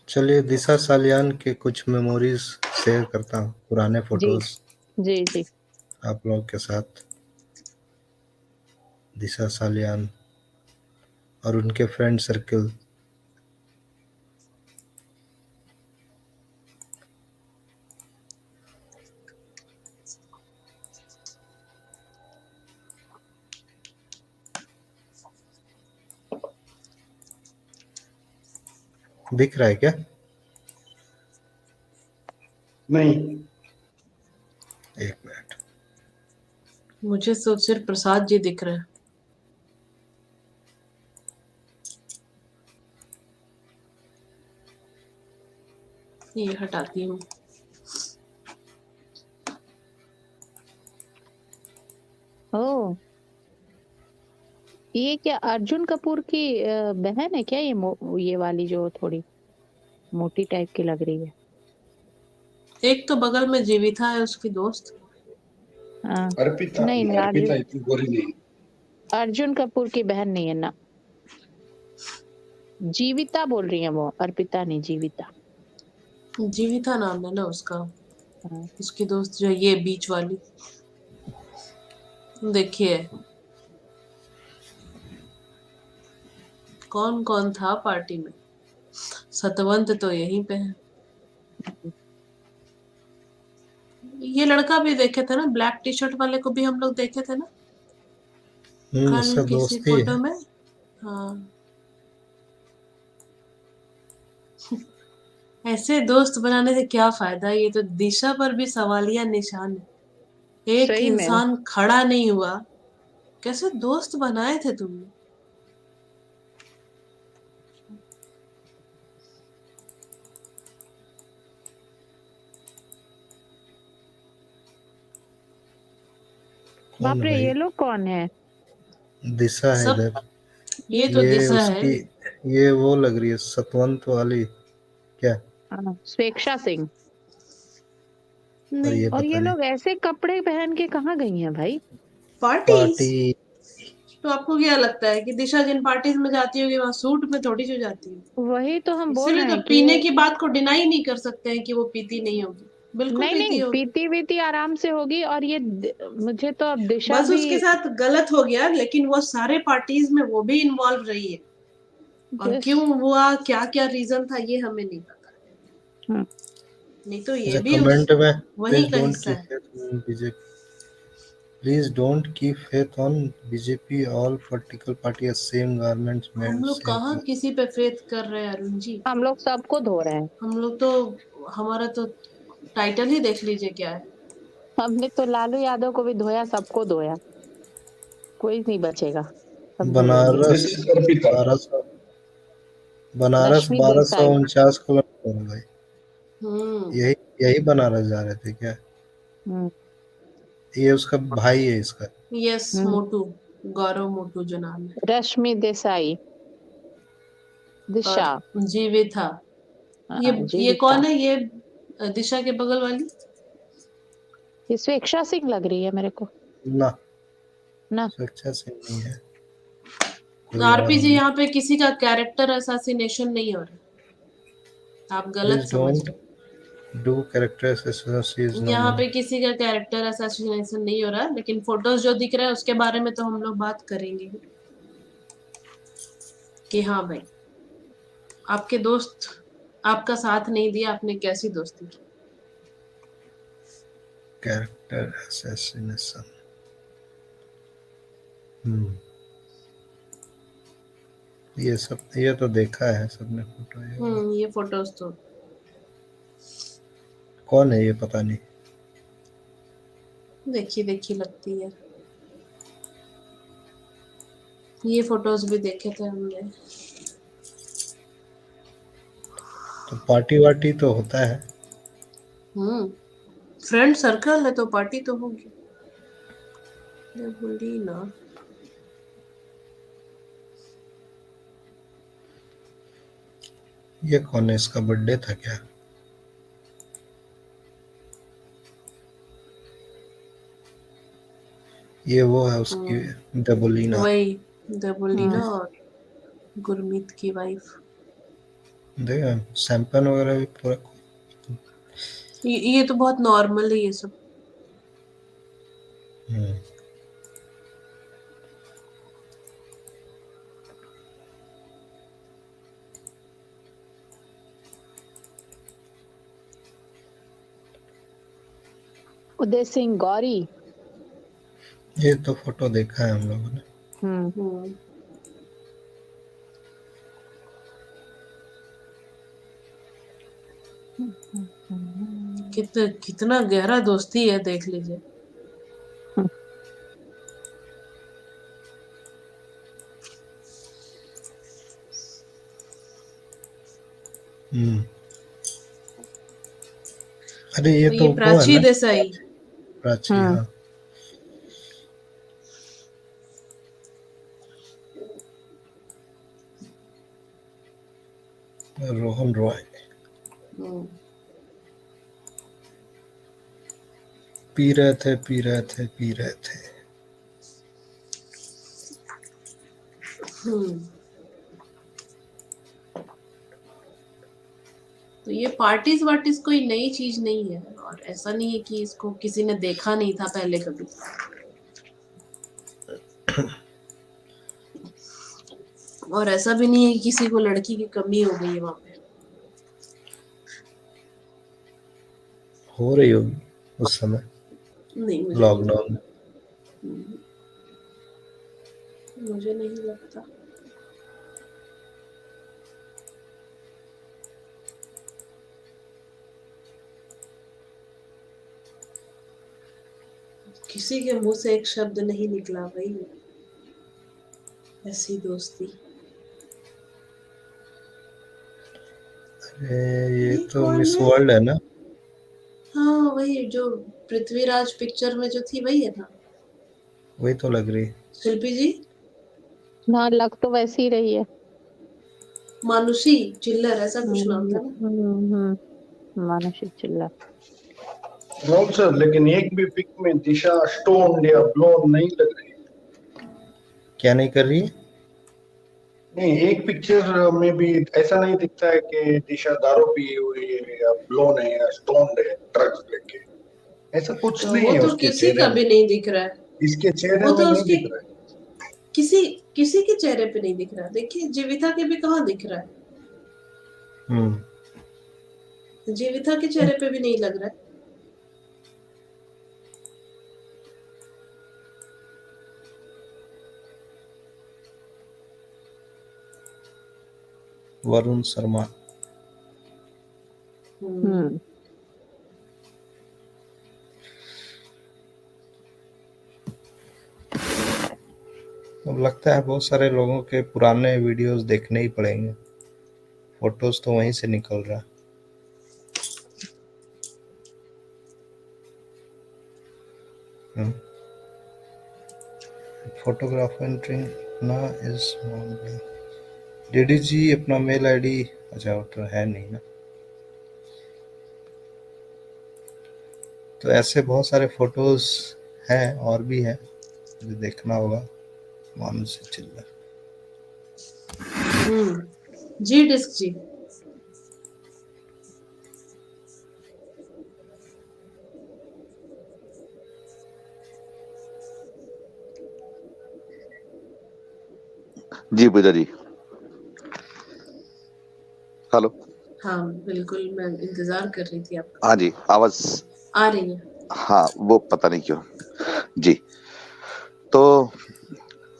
चलिए, दिशा सालियान के कुछ मेमोरीज शेयर करता हूँ, पुराने जी फोटोज जी जी। आप लोग के साथ। दिशा सालियान और उनके फ्रेंड सर्कल। दिख रहा है क्या? नहीं, एक मिनट। मुझे तो सिर्फ प्रसाद जी दिख रहे हैं। ये हटाती हूँ। ओ, ये क्या अर्जुन कपूर की बहन है क्या? ये वाली जो थोड़ी मोटी टाइप की लग रही है। एक तो बगल में जीविता है, उसकी दोस्त। हाँ, अर्पिता नहीं नहीं, अर्पिता इतनी गोरी नहीं। अर्जुन कपूर की बहन नहीं है ना। जीविता बोल रही है वो, अर्पिता नहीं, जीविता। जीविता नाम है ना उसका। हाँ। उसकी दोस्त जो है, ये बीच वाली। देखिए कौन कौन था पार्टी में। सतवंत तो यहीं पे है। ये लड़का भी देखे थे ना, ब्लैक टी शर्ट वाले को भी हम लोग देखे थे ना कल इसका किसी दोस्ती फोटो है। में। हाँ, ऐसे दोस्त बनाने से क्या फायदा? ये तो दिशा पर भी सवालिया निशान है। एक सही में इंसान खड़ा नहीं हुआ, कैसे दोस्त बनाए थे तुमने? कौन बाप है रे, भाई? ये लोग कौन है? दिशा है सब इधर। ये तो ये दिशा है। उसकी, ये वो लग रही है सतवंत वाली क्या? स्वेक्षा सिंह। और नहीं, ये और पता ये नहीं। लोग ऐसे कपड़े पहन के कहाँ गई हैं भाई? पार्टीज। पार्टी। तो आपको क्या लगता है कि दिशा जिन पार्टीज में जाती होगी वहां सूट में थोड़ी जो जाती है? वही तो हम बोल इसीलिए रहे तो हैं कि पीने वो, की बात को डिनाई नहीं कर सकते हैं कि वो पीती नहीं होगी। बिल्कुल नहीं पीती नहीं, होगी। पीती वीती आराम से होगी। और ये मुझे तो अब दिशा बस भी उसके साथ गलत हो गया, लेकिन वो सारे पार्टीज में वो भी इन्वॉल्व रही है। और जिस क्यों हुआ, क्या क्या रीजन था, ये हमें नहीं पता। हम्म, नहीं तो ये अच्छा, भी उस कमेंट में वही प्लीज का डोंट हिस्सा कीप है। Faith on BJP. Please don't keep faith on BJP, all political party are same garments हम मेड लोग सेम कहाँ क्लॉथ। किसी पे फेथ कर रहे हैं अरुण जी। हम लोग सबको धो रहे हैं। हम लोग तो, हमारा तो टाइटल ही देख लीजिए क्या है। हमने तो लालू यादव को भी धोया, सबको धोया, कोई नहीं बचेगा, सब धो देंगे। Banaras this is Arpita. 1200, Banaras Rashmi Desai. 1249 kilometre हो गई। हम्म। यही यही बनारस जा रहे थे क्या? हम्म ये उसका भाई है इसका। यस, हम्म। मोटू, गौरव मोटू जो नाम है। रश्मि देसाई, और दिशा, जीविता। ये जीविता। कौन है ये? दिशा के बगल वाली। ये स्वेक्षा सिंह लग रही है मेरे को ना, ना। सुरक्षा सिंह नहीं है, कोई और आरपी जी, होगी। यहाँ पे किसी का कैरेक्टर असैसिनेशन नहीं हो रहा। आप गलत Please समझ don't रहे do character assassination. यहाँ पे किसी का कैरेक्टर असैसिनेशन नहीं हो रहा, लेकिन फोटोज जो दिख रहा है उसके बारे में तो हम लोग बात करेंगे कि हाँ भाई, आपके दोस्त आपका साथ नहीं दिया, आपने कैसी दोस्ती की। Character assassination. ये तो देखा है सबने फोटो। ये फोटोज तो कौन है ये पता नहीं। देखी देखी लगती है। ये फोटोज भी देखे थे हमने। तो पार्टी वार्टी तो होता है। फ्रेंड सर्कल है तो पार्टी तो होगी। बोली ना, ये कौन है, इसका बर्थडे था क्या? ये वो है उसकी देबोलीना। वही देबोलीना और गुरमीत की वाइफ। देखा सैंपन वगैरह भी पूरा। ये तो बहुत नॉर्मल है ये सब। उदय सिंह गौरी। ये तो फोटो देखा है हम लोगों ने। कितना गहरा दोस्ती है, देख लीजिए। अरे ये तो वो प्राची है ना, देसाई। प्राची। हाँ रोहन रॉय। पी रहे थे। तो ये पार्टीज वार्टीज कोई नई चीज नहीं है, और ऐसा नहीं है कि इसको किसी ने देखा नहीं था पहले कभी। और ऐसा भी नहीं है कि किसी को लड़की की कमी हो गई है वहां पे। हो रही होगी उस समय नहीं, लॉकडाउन। मुझे नहीं लगता। किसी के मुंह से एक शब्द नहीं निकला भाई, ऐसी दोस्ती। अरे ये तो मिस वर्ल्ड है ना। हाँ वही जो पृथ्वीराज पिक्चर में जो थी, वही है ना। वही तो लग रही। शिल्पी जी ना, लग तो वैसी ही रही है। मानुषी चिल्लर, ऐसा कुछ नाम था ना। मानुषी चिल्लर। नो सर, लेकिन एक भी पिक में दिशा स्टोन या ब्लोन नहीं लग रही। क्या नहीं कर रही? नहीं, एक पिक्चर में भी ऐसा नहीं दिखता है कि दिशा दारू पी हुई है या ब्लोन है या स्टोन है ड्रग्स लेके। ऐसा कुछ नहीं है वो तो उसके किसी का भी नहीं दिख रहा है। इसके चेहरे वो में तो नहीं उसके दिख रहा है। किसी के चेहरे पे नहीं दिख रहा। देखिए जीविता के भी कहाँ दिख रहा है। जीविता के चेहरे पे भी नहीं लग रहा है। वरुण शर्मा। अब लगता है बहुत सारे लोगों के पुराने वीडियोस देखने ही पड़ेंगे। फोटोज तो वहीं से निकल रहा है। फोटोग्राफर एंट्रिंग ना इस डीडी जी अपना मेल आईडी, अच्छा वो तो है नहीं ना। तो ऐसे बहुत सारे फोटोज हैं और भी है जो देखना होगा। मानुषी चिल्लर। जी डिस्क जी। जी पूजा जी। हेलो। हाँ बिल्कुल, मैं इंतजार कर रही थी आपका। हाँ जी, आवाज आ रही है। हाँ, वो पता नहीं क्यों। जी, तो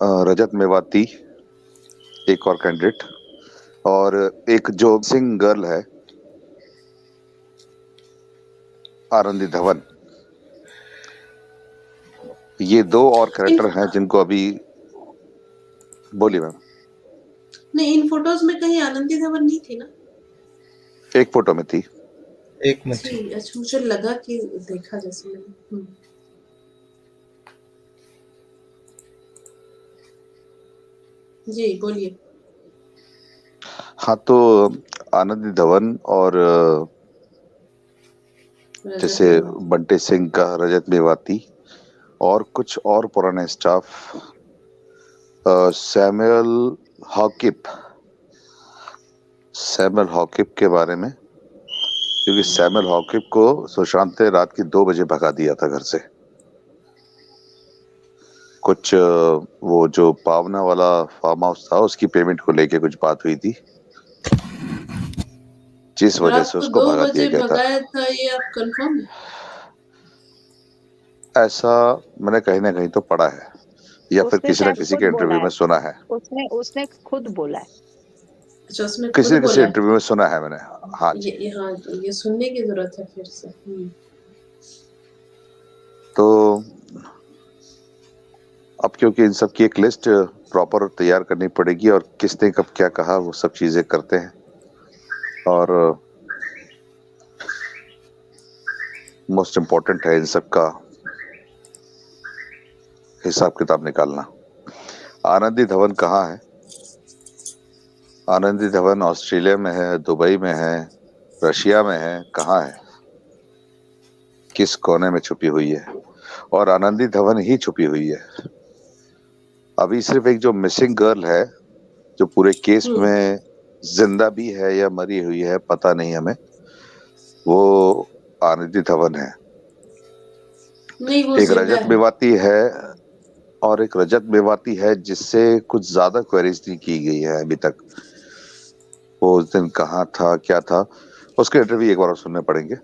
रजत मेवाती एक और कैंडिडेट, और एक जो मिसिंग गर्ल है आनंदी धवन, ये दो और इन कैरेक्टर हैं जिनको अभी, बोलिए मैम। नहीं, इन फोटोज में कहीं आनंदी धवन नहीं थी ना? एक फोटो में थी। एक में थी। थी, अच्छा मुझे लगा कि देखा जैसे मैंने। जी बोलिए। हाँ, तो आनंदी धवन और रजत जैसे मेवाती। बंटे सिंह का रजत मेवाती, और कुछ और पुराने staff, Samuel Haokip, Samuel Haokip के बारे में, क्योंकि सैमुअल हॉकिप को सुशांत ने रात की 2 बजे भगा दिया था घर से। कुछ वो जो पावना वाला फार्म हाउस था उसकी पेमेंट को लेके कुछ बात हुई थी, जिस वजह रात से को उसको 2 भगा दिया बजे गया था। भगाया था, ये आप कंफर्म है? ऐसा मैंने कहीं ना कहीं तो पढ़ा है, या फिर उसने किसी ना शायद किसी खुद के बोला इंटरव्यू है। में सुना है। उसने खुद बोला है। अच्छा, उसने किसी खुद न किसी बोला है। इंटरव्यू में सुना है मैंने। हाँ जी। हाँ, ये सुनने की जरूरत है फिर से। तो अब क्योंकि इन सब की एक लिस्ट प्रॉपर तैयार करनी पड़ेगी, और किसने कब क्या कहा वो सब चीजें करते हैं, और मोस्ट इम्पोर्टेंट है इन सब का हिसाब किताब निकालना। आनंदी धवन कहाँ है? आनंदी धवन ऑस्ट्रेलिया में है, दुबई में है, रशिया में है, कहाँ है, किस कोने में छुपी हुई है? और आनंदी धवन ही छुपी हुई है। अभी सिर्फ एक जो मिसिंग गर्ल है, जो पूरे केस में जिंदा भी है या मरी हुई है पता नहीं हमें, वो आनंदी धवन है। नहीं, वो एक जिंदा रजत है। मेवाती है, और एक रजत मेवाती है जिससे कुछ ज्यादा क्वेरीज नहीं की गई है अभी तक। वो उस दिन कहाँ था, क्या था, उसके इंटरव्यू एक बार और सुनने पड़ेंगे।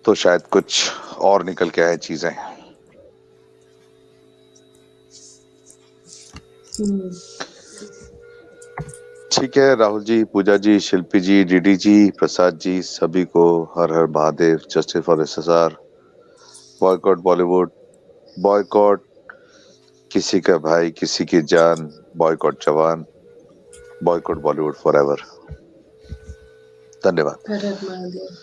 तो शायद कुछ और निकल के आए चीजें। ठीक है, राहुल जी, पूजा जी, शिल्पी जी, डीडी जी, प्रसाद जी, सभी को हर हर Mahadev. Justice for SSR, boycott Bollywood, boycott किसी का भाई किसी की जान, बॉयकॉट जवान, बॉयकॉट बॉलीवुड फॉरएवर। धन्यवाद। हर हर महादेव।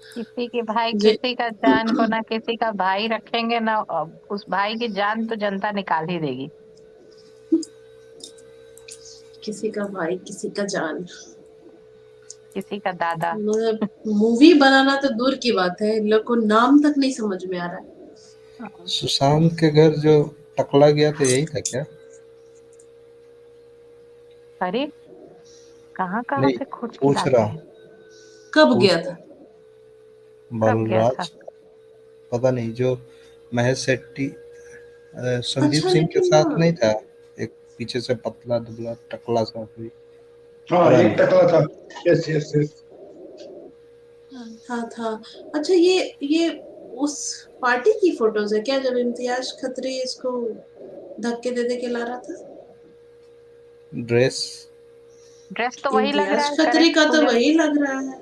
किसी के भाई जी। किसी का जान को ना किसी का भाई रखेंगे ना, उस भाई की जान तो जनता निकाल ही देगी। किसी का भाई किसी का जान, किसी का दादा। मतलब मूवी बनाना तो दूर की बात है, इन लोग को नाम तक नहीं समझ में आ रहा है। सुशांत के घर जो टकला गया था यही था क्या? अरे कहाँ कहाँ नहीं, से खोज के पूछ लाते रहा हैं। कब पूछ गया रहा था? कब गया था? बलराज, पता नहीं, जो महेश शेट्टी संदीप अच्छा, सिंह के लेकिन साथ नहीं था, एक पीछे से पतला दुबला टकला सा कोई, हाँ पता एक नहीं। टकला था। Yes yes yes. हाँ था। अच्छा, ये उस पार्टी की फोटोज है क्या, जब इम्तियाज खत्री इसको धक्के दे दे के ला रहा था? ड्रेस ड्रेस तो वही लग रहा इम्तियाज है, खत्री करेक्ट का तो पूजा। वही लग रहा है।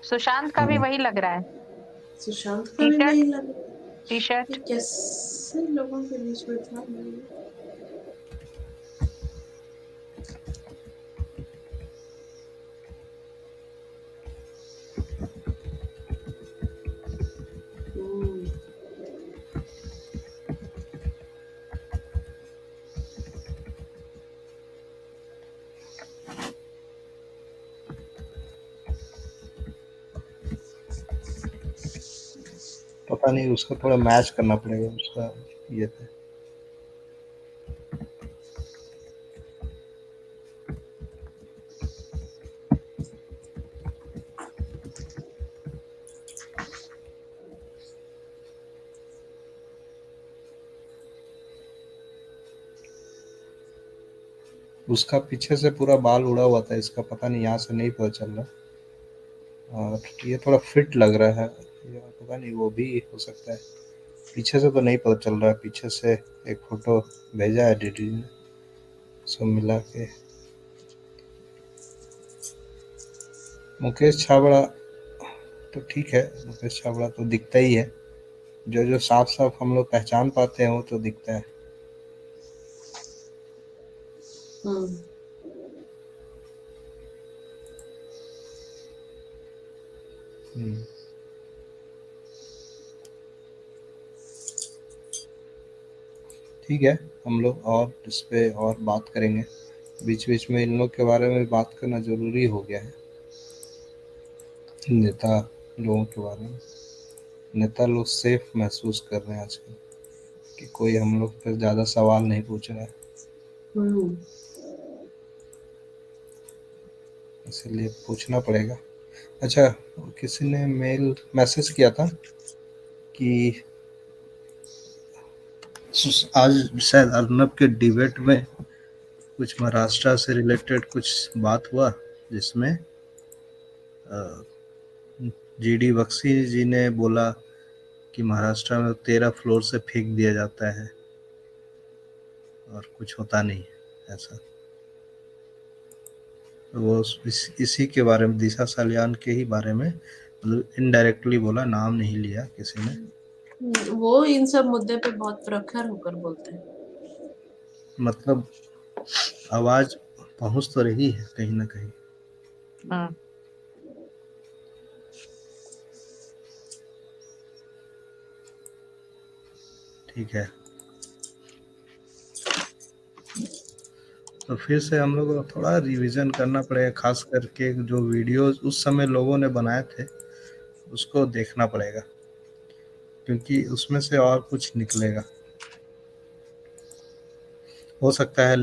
सुशांत का भी वही लग रहा है। सुशांत का टी भी शर्ट, वही लग रहा है। टी ये शर्ट। कैसे लोगों के बीच में था? हम्म, पता नहीं, उसका थोड़ा मैच करना पड़ेगा उसका ये था। उसका पीछे से पूरा बाल उड़ा हुआ था, इसका पता नहीं, यहाँ से नहीं पता चल रहा। और ये थोड़ा फिट लग रहा है, या पता नहीं वो भी हो सकता है। पीछे से तो नहीं पता चल रहा है। पीछे से एक फोटो भेजा है डीडी ने, सब मिला के। मुकेश छाबड़ा तो ठीक है, मुकेश छाबड़ा तो दिखता ही है। जो साफ साफ हम लोग पहचान पाते हैं वो तो दिखता है। हम्म ठीक है, हम लोग और इस पे और बात करेंगे। बीच बीच में इन लोग के बारे में बात करना जरूरी हो गया है, नेता लोगों के बारे में। नेता लोग सेफ महसूस कर रहे हैं आजकल कि कोई हम लोग पर ज़्यादा सवाल नहीं पूछ रहा है, हम्म इसलिए पूछना पड़ेगा। अच्छा, किसी ने मैसेज किया था कि आज शायद अर्नब के डिबेट में कुछ महाराष्ट्र से रिलेटेड कुछ बात हुआ, जिसमें जीडी बख्शी जी ने बोला कि महाराष्ट्र में 13 फ्लोर से फेंक दिया जाता है और कुछ होता नहीं है ऐसा। तो वो इसी के बारे में, दिशा सालियान के ही बारे में, मतलब इनडायरेक्टली बोला, नाम नहीं लिया किसी ने। वो इन सब मुद्दे पे बहुत प्रखर होकर बोलते हैं। मतलब आवाज पहुंच तो रही है कहीं ना कहीं। हाँ, ठीक है, तो फिर से हम लोग को थोड़ा रिवीजन करना पड़ेगा, खास करके जो वीडियोस उस समय लोगों ने बनाए थे उसको देखना पड़ेगा, क्योंकि उसमें से और कुछ निकलेगा। हो सकता है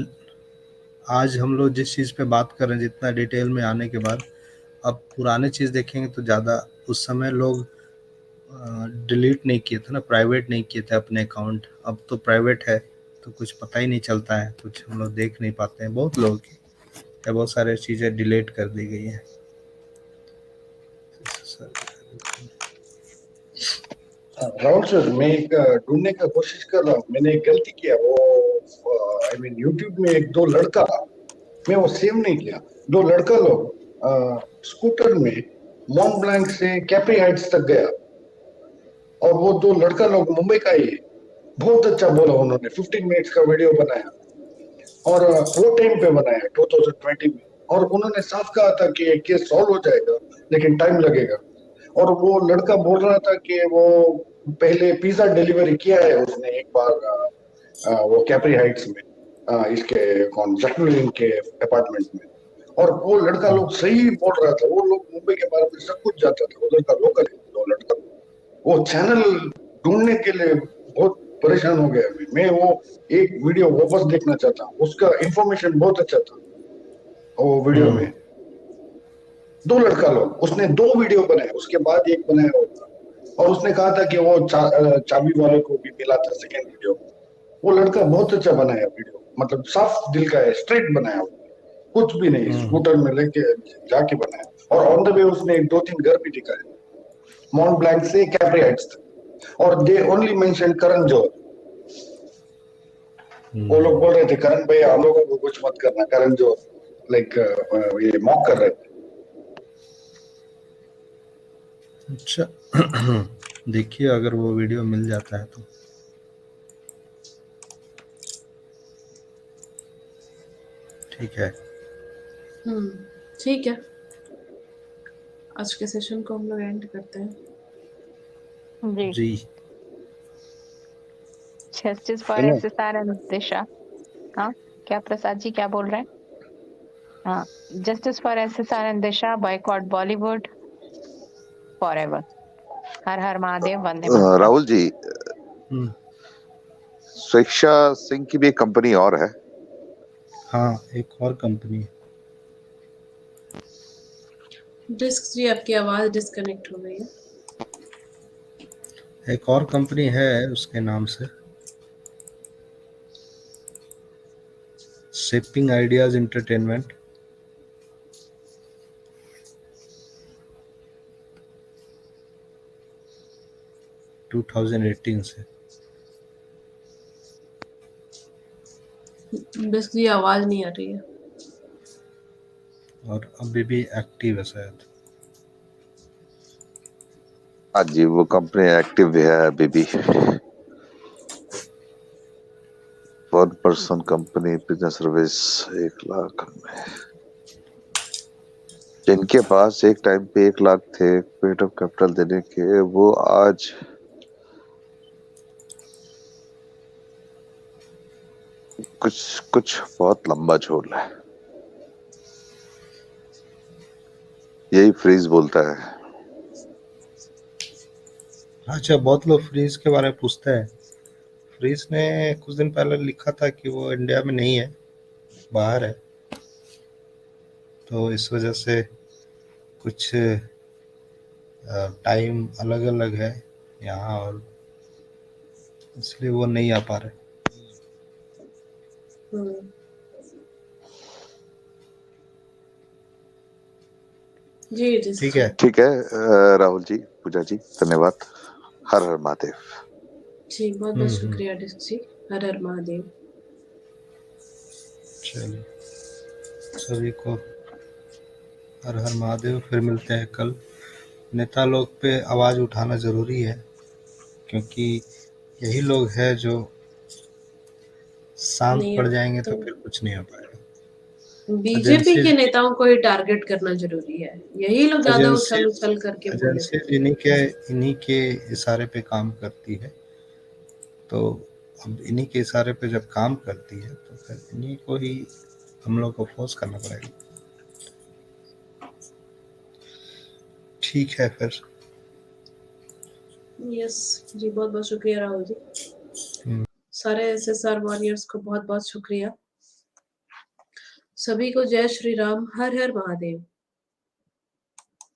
आज हम लोग जिस चीज़ पे बात कर रहे हैं, जितना डिटेल में आने के बाद, अब पुराने चीज़ देखेंगे तो ज़्यादा, उस समय लोग डिलीट नहीं किए थे ना, प्राइवेट नहीं किए थे अपने अकाउंट। अब तो प्राइवेट है तो कुछ पता ही नहीं चलता है, कुछ हम लोग देख नहीं पाते हैं। बहुत लोगों की बहुत सारी चीज़ें डिलीट कर दी गई हैं। राहुल सर, मैं एक ढूंढने का कोशिश कर रहा हूँ। मैंने एक गलती किया, वो आई मीन यूट्यूब में एक दो लड़का, मैं वो सेव नहीं किया। दो लड़का लोग स्कूटर में मॉन्ट ब्लैंक से कैप्री हाइट्स तक गया, और वो दो लड़का लोग मुंबई का ही है। बहुत अच्छा बोला उन्होंने, 15 मिनट्स का वीडियो बनाया, और वो टाइम पे बनाया 2020 में। और उन्होंने साफ कहा था कि ये केस सॉल्व हो जाएगा, लेकिन टाइम लगेगा। और वो लड़का बोल रहा था कि वो पहले पिज्जा डिलीवरी किया है उसने एक बार वो कैप्री हाइट्स में, इसके कौन जैकलिन के अपार्टमेंट में। और वो लड़का लोग सही बोल रहा था, वो लोग मुंबई के बारे में सब कुछ जाता था। वो लड़का लोकल है, वो लड़का, वो चैनल ढूंढने के लिए बहुत परेशान हो गया। मैं वो एक वीडियो वापस देखना चाहता हूँ, उसका इंफॉर्मेशन बहुत अच्छा था वो वीडियो में। दो लड़का लोग, उसने दो वीडियो बनाए, उसके बाद एक बनाया होगा, और उसने कहा था कि वो चाबी वाले को भी मिला था सेकेंड वीडियो। वो लड़का बहुत अच्छा बनाया वीडियो, मतलब साफ दिल का है, स्ट्रेट बनाया वो, कुछ भी नहीं, स्कूटर में लेके जाके बनाया। और ऑन द वे उसने एक दो तीन घर भी दिखाए, माउंट ब्लैंक से कैप्री हाइट्स तक। और they only mention Karan Johar. वो लोग बोल रहे थे करण भाई हम लोगों को कुछ मत करना, करण जौहर लाइक ये मॉक कर रहे थे। अच्छा, देखिए अगर वो वीडियो मिल जाता है तो। ठीक है, ठीक है, आज के सेशन को हम लोग एंड करते हैं। जी। जी, justice for hello. SSR and Disha. हाँ, क्या प्रसाद जी क्या बोल रहे हैं? हाँ, justice for SSR and Disha, boycott Bollywood forever. हर हर महादेव, वंदे मातरम। राहुल जी, शिक्षा सिंह की भी एक कंपनी और है। हाँ, एक और कंपनी है। डिस्क जी, आपकी आवाज डिस्कनेक्ट हो गई है। एक और कंपनी है उसके नाम से, शेपिंग आइडियाज एंटरटेनमेंट, टू 2018 से। बस ये आवाज नहीं आ रही है। और अभी भी एक्टिव है शायद। हाँ जी, वो कंपनी एक्टिव भी है अभी भी। 1% कंपनी बिजनेस सर्विस 1 लाख में, जिनके पास एक टाइम पे 1 लाख थे पेट ऑफ कैपिटल देने के, वो आज कुछ बहुत लंबा झोल है। यही फ्रीज बोलता है। अच्छा, बहुत लोग फ्रीज के बारे में पूछते हैं। फ्रीज ने कुछ दिन पहले लिखा था कि वो इंडिया में नहीं है, बाहर है, तो इस वजह से कुछ टाइम अलग अलग है यहाँ, और इसलिए वो नहीं आ पा रहे। जी ठीक है। ठीक है राहुल जी, पूजा जी, धन्यवाद। हर हर महादेव। जी, बहुत बहुत शुक्रिया डिस्क जी। हर हर महादेव। चलिए, सभी को हर हर महादेव। फिर मिलते हैं कल। नेता लोग पे आवाज उठाना जरूरी है, क्योंकि यही लोग हैं जो शांत नहीं पड़ अब जाएंगे तो तो फिर कुछ नहीं हो पाएगा। बीजेपी के नेताओं को ही टारगेट करना जरूरी है। यही लोग ज्यादा उछल उछल करके बोले। एजेंसी इन्हीं के इशारे पे काम करती है, तो अब इन्हीं के इशारे पे जब काम करती है तो फिर इन्हीं को ही हम लोग को फोर्स करना पड़ेगा। ठीक है फिर। यस जी, बहुत बहुत शुक्रिया राहुल जी। सारे एसएसआर वॉरियर्स को बहुत बहुत शुक्रिया। सभी को जय श्री राम, हर हर महादेव।